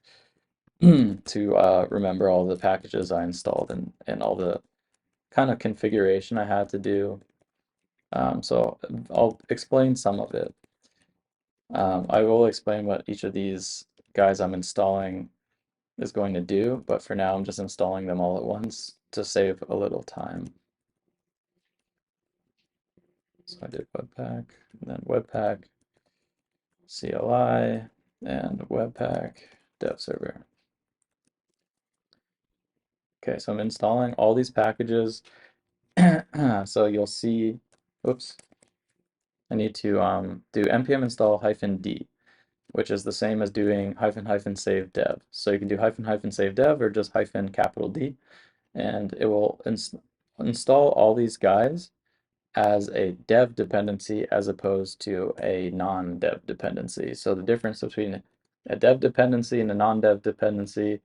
to remember all the packages I installed and all the kind of configuration I had to do. So I'll explain some of it. I will explain what each of these guys I'm installing is going to do, but for now I'm just installing them all at once to save a little time. So I did Webpack, and then Webpack, CLI, and Webpack dev server. Okay, so I'm installing all these packages. So you'll see, oops, I need to do npm install -d, which is the same as doing --save dev. So you can do --save dev or just -D, and it will install all these guys as a dev dependency as opposed to a non-dev dependency. So the difference between a dev dependency and a non-dev dependency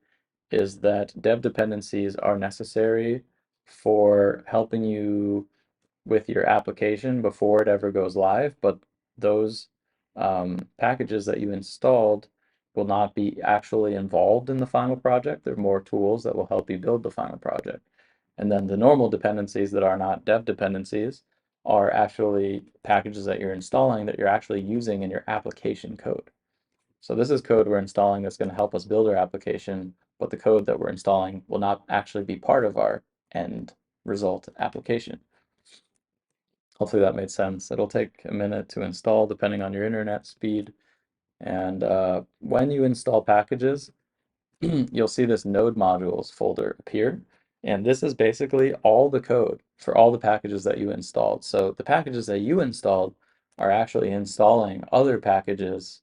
is that dev dependencies are necessary for helping you with your application before it ever goes live, but those packages that you installed will not be actually involved in the final project. They're more tools that will help you build the final project. And then the normal dependencies that are not dev dependencies are actually packages that you're installing that you're actually using in your application code. So this is code we're installing that's going to help us build our application, but the code that we're installing will not actually be part of our end result application. Hopefully that made sense. It'll take a minute to install depending on your internet speed. And when you install packages, you'll see this node modules folder appear. And this is basically all the code for all the packages that you installed. So the packages that you installed are actually installing other packages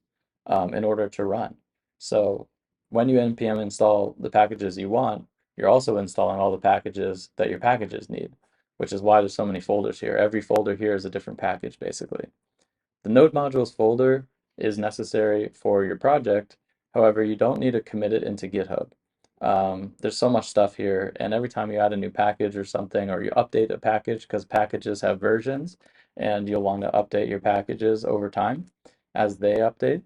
in order to run. So when you npm install the packages you want, you're also installing all the packages that your packages need, which is why there's so many folders here. Every folder here is a different package, basically. The node modules folder is necessary for your project. However, you don't need to commit it into GitHub. There's so much stuff here, and every time you add a new package or something, or you update a package, because packages have versions, and you'll want to update your packages over time as they update,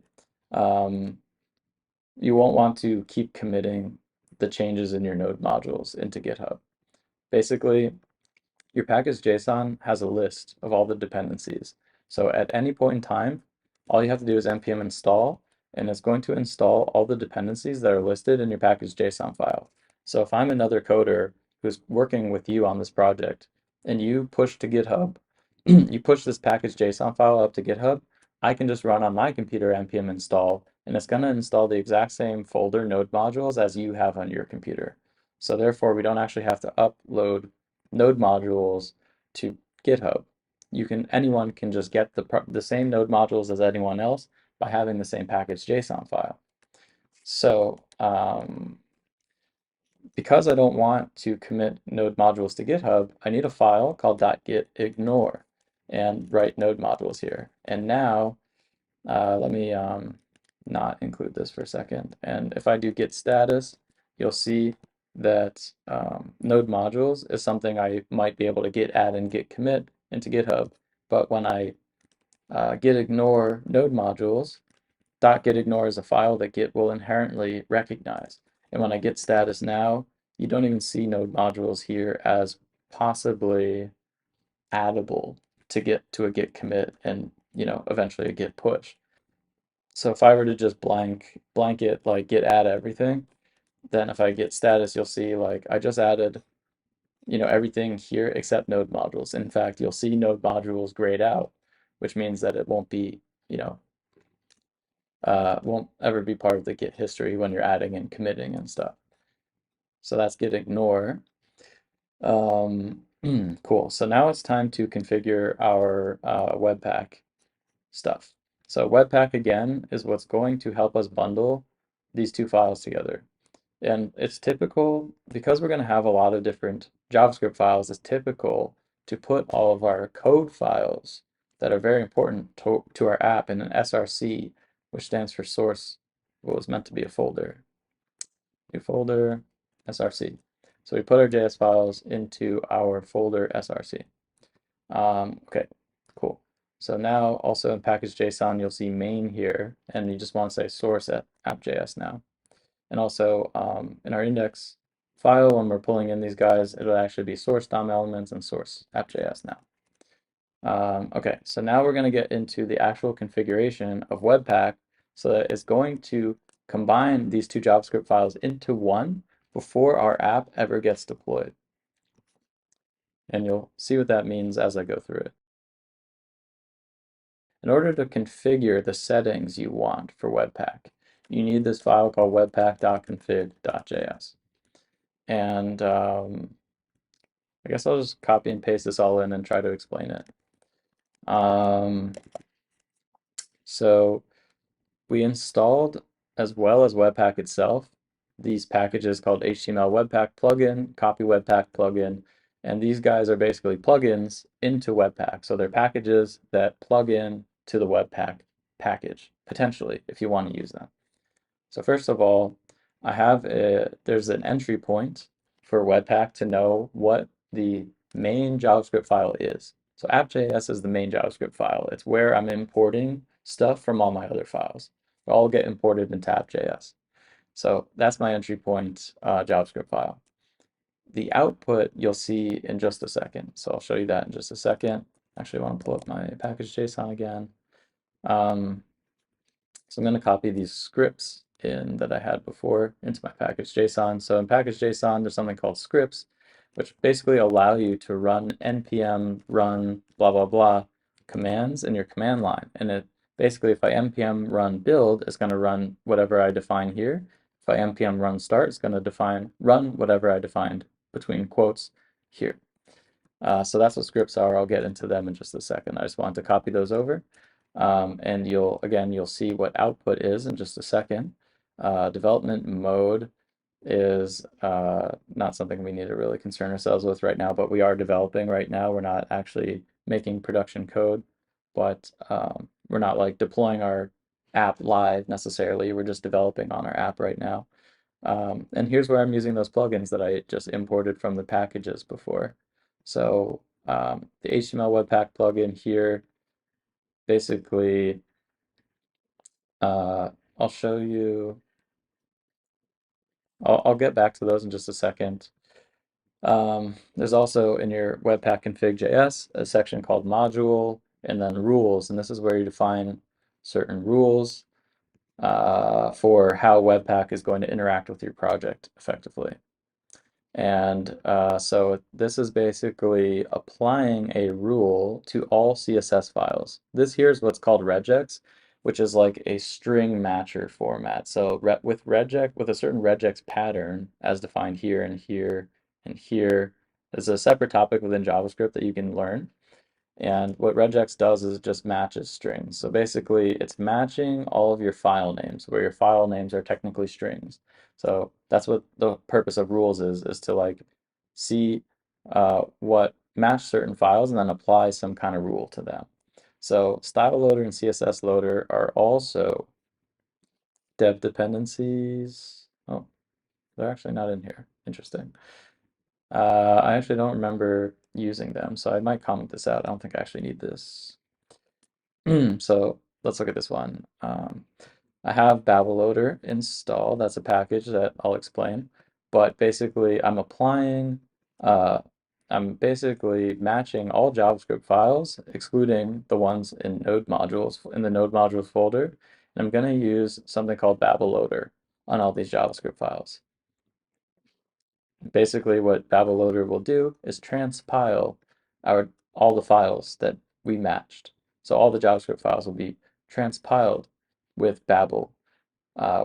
you won't want to keep committing the changes in your node modules into GitHub. Basically, your package.json has a list of all the dependencies. So at any point in time, all you have to do is npm install, and it's going to install all the dependencies that are listed in your package.json file. So if I'm another coder who's working with you on this project, and you push to GitHub, you push this package.json file up to GitHub, I can just run on my computer npm install, and it's going to install the exact same folder node modules as you have on your computer. So therefore, we don't actually have to upload node modules to GitHub. Anyone can just get the same node modules as anyone else by having the same package.json file. So because I don't want to commit node modules to GitHub, I need a file called .gitignore and write node modules here. And now let me not include this for a second. And if I do git status, you'll see that node modules is something I might be able to git add and git commit into GitHub. But when I git ignore node modules, .gitignore is a file that Git will inherently recognize. And when I git status now, you don't even see node modules here as possibly addable to get to a git commit and eventually a git push. So if I were to just blanket like git add everything, then if I git status, you'll see like I just added everything here except node modules. In fact, you'll see node modules grayed out, which means that it won't be won't ever be part of the Git history when you're adding and committing and stuff. So that's git ignore. Cool. So now it's time to configure our Webpack stuff. So Webpack again is what's going to help us bundle these two files together. And it's typical, because we're going to have a lot of different JavaScript files, it's typical to put all of our code files that are very important to our app in an SRC, which stands for source, what was meant to be a folder. New folder, SRC. So we put our JS files into our folder SRC. Okay, cool. So now also in package.json, you'll see main here, and you just want to say source at app.js now. And also in our index file, when we're pulling in these guys, it'll actually be source DOM-elements and source app.js now. Okay, so now we're going to get into the actual configuration of Webpack so that it's going to combine these two JavaScript files into one before our app ever gets deployed. And you'll see what that means as I go through it. In order to configure the settings you want for Webpack, you need this file called webpack.config.js. And I guess I'll just copy and paste this all in and try to explain it. So we installed, as well as Webpack itself, these packages called HTML Webpack plugin, Copy Webpack plugin, and these guys are basically plugins into Webpack. So they're packages that plug in to the Webpack package, potentially, if you want to use them. So first of all, there's an entry point for Webpack to know what the main JavaScript file is. So app.js is the main JavaScript file. It's where I'm importing stuff from all my other files. They all get imported into app.js. So that's my entry point JavaScript file. The output you'll see in just a second. So I'll show you that in just a second. Actually, I want to pull up my package.json again. So I'm going to copy these scripts in that I had before into my package.json. So in package.json, there's something called scripts, which basically allow you to run npm run blah, blah, blah commands in your command line. And it basically, if I npm run build, it's going to run whatever I define here. If I npm run start, it's going to run whatever I defined between quotes here. So that's what scripts are. I'll get into them in just a second. I just wanted to copy those over. And you'll see what output is in just a second. Development mode is not something we need to really concern ourselves with right now, but we are developing right now. We're not actually making production code, but we're not like deploying our app live necessarily. We're just developing on our app right now. And here's where I'm using those plugins that I just imported from the packages before. So the HTML Webpack plugin here, basically, I'll show you, I'll get back to those in just a second. There's also in your Webpack config.js a section called module and then rules, and this is where you define certain rules for how Webpack is going to interact with your project effectively. And so this is basically applying a rule to all CSS files. This here is what's called regex, which is like a string matcher format. So with a certain regex pattern as defined here and here and here, is a separate topic within JavaScript that you can learn. And what regex does is it just matches strings. So basically it's matching all of your file names where your file names are technically strings. So that's what the purpose of rules is to like see what match certain files and then apply some kind of rule to them. So style loader and CSS loader are also dev dependencies. Oh, they're actually not in here. Interesting. I actually don't remember using them, so I might comment this out. I don't think I actually need this. So let's look at this one. I have Babel Loader installed. That's a package that I'll explain. But basically, uh, I'm basically matching all JavaScript files, excluding the ones in node modules in the node modules folder. And I'm going to use something called Babel Loader on all these JavaScript files. Basically, what Babel Loader will do is transpile all the files that we matched. So all the JavaScript files will be transpiled with Babel,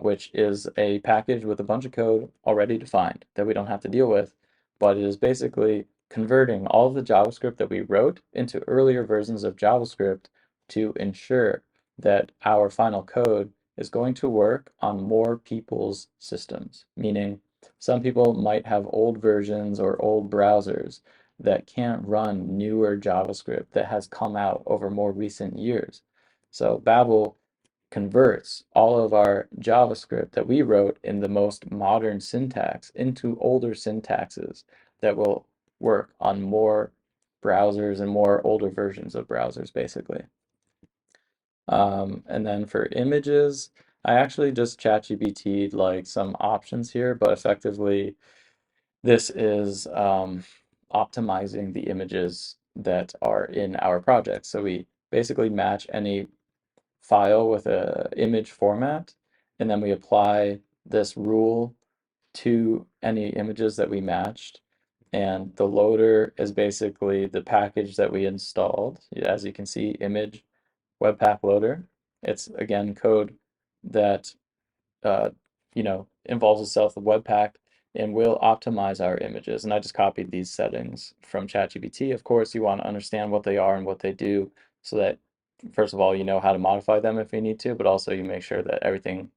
which is a package with a bunch of code already defined that we don't have to deal with, but it is basically converting all of the JavaScript that we wrote into earlier versions of JavaScript to ensure that our final code is going to work on more people's systems, meaning some people might have old versions or old browsers that can't run newer JavaScript that has come out over more recent years. So Babel converts all of our JavaScript that we wrote in the most modern syntax into older syntaxes that will work on more browsers and more older versions of browsers, basically. And then for images, I actually just ChatGPT'd like some options here, but effectively this is optimizing the images that are in our project. So we basically match any file with a image format, and then we apply this rule to any images that we matched. And the loader is basically the package that we installed. As you can see, image Webpack loader. It's again code that uh, involves itself with Webpack and will optimize our images. And I just copied these settings from ChatGPT. Of course, you want to understand what they are and what they do so that, first of all, you know how to modify them if you need to, but also you make sure that everything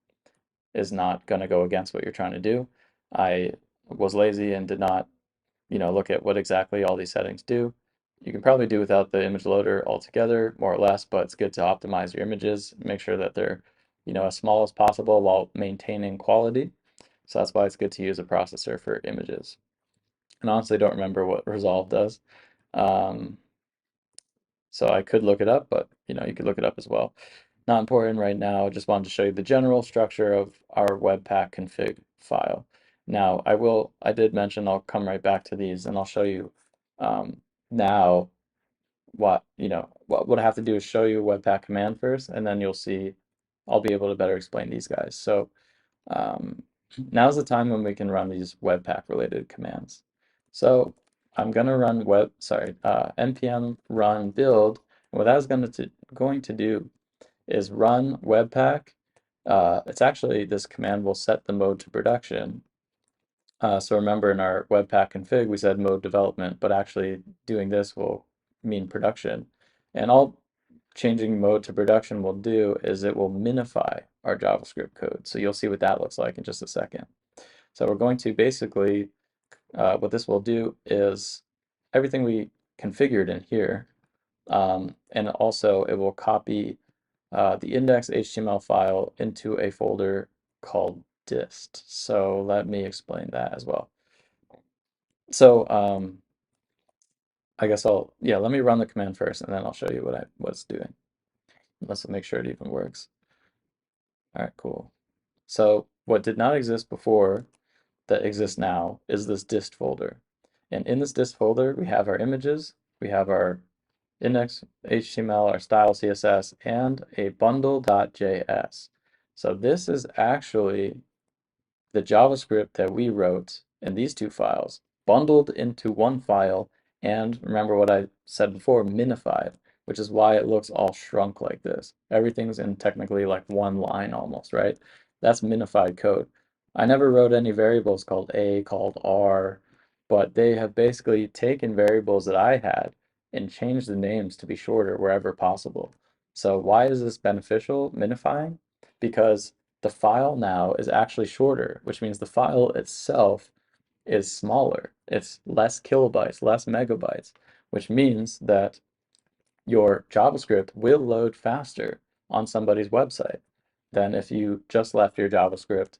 is not going to go against what you're trying to do. I was lazy and did not, look at what exactly all these settings do. You can probably do without the image loader altogether, more or less, but it's good to optimize your images, make sure that they're, as small as possible while maintaining quality. So that's why it's good to use a processor for images. And honestly, I don't remember what Resolve does. Um, so I could look it up, but you could look it up as well. Not important right now. Just wanted to show you the general structure of our Webpack config file. Now I did mention I'll come right back to these and I'll show you now what I have to do is show you Webpack command first, and then you'll see I'll be able to better explain these guys. So now's the time when we can run these Webpack related commands. So I'm going to run npm run build. And what that's going to do is run Webpack. It's actually, this command will set the mode to production. So remember in our Webpack config, we said mode development, but actually doing this will mean production. And all changing mode to production will do is it will minify our JavaScript code. So you'll see what that looks like in just a second. So we're going to basically, what this will do is everything we configured in here, and also it will copy the index HTML file into a folder called dist. So let me explain that as well. So I guess let me run the command first and then I'll show you what I was doing. Let's make sure it even works. All right, cool. So what did not exist before that exists now is this dist folder. And in this dist folder, we have our images, we have our index HTML, our style CSS, and a bundle.js. So this is actually the JavaScript that we wrote in these two files bundled into one file, and remember what I said before, minified, which is why it looks all shrunk like this. Everything's in technically like one line almost, right? That's minified code. I never wrote any variables called A, called R, but they have basically taken variables that I had and changed the names to be shorter wherever possible. So why is this beneficial, minifying? Because the file now is actually shorter, which means the file itself is smaller. It's less kilobytes, less megabytes, which means that your JavaScript will load faster on somebody's website than if you just left your JavaScript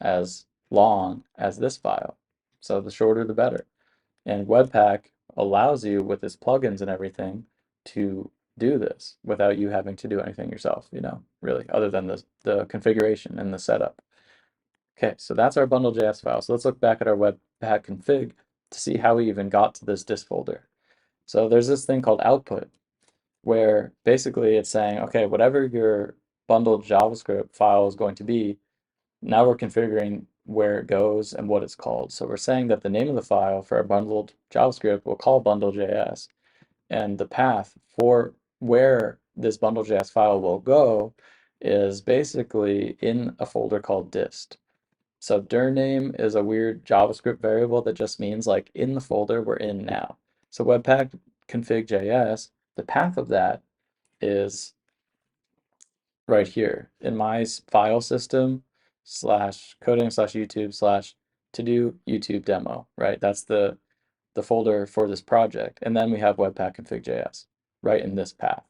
as long as this file. So the shorter, the better. And Webpack allows you, with its plugins and everything, to do this without you having to do anything yourself, really, other than the configuration and the setup. Okay, so that's our bundle.js file. So let's look back at our Webpack config to see how we even got to this dist folder. So there's this thing called output, where basically it's saying, okay, whatever your bundled JavaScript file is going to be, now we're configuring where it goes and what it's called. So we're saying that the name of the file for our bundled JavaScript will call bundle.js, and the path for where this bundle.js file will go is basically in a folder called dist. So dir name is a weird JavaScript variable that just means like in the folder we're in now. So Webpack config.js, the path of that is right here in my file system slash coding slash YouTube slash to do YouTube demo, right? That's the folder for this project. And then we have Webpack config.js right in this path.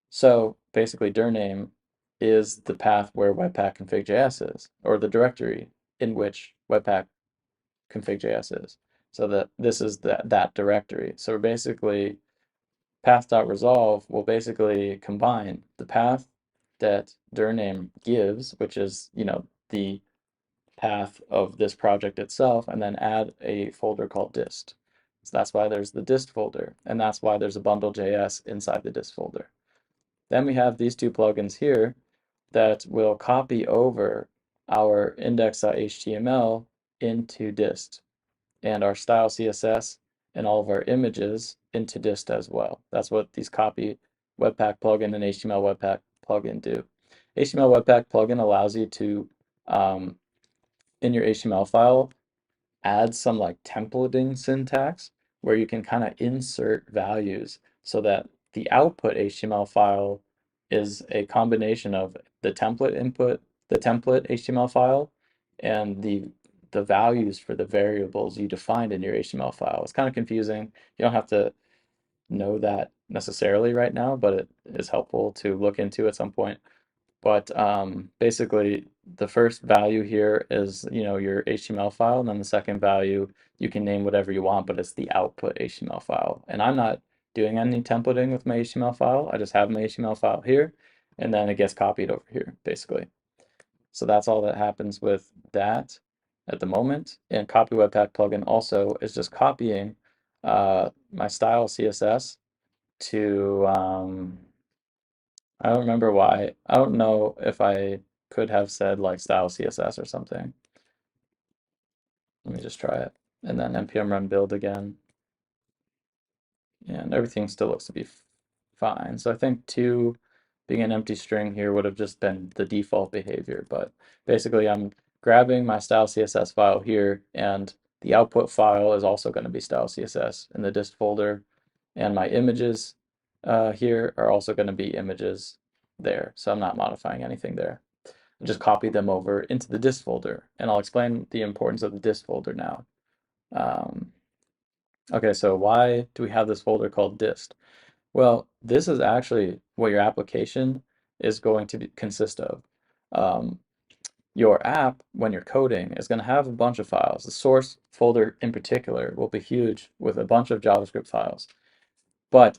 So basically dir name is the path where Webpack config.js is, or the directory in which Webpack config.js is. So that this is that directory. So basically path.resolve will basically combine the path that dir name gives, which is, the path of this project itself, and then add a folder called dist. So that's why there's the dist folder, and that's why there's a bundle.js inside the dist folder. Then we have these two plugins here that will copy over our index.html into dist, and our style CSS and all of our images into dist as well. That's what these copy Webpack plugin and HTML Webpack plugin do. HTML Webpack plugin allows you to, in your HTML file, add some like templating syntax where you can kind of insert values so that the output HTML file is a combination of the template input, the template HTML file, and the values for the variables you defined in your HTML file. It's kind of confusing. You don't have to know that necessarily right now, but it is helpful to look into at some point. But basically, the first value here is, your HTML file, and then the second value, you can name whatever you want, but it's the output HTML file. And I'm not doing any templating with my HTML file. I just have my HTML file here, and then it gets copied over here, basically. So that's all that happens with that at the moment. And Copy Webpack plugin also is just copying my style CSS to, I don't remember why. I don't know if I could have said like style CSS or something. Let me just try it. And then npm run build again. And everything still looks to be fine. So I think 2 being an empty string here would have just been the default behavior. But basically I'm grabbing my style CSS file here, and the output file is also going to be style CSS in the dist folder, and my images here are also going to be images there. So I'm not modifying anything there. I just copy them over into the dist folder, and I'll explain the importance of the dist folder now. Okay, so why do we have this folder called dist? Well, this is actually what your application is going to consist of. Your app, when you're coding, is going to have a bunch of files. The source folder in particular will be huge with a bunch of JavaScript files. But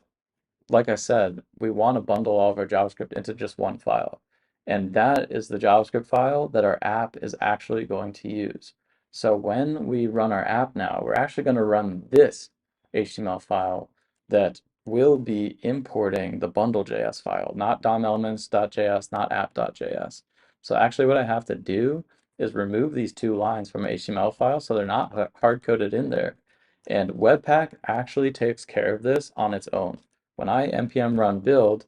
like I said, we want to bundle all of our JavaScript into just one file. And that is the JavaScript file that our app is actually going to use. So when we run our app now, we're actually going to run this HTML file that will be importing the bundle.js file, not DOM-elements.js, not app.js. So actually what I have to do is remove these two lines from HTML file so they're not hard-coded in there. And Webpack actually takes care of this on its own. When I npm run build,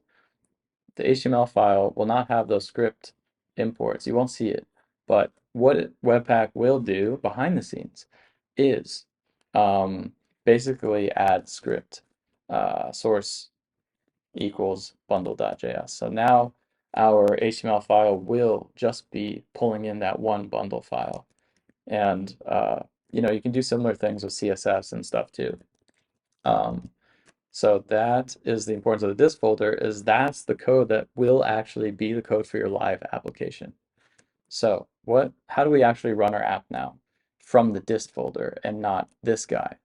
the HTML file will not have those script imports. You won't see it. But what Webpack will do behind the scenes is basically add script source equals bundle.js. So now our HTML file will just be pulling in that one bundle file. And you can do similar things with CSS and stuff too. So that is the importance of the dist folder, is that's the code that will actually be the code for your live application. So how do we actually run our app now from the dist folder and not this guy?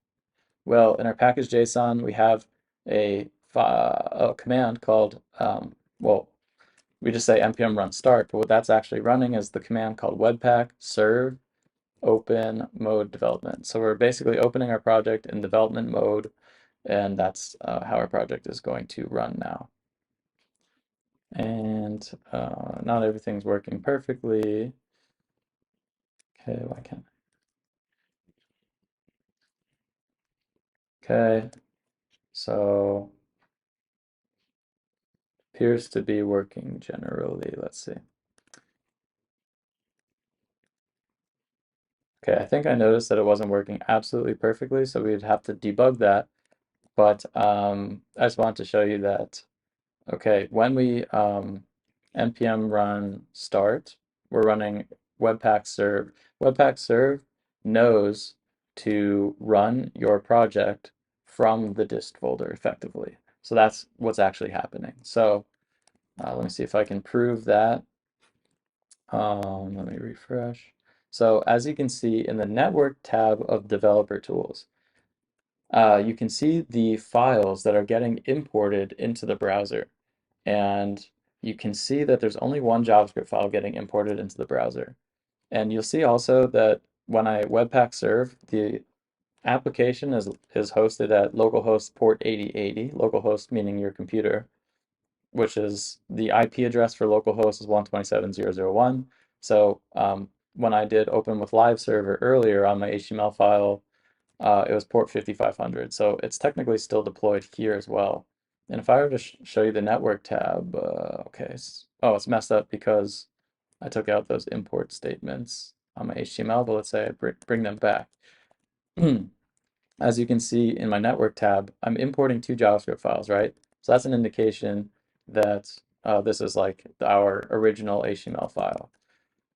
Well, in our package.json, we have a command called, we just say npm run start, but what that's actually running is the command called webpack serve open mode development. So we're basically opening our project in development mode, and that's how our project is going to run now. And not everything's working perfectly. Okay, why can't I? Okay, so appears to be working generally. Let's see. Okay, I think I noticed that it wasn't working absolutely perfectly, so we'd have to debug that. But I just wanted to show you that, okay, when we npm run start, we're running webpack serve. Webpack serve knows to run your project from the dist folder effectively. So that's what's actually happening. So let me see if I can prove that. Let me refresh. So as you can see in the network tab of developer tools, you can see the files that are getting imported into the browser. And you can see that there's only one JavaScript file getting imported into the browser. And you'll see also that when I webpack serve, the application is hosted at localhost port 8080, localhost meaning your computer, which is the IP address for localhost is 127.0.0.1. So when I did open with live server earlier on my HTML file, it was port 5500. So it's technically still deployed here as well. And if I were to show you the network tab, okay, it's messed up because I took out those import statements on my HTML, but let's say I bring them back. As you can see in my network tab, I'm importing two JavaScript files, right? So that's an indication that this is like our original HTML file.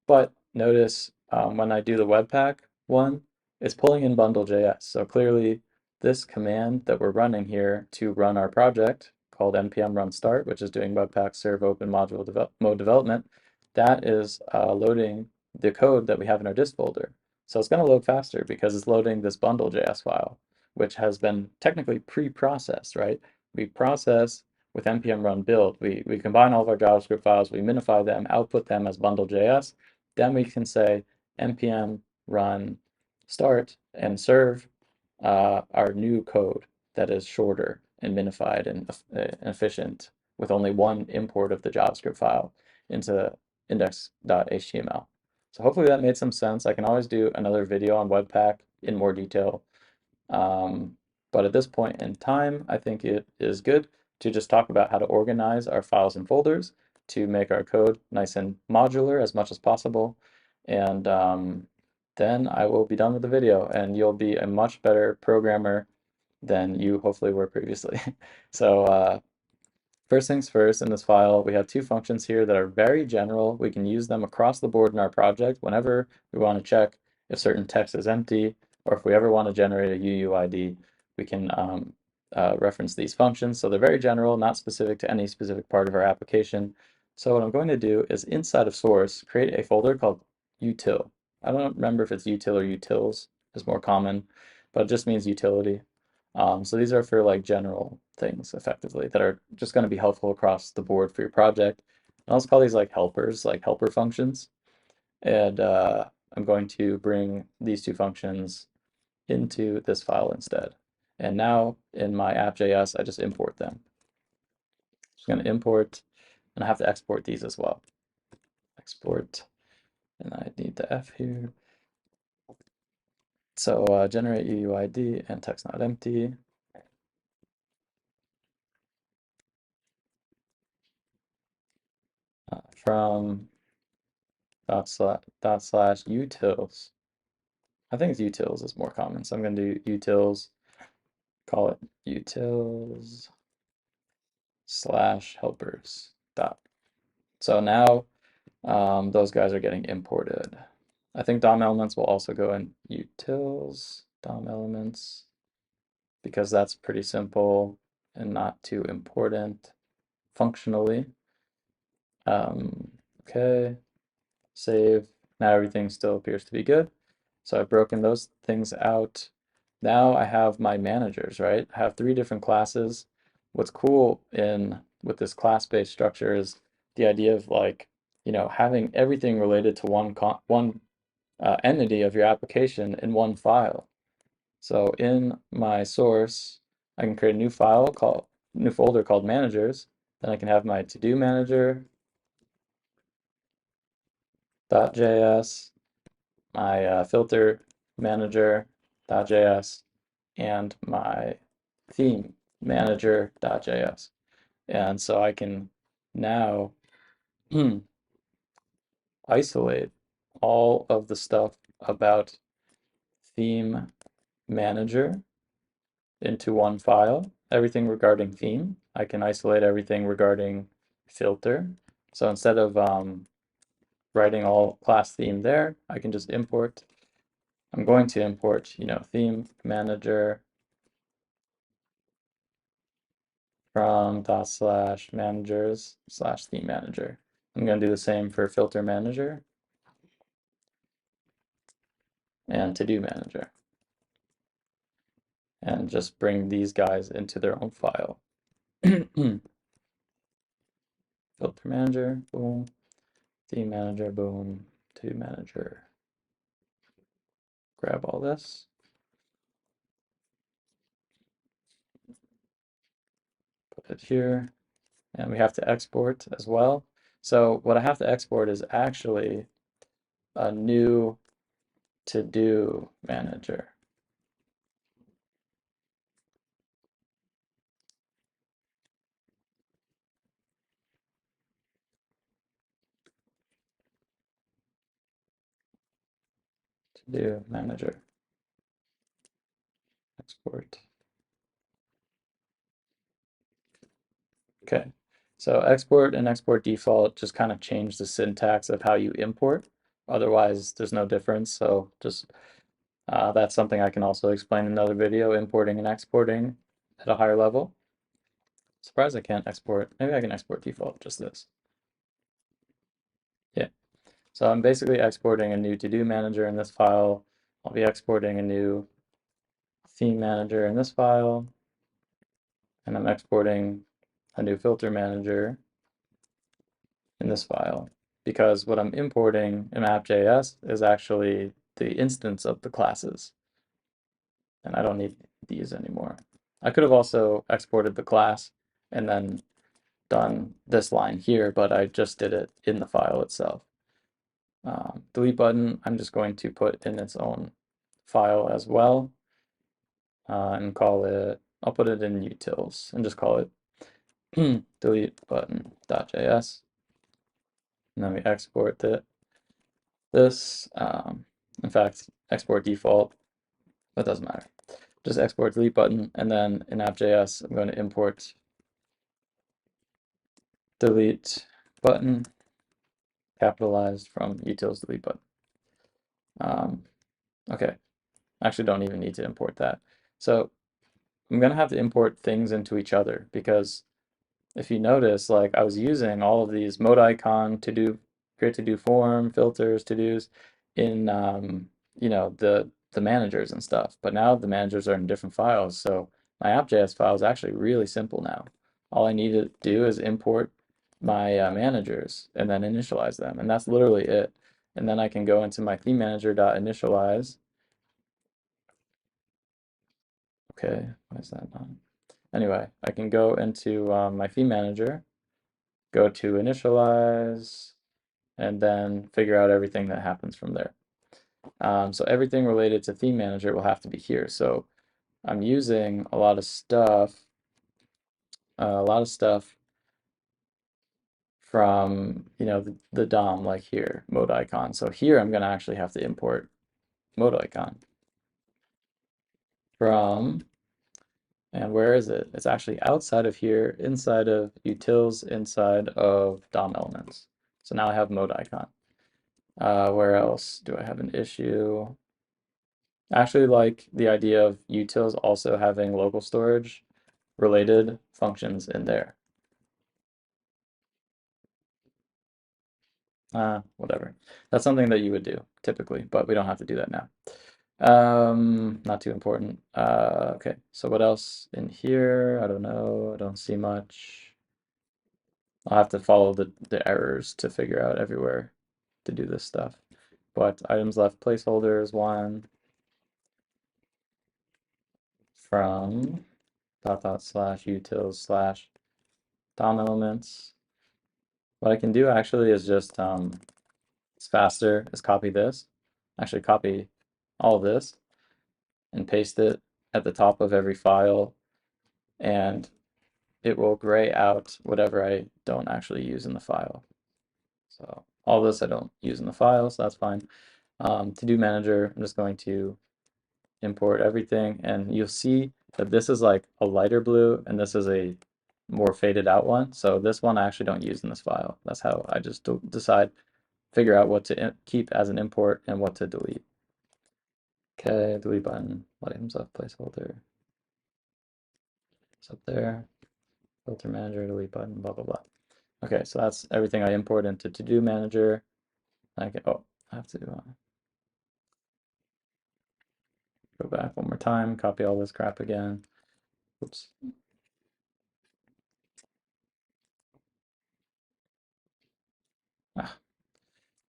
But notice when I do the Webpack one, it's pulling in bundle.js. So clearly this command that we're running here to run our project called npm run start, which is doing Webpack serve open module mode development, that is loading the code that we have in our dist folder. So it's going to load faster because it's loading this bundle.js file, which has been technically pre-processed, right? We process with npm run build. We combine all of our JavaScript files, we minify them, output them as bundle.js. Then we can say npm run start and serve our new code that is shorter and minified and efficient with only one import of the JavaScript file into index.html. So hopefully that made some sense. I can always do another video on Webpack in more detail. But at this point in time, I think it is good to just talk about how to organize our files and folders to make our code nice and modular as much as possible. and then I will be done with the video, and you'll be a much better programmer than you hopefully were previously. So first things first, in this file, we have two functions here that are very general. We can use them across the board in our project whenever we want to check if certain text is empty, or if we ever want to generate a UUID, we can reference these functions. So they're very general, not specific to any specific part of our application. So what I'm going to do is inside of source, create a folder called util. I don't remember if it's util or utils is more common, but it just means utility. So these are for like general things effectively that are just going to be helpful across the board for your project. And I'll just call these like helpers, like helper functions. And I'm going to bring these two functions into this file instead. And now in my app.js, I just import them. Just going to import, and I have to export these as well. Export, and I need the F here. So generate UUID and text not empty. From dot slash utils. I think it's utils is more common, so I'm going to do utils, call it utils slash helpers dot. So now those guys are getting imported. I think DOM elements will also go in utils DOM elements because that's pretty simple and not too important functionally. Okay, save. Now everything still appears to be good. So I've broken those things out. Now I have my managers, right? I have three different classes. What's cool with this class-based structure is the idea of like, having everything related to one entity of your application in one file. So in my source, I can create a new folder called managers. Then I can have my to-do manager .js, my filter manager.js, and my theme manager.js. And so I can now isolate all of the stuff about theme manager into one file. Everything regarding theme, I can isolate everything regarding filter. So instead of writing all class theme there, I can just import. I'm going to import, theme manager from /managers/theme manager. I'm going to do the same for filter manager and to do manager, and just bring these guys into their own file. Filter manager, boom. Theme manager, boom. To manager. Grab all this. Put it here. And we have to export as well. So what I have to export is actually a new to-do manager. To-do manager. Export. Okay, so export and export default just kind of change the syntax of how you import. Otherwise, there's no difference. So just that's something I can also explain in another video, importing and exporting at a higher level. Surprised I can't export. Maybe I can export default, just this. Yeah. So I'm basically exporting a new to-do manager in this file. I'll be exporting a new theme manager in this file. And I'm exporting a new filter manager in this file, because what I'm importing in app.js is actually the instance of the classes. And I don't need these anymore. I could have also exported the class and then done this line here, but I just did it in the file itself. Delete button, I'm just going to put in its own file as well, and call it, I'll put it in utils and just call it DeleteButton.js. And then we export it. this. In fact, export default, that doesn't matter. Just export delete button, and then in app.js, I'm going to import delete button capitalized from utils delete button. Okay, actually don't even need to import that. So I'm going to have to import things into each other because if you notice, like I was using all of these mode icon, to do, create to do form, filters, to dos in you know, the managers and stuff. But now the managers are in different files, so my app.js file is actually really simple now. All I need to do is import my managers and then initialize them, and that's literally it. And then I can go into my ThemeManager.initialize. Okay, why is that not? Anyway, I can go into my theme manager, go to initialize, and then figure out everything that happens from there. So everything related to theme manager will have to be here. So I'm using a lot of stuff from, you know, the DOM, like here, mode icon. So here I'm going to actually have to import mode icon from, and where is it? It's actually outside of here, inside of utils, inside of DOM elements. So now I have mode icon. Where else do I have an issue? I actually like the idea of utils also having local storage related functions in there. Whatever. That's something that you would do typically, but we don't have to do that now. Not too important. Okay, so what else in here? I don't know. I don't see much. I'll have to follow the errors to figure out everywhere to do this stuff. But items left placeholders, one from // utils slash DOM elements. What I can do actually is just, it's faster, is copy this. Actually copy all of this and paste it at the top of every file, and it will gray out whatever I don't actually use in the file. So all this I don't use in the file, so that's fine. TodoManager, I'm just going to import everything, and you'll see that this is like a lighter blue and this is a more faded out one. So this one I actually don't use in this file. That's how I just decide, figure out what to keep as an import and what to delete. Okay, delete button, items left placeholder. It's up there. FilterManager, delete button, blah, blah, blah. Okay, so that's everything I import into TodoManager. I can, oh, I have to go back one more time, copy all this crap again. Oops.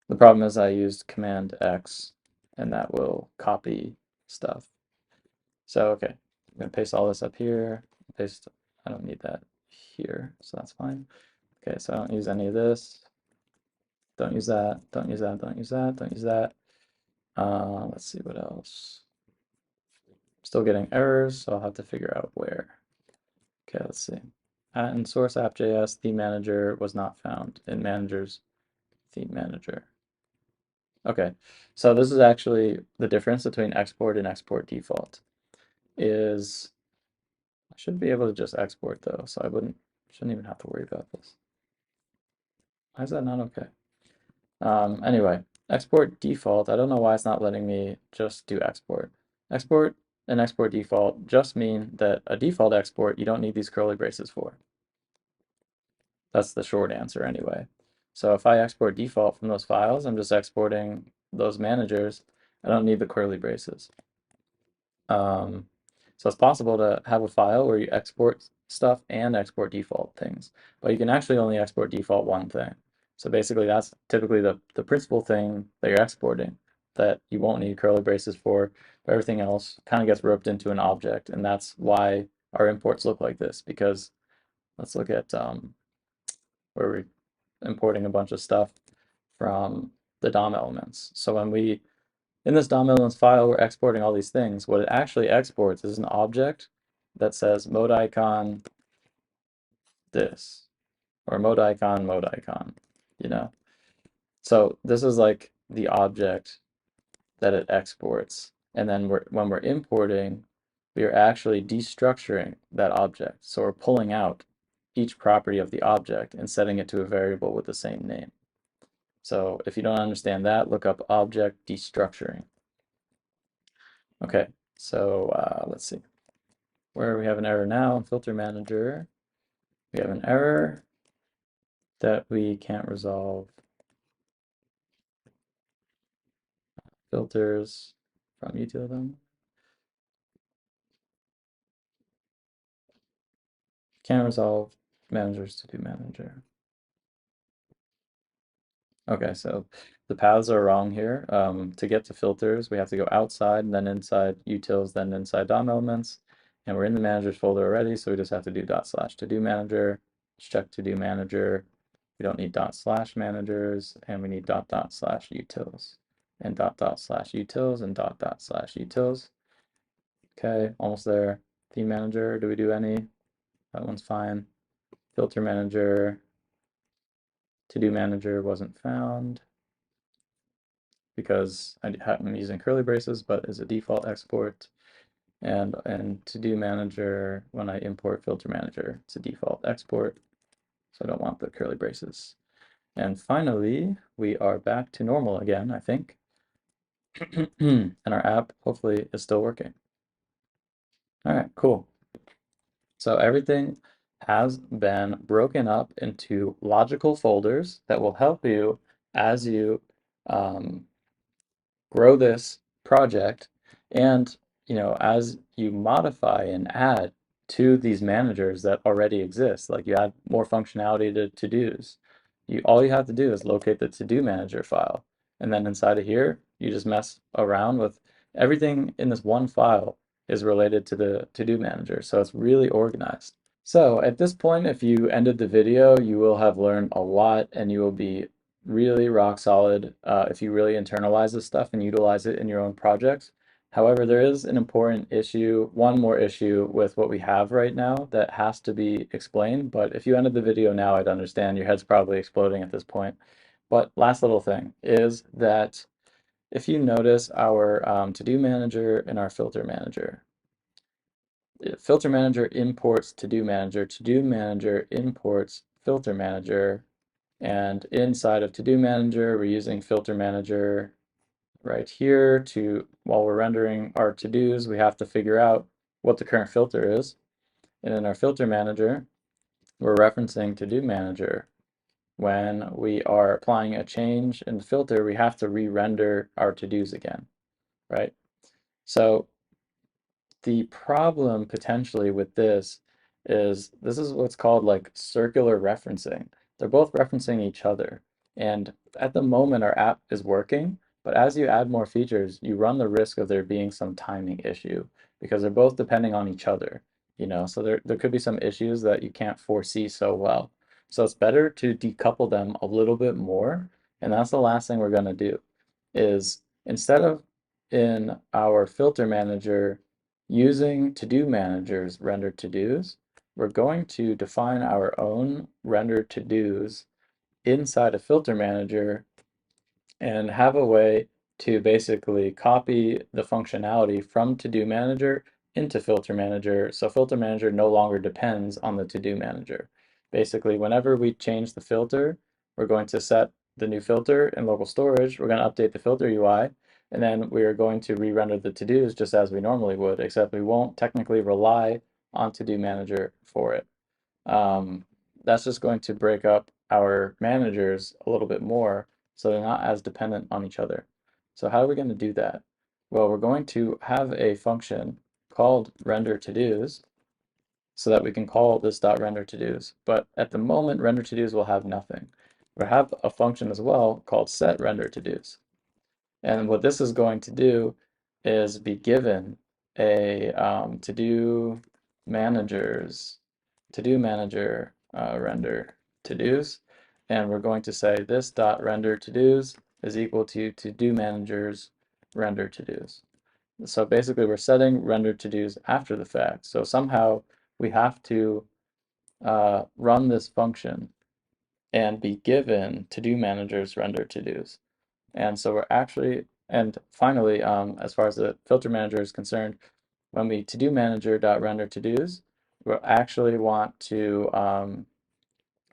The problem is I used Command X and that will copy stuff. So, okay, I'm gonna paste all this up here, paste, I don't need that here, so that's fine. Okay, so I don't use any of this. Don't use that, don't use that, don't use that, don't use that. Let's see what else. Still getting errors, so I'll have to figure out where. Okay, let's see. In source app.js, ThemeManager was not found in managers ThemeManager. Okay, so this is actually the difference between export and export default. Is I should be able to just export though, so I shouldn't even have to worry about this. Why is that not okay? Anyway, export default, I don't know why it's not letting me just do export. Export and export default just mean that a default export you don't need these curly braces for. That's the short answer anyway. So if I export default from those files, I'm just exporting those managers. I don't need the curly braces. So it's possible to have a file where you export stuff and export default things, but you can actually only export default one thing. So basically that's typically the principal thing that you're exporting that you won't need curly braces for, but everything else kind of gets roped into an object. And that's why our imports look like this, because let's look at where we're importing a bunch of stuff from the DOM elements. So when we, in this DOM elements file, we're exporting all these things. What it actually exports is an object that says mode icon this, or mode icon, you know. So this is like the object that it exports. And then when we're importing, we are actually destructuring that object. So we're pulling out each property of the object and setting it to a variable with the same name. So if you don't understand that, look up object destructuring. Okay, so let's see. Where we have an error now in FilterManager, we have an error that we can't resolve. Filters from util. Can't resolve managers to do manager. Okay, so the paths are wrong here. To get to filters, we have to go outside and then inside utils, then inside DOM elements. And we're in the managers folder already, so we just have to do /TodoManager, check TodoManager. We don't need /managers, and we need /utils, and /utils, and /utils. Okay, almost there. ThemeManager, do we do any? That one's fine. FilterManager, TodoManager wasn't found because I'm using curly braces, but as a default export. And TodoManager, when I import FilterManager, it's a default export. So I don't want the curly braces. And finally, we are back to normal again, I think. And our app hopefully is still working. All right, cool. So everything has been broken up into logical folders that will help you as you grow this project, and as you modify and add to these managers that already exist, like you add more functionality to to-dos, all you have to do is locate the to-do manager file, and then inside of here you just mess around with everything in this one file is related to the to-do manager, so it's really organized. So at this point, if you ended the video, you will have learned a lot and you will be really rock solid if you really internalize this stuff and utilize it in your own projects. However, there is an important issue, one more issue with what we have right now that has to be explained. But if you ended the video now, I'd understand. Your head's probably exploding at this point. But last little thing is that if you notice our to-do manager and our filter manager, FilterManager imports TodoManager, TodoManager imports FilterManager, and inside of TodoManager, we're using FilterManager right here while we're rendering our to-dos, we have to figure out what the current filter is. And in our FilterManager, we're referencing TodoManager. When we are applying a change in the filter, we have to re-render our to-dos again, right? So the problem potentially with this is what's called like circular referencing. They're both referencing each other. And at the moment, our app is working, but as you add more features, you run the risk of there being some timing issue because they're both depending on each other, so there could be some issues that you can't foresee so well. So it's better to decouple them a little bit more. And that's the last thing we're going to do is instead of in our filter manager using TodoManager's render to-dos, we're going to define our own render to-dos inside a filter manager and have a way to basically copy the functionality from TodoManager into FilterManager, so FilterManager no longer depends on the To-Do Manager. Basically, whenever we change the filter, we're going to set the new filter in local storage, we're going to update the filter UI, and then we are going to re-render the to-dos just as we normally would, except we won't technically rely on TodoManager for it. That's just going to break up our managers a little bit more so they're not as dependent on each other. So how are we going to do that? Well, we're going to have a function called render to-dos so that we can call this .render to-dos. But at the moment, render to-dos will have nothing. We'll have a function as well called set render to-dos. And what this is going to do is be given a to-do manager render to-dos, and we're going to say this dot render to-dos is equal to to-do manager's render to-dos. So basically we're setting render to-dos after the fact. So somehow we have to run this function and be given to-do manager's render to-dos. And so we're actually, and finally, as far as the filter manager is concerned, when we TodoManager.render to-dos, we'll actually want to,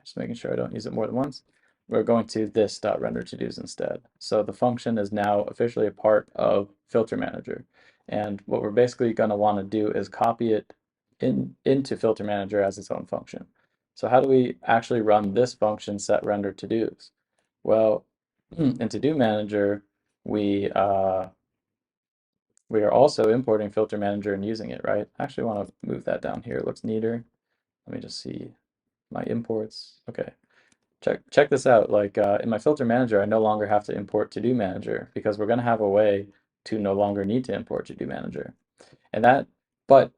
just making sure I don't use it more than once, we're going to this.render to-dos instead. So the function is now officially a part of FilterManager. And what we're basically going to want to do is copy it into FilterManager as its own function. So how do we actually run this function setRender to-dos? Well, in TodoManager, we we are also importing FilterManager and using it, right? I actually want to move that down here. It looks neater. Let me just see my imports. Okay. Check this out. Like in my filter manager, I no longer have to import TodoManager because we're going to have a way to no longer need to import TodoManager. And that, but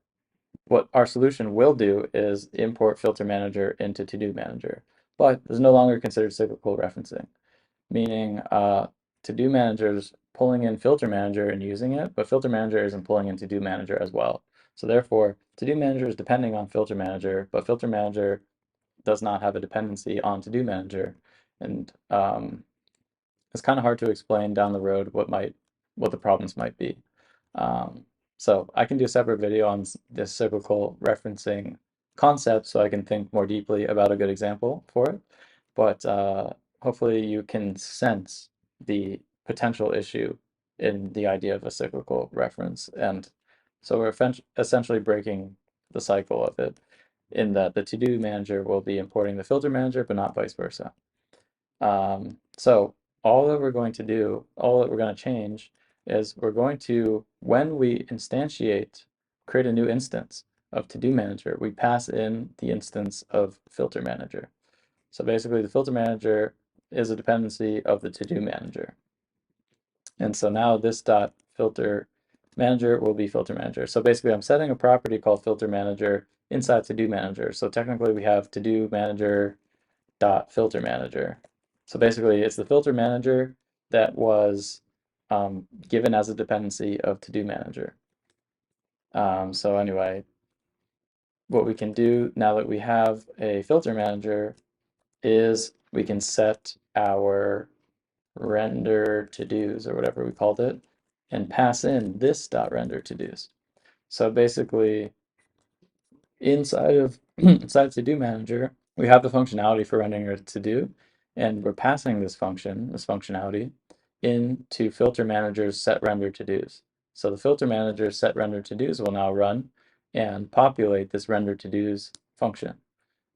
what our solution will do is import FilterManager into TodoManager. But it's no longer considered cyclical referencing, meaning TodoManager is pulling in FilterManager and using it, but FilterManager isn't pulling in TodoManager as well. So therefore, TodoManager is depending on FilterManager, but FilterManager does not have a dependency on TodoManager, and it's kind of hard to explain down the road what the problems might be. Um, so I can do a separate video on this cyclical referencing concept, so I can think more deeply about a good example for it. But hopefully you can sense the potential issue in the idea of a cyclical reference, and so we're essentially breaking the cycle of it, in that the to-do manager will be importing the filter manager, but not vice versa. So all that we're going to do, all that we're going to change is we're going to, when we instantiate, create a new instance of to-do manager, we pass in the instance of filter manager. So basically the filter manager is a dependency of the to-do manager. And so now this dot filter manager will be filter manager. So basically I'm setting a property called filter manager inside to-do manager. So technically we have to-do manager dot filter manager. So basically it's the filter manager that was given as a dependency of to-do manager. So anyway, what we can do now that we have a filter manager is we can set our render to-dos or whatever we called it and pass in this dot render to-dos. So basically inside of inside TodoManager, we have the functionality for rendering a to-do, and we're passing this function, this functionality, into FilterManager's setRender to-dos. So the FilterManager's setRender to-dos will now run and populate this render to-dos function.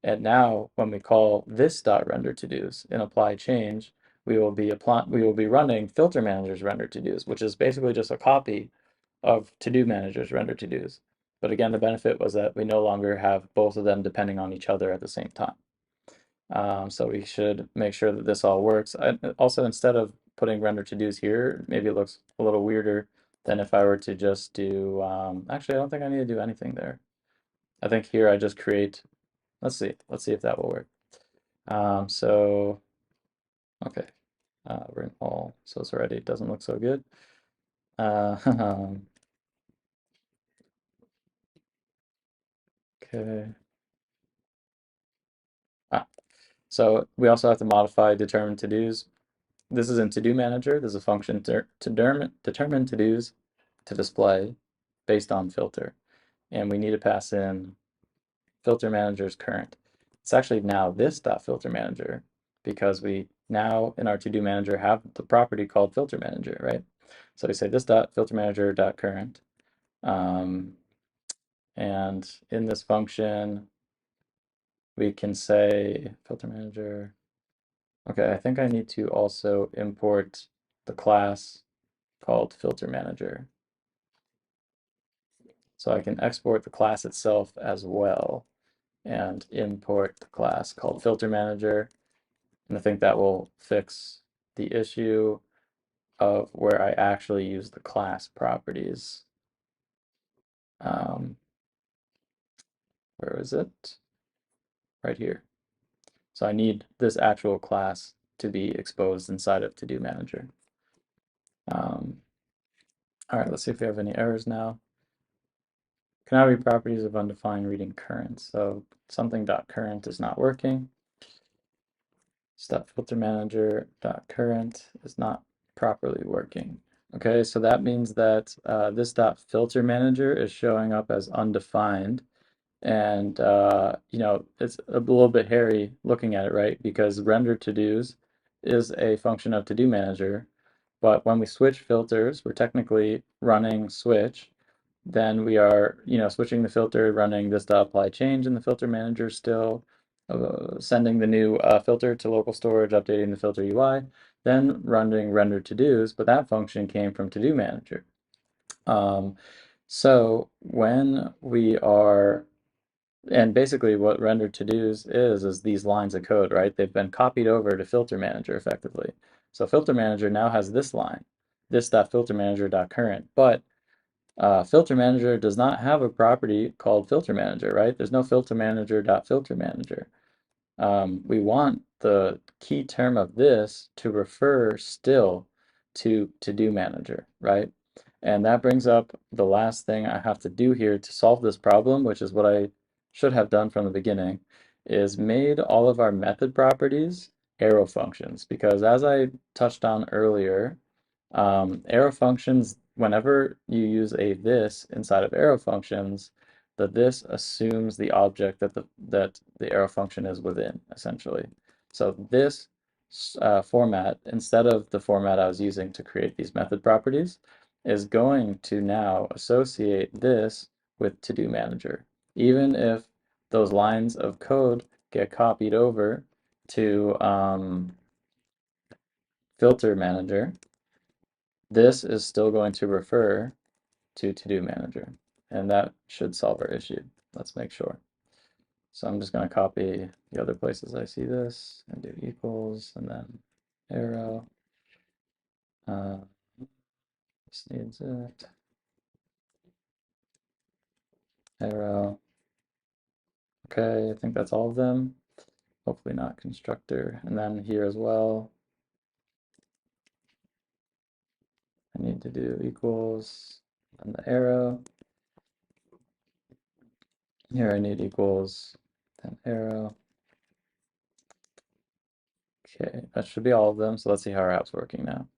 And now when we call this dot render to-dos and apply change, we will be running FilterManager's render to-dos, which is basically just a copy of TodoManager's render to-dos. But again, the benefit was that we no longer have both of them depending on each other at the same time. So we should make sure that this all works. Also, instead of putting render to-dos here, maybe it looks a little weirder than if I were to just do, actually, I don't think I need to do anything there. I think here I just create, let's see if that will work. So, okay, we're in all, so it's already, it doesn't look so good. Okay. So we also have to modify determine to-dos. This is in TodoManager. There's a function to determine to-dos to display based on filter. And we need to pass in filter manager's current. It's actually now this dot filter manager because we now in our to-do manager have the property called filter manager, right? So we say this dot filter manager dot current. And in this function, we can say filter manager. Okay, I think I need to also import the class called FilterManager. So I can export the class itself as well and import the class called FilterManager. And I think that will fix the issue of where I actually use the class properties. Where is it? Right here. So I need this actual class to be exposed inside of TodoManager. All right, let's see if we have any errors now. Cannot read properties of undefined reading current. So something.current is not working. Step filter manager.current is not properly working. Okay, so that means that this filter manager is showing up as undefined, and you know, it's a little bit hairy looking at it, right? Because render to-dos is a function of TodoManager, but when we switch filters, we're technically running switch. Then we are, you know, switching the filter, running this apply change in the filter manager still, sending the new filter to local storage, updating the filter UI, then running render to-dos, but that function came from TodoManager. So when we are, and basically what render to-dos is these lines of code, right? They've been copied over to FilterManager effectively. So FilterManager now has this line, this.filtermanager.current, but FilterManager does not have a property called FilterManager, right? There's no FilterManager.FilterManager. We want the key term of this to refer still to TodoManager, right? And that brings up the last thing I have to do here to solve this problem, which is what I should have done from the beginning, is made all of our method properties arrow functions. Because as I touched on earlier, arrow functions, whenever you use a this inside of arrow functions, the this assumes the object that the arrow function is within, essentially. So this format, instead of the format I was using to create these method properties, is going to now associate this with TodoManager, even if those lines of code get copied over to FilterManager. This is still going to refer to TodoManager, and that should solve our issue. Let's make sure. So I'm just going to copy the other places I see this and do equals and then arrow. This needs it. Arrow. Okay, I think that's all of them. Hopefully not constructor. And then here as well, I need to do equals and the arrow. Here I need equals, then arrow. Okay, that should be all of them. So let's see how our app's working now.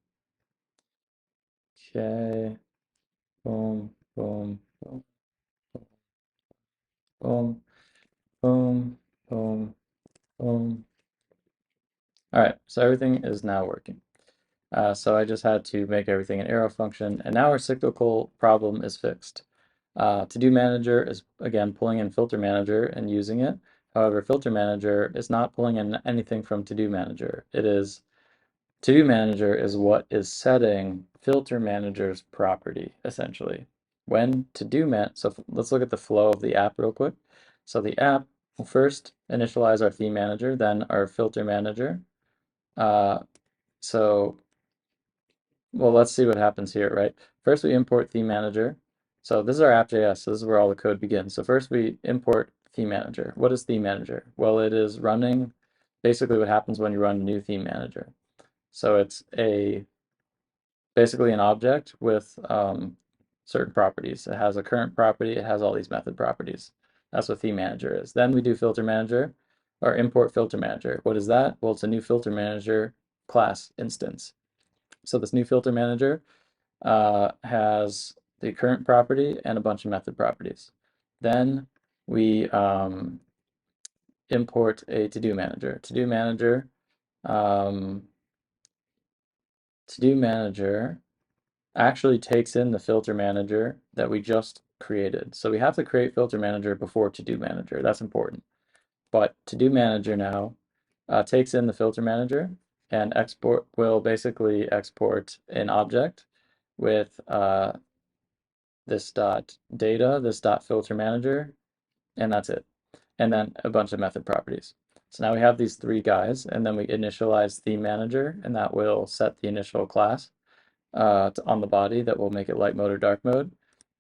Okay, boom, boom, boom, boom, boom, boom, boom. All right, so everything is now working. So I just had to make everything an arrow function, and now our cyclical problem is fixed. TodoManager is, again, pulling in FilterManager and using it. However, FilterManager is not pulling in anything from TodoManager. TodoManager is what is setting FilterManager's property, essentially. When so let's look at the flow of the app real quick. So the app will first initialize our ThemeManager, then our FilterManager. So well, let's see what happens here, right? First, we import ThemeManager. So this is our app.js, so this is where all the code begins. So first we import ThemeManager. What is ThemeManager? Well, it is running basically what happens when you run a new ThemeManager. So it's basically an object with certain properties. It has a current property, it has all these method properties. That's what ThemeManager is. Then we do FilterManager, or import FilterManager. What is that? Well, it's a new FilterManager class instance. So this new FilterManager has the current property and a bunch of method properties. Then we import a TodoManager. TodoManager actually takes in the FilterManager that we just created. So we have to create FilterManager before TodoManager. That's important. But TodoManager now takes in the FilterManager and will basically export an object with this dot data, this dot filter manager, and that's it. And then a bunch of method properties. So now we have these three guys, and then we initialize ThemeManager, and that will set the initial class on the body that will make it light mode or dark mode.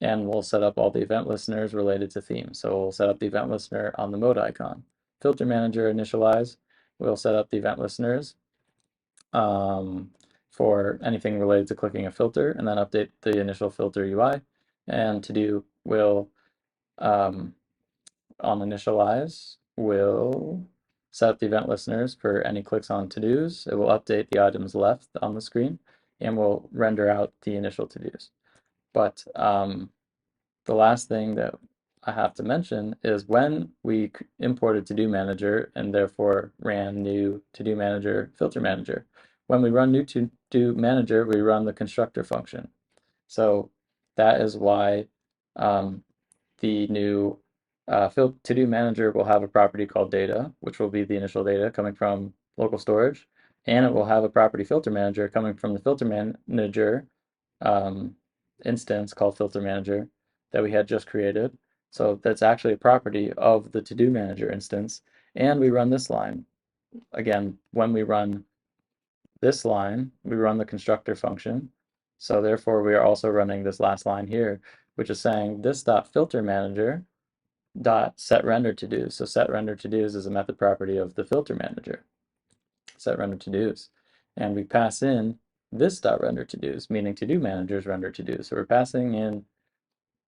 And we'll set up all the event listeners related to theme. So we'll set up the event listener on the mode icon. FilterManager initialize, we'll set up the event listeners for anything related to clicking a filter, and then update the initial filter UI. And to-do will, on initialize, will set up the event listeners for any clicks on to-dos. It will update the items left on the screen. and we'll render out the initial to-dos. But the last thing that I have to mention is when we imported TodoManager and therefore ran new TodoManager FilterManager. When we run new TodoManager, we run the constructor function. So that is why the new TodoManager will have a property called data, which will be the initial data coming from local storage, and it will have a property FilterManager coming from the FilterManager instance called FilterManager that we had just created. So that's actually a property of the TodoManager instance. And we run this line. Again, when we run this line, we run the constructor function. So therefore, we are also running this last line here, which is saying this.FilterManager dot set render to dos. So set render to dos is a method property of the FilterManager. Set render to dos. And we pass in this dot render to dos, meaning TodoManager's render to dos. So we're passing in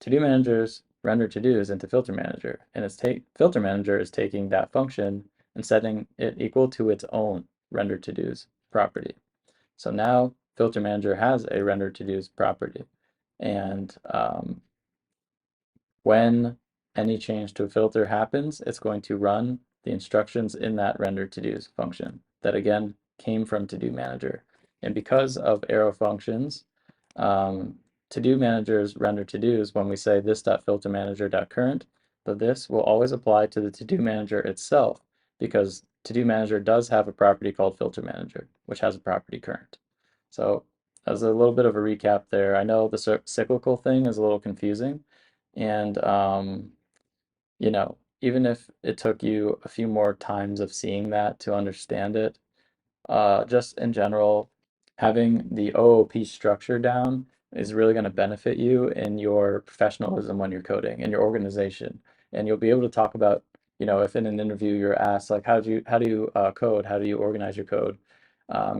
TodoManager's render to dos into FilterManager, and its FilterManager is taking that function and setting it equal to its own render to dos property. So now FilterManager has a render to dos property, and when any change to a filter happens, it's going to run the instructions in that render to dos function that again came from TodoManager. And because of arrow functions, TodoManager's render to dos, when we say this.filtermanager.current, this will always apply to the TodoManager itself because TodoManager does have a property called FilterManager, which has a property current. So as a little bit of a recap there, I know the cyclical thing is a little confusing, and you know, even if it took you a few more times of seeing that to understand it, just in general, having the O.O.P structure down is really going to benefit you in your professionalism when you're coding and your organization. And you'll be able to talk about, if in an interview you're asked like, how do you code? How do you organize your code?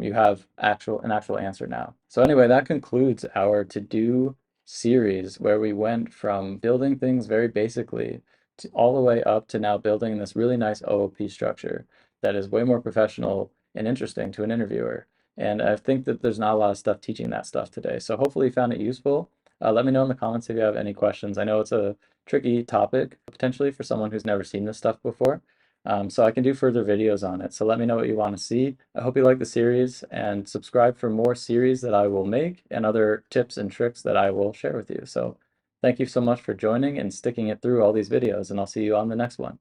You have an actual answer now. So anyway, that concludes our to-do series where we went from building things very basically to all the way up to now building this really nice O.O.P structure that is way more professional and interesting to an interviewer. And I think that there's not a lot of stuff teaching that stuff today. So hopefully you found it useful. Let me know in the comments if you have any questions. I know it's a tricky topic potentially for someone who's never seen this stuff before. So I can do further videos on it. So let me know what you want to see. I hope you like the series and subscribe for more series that I will make and other tips and tricks that I will share with you. So thank you so much for joining and sticking it through all these videos, and I'll see you on the next one.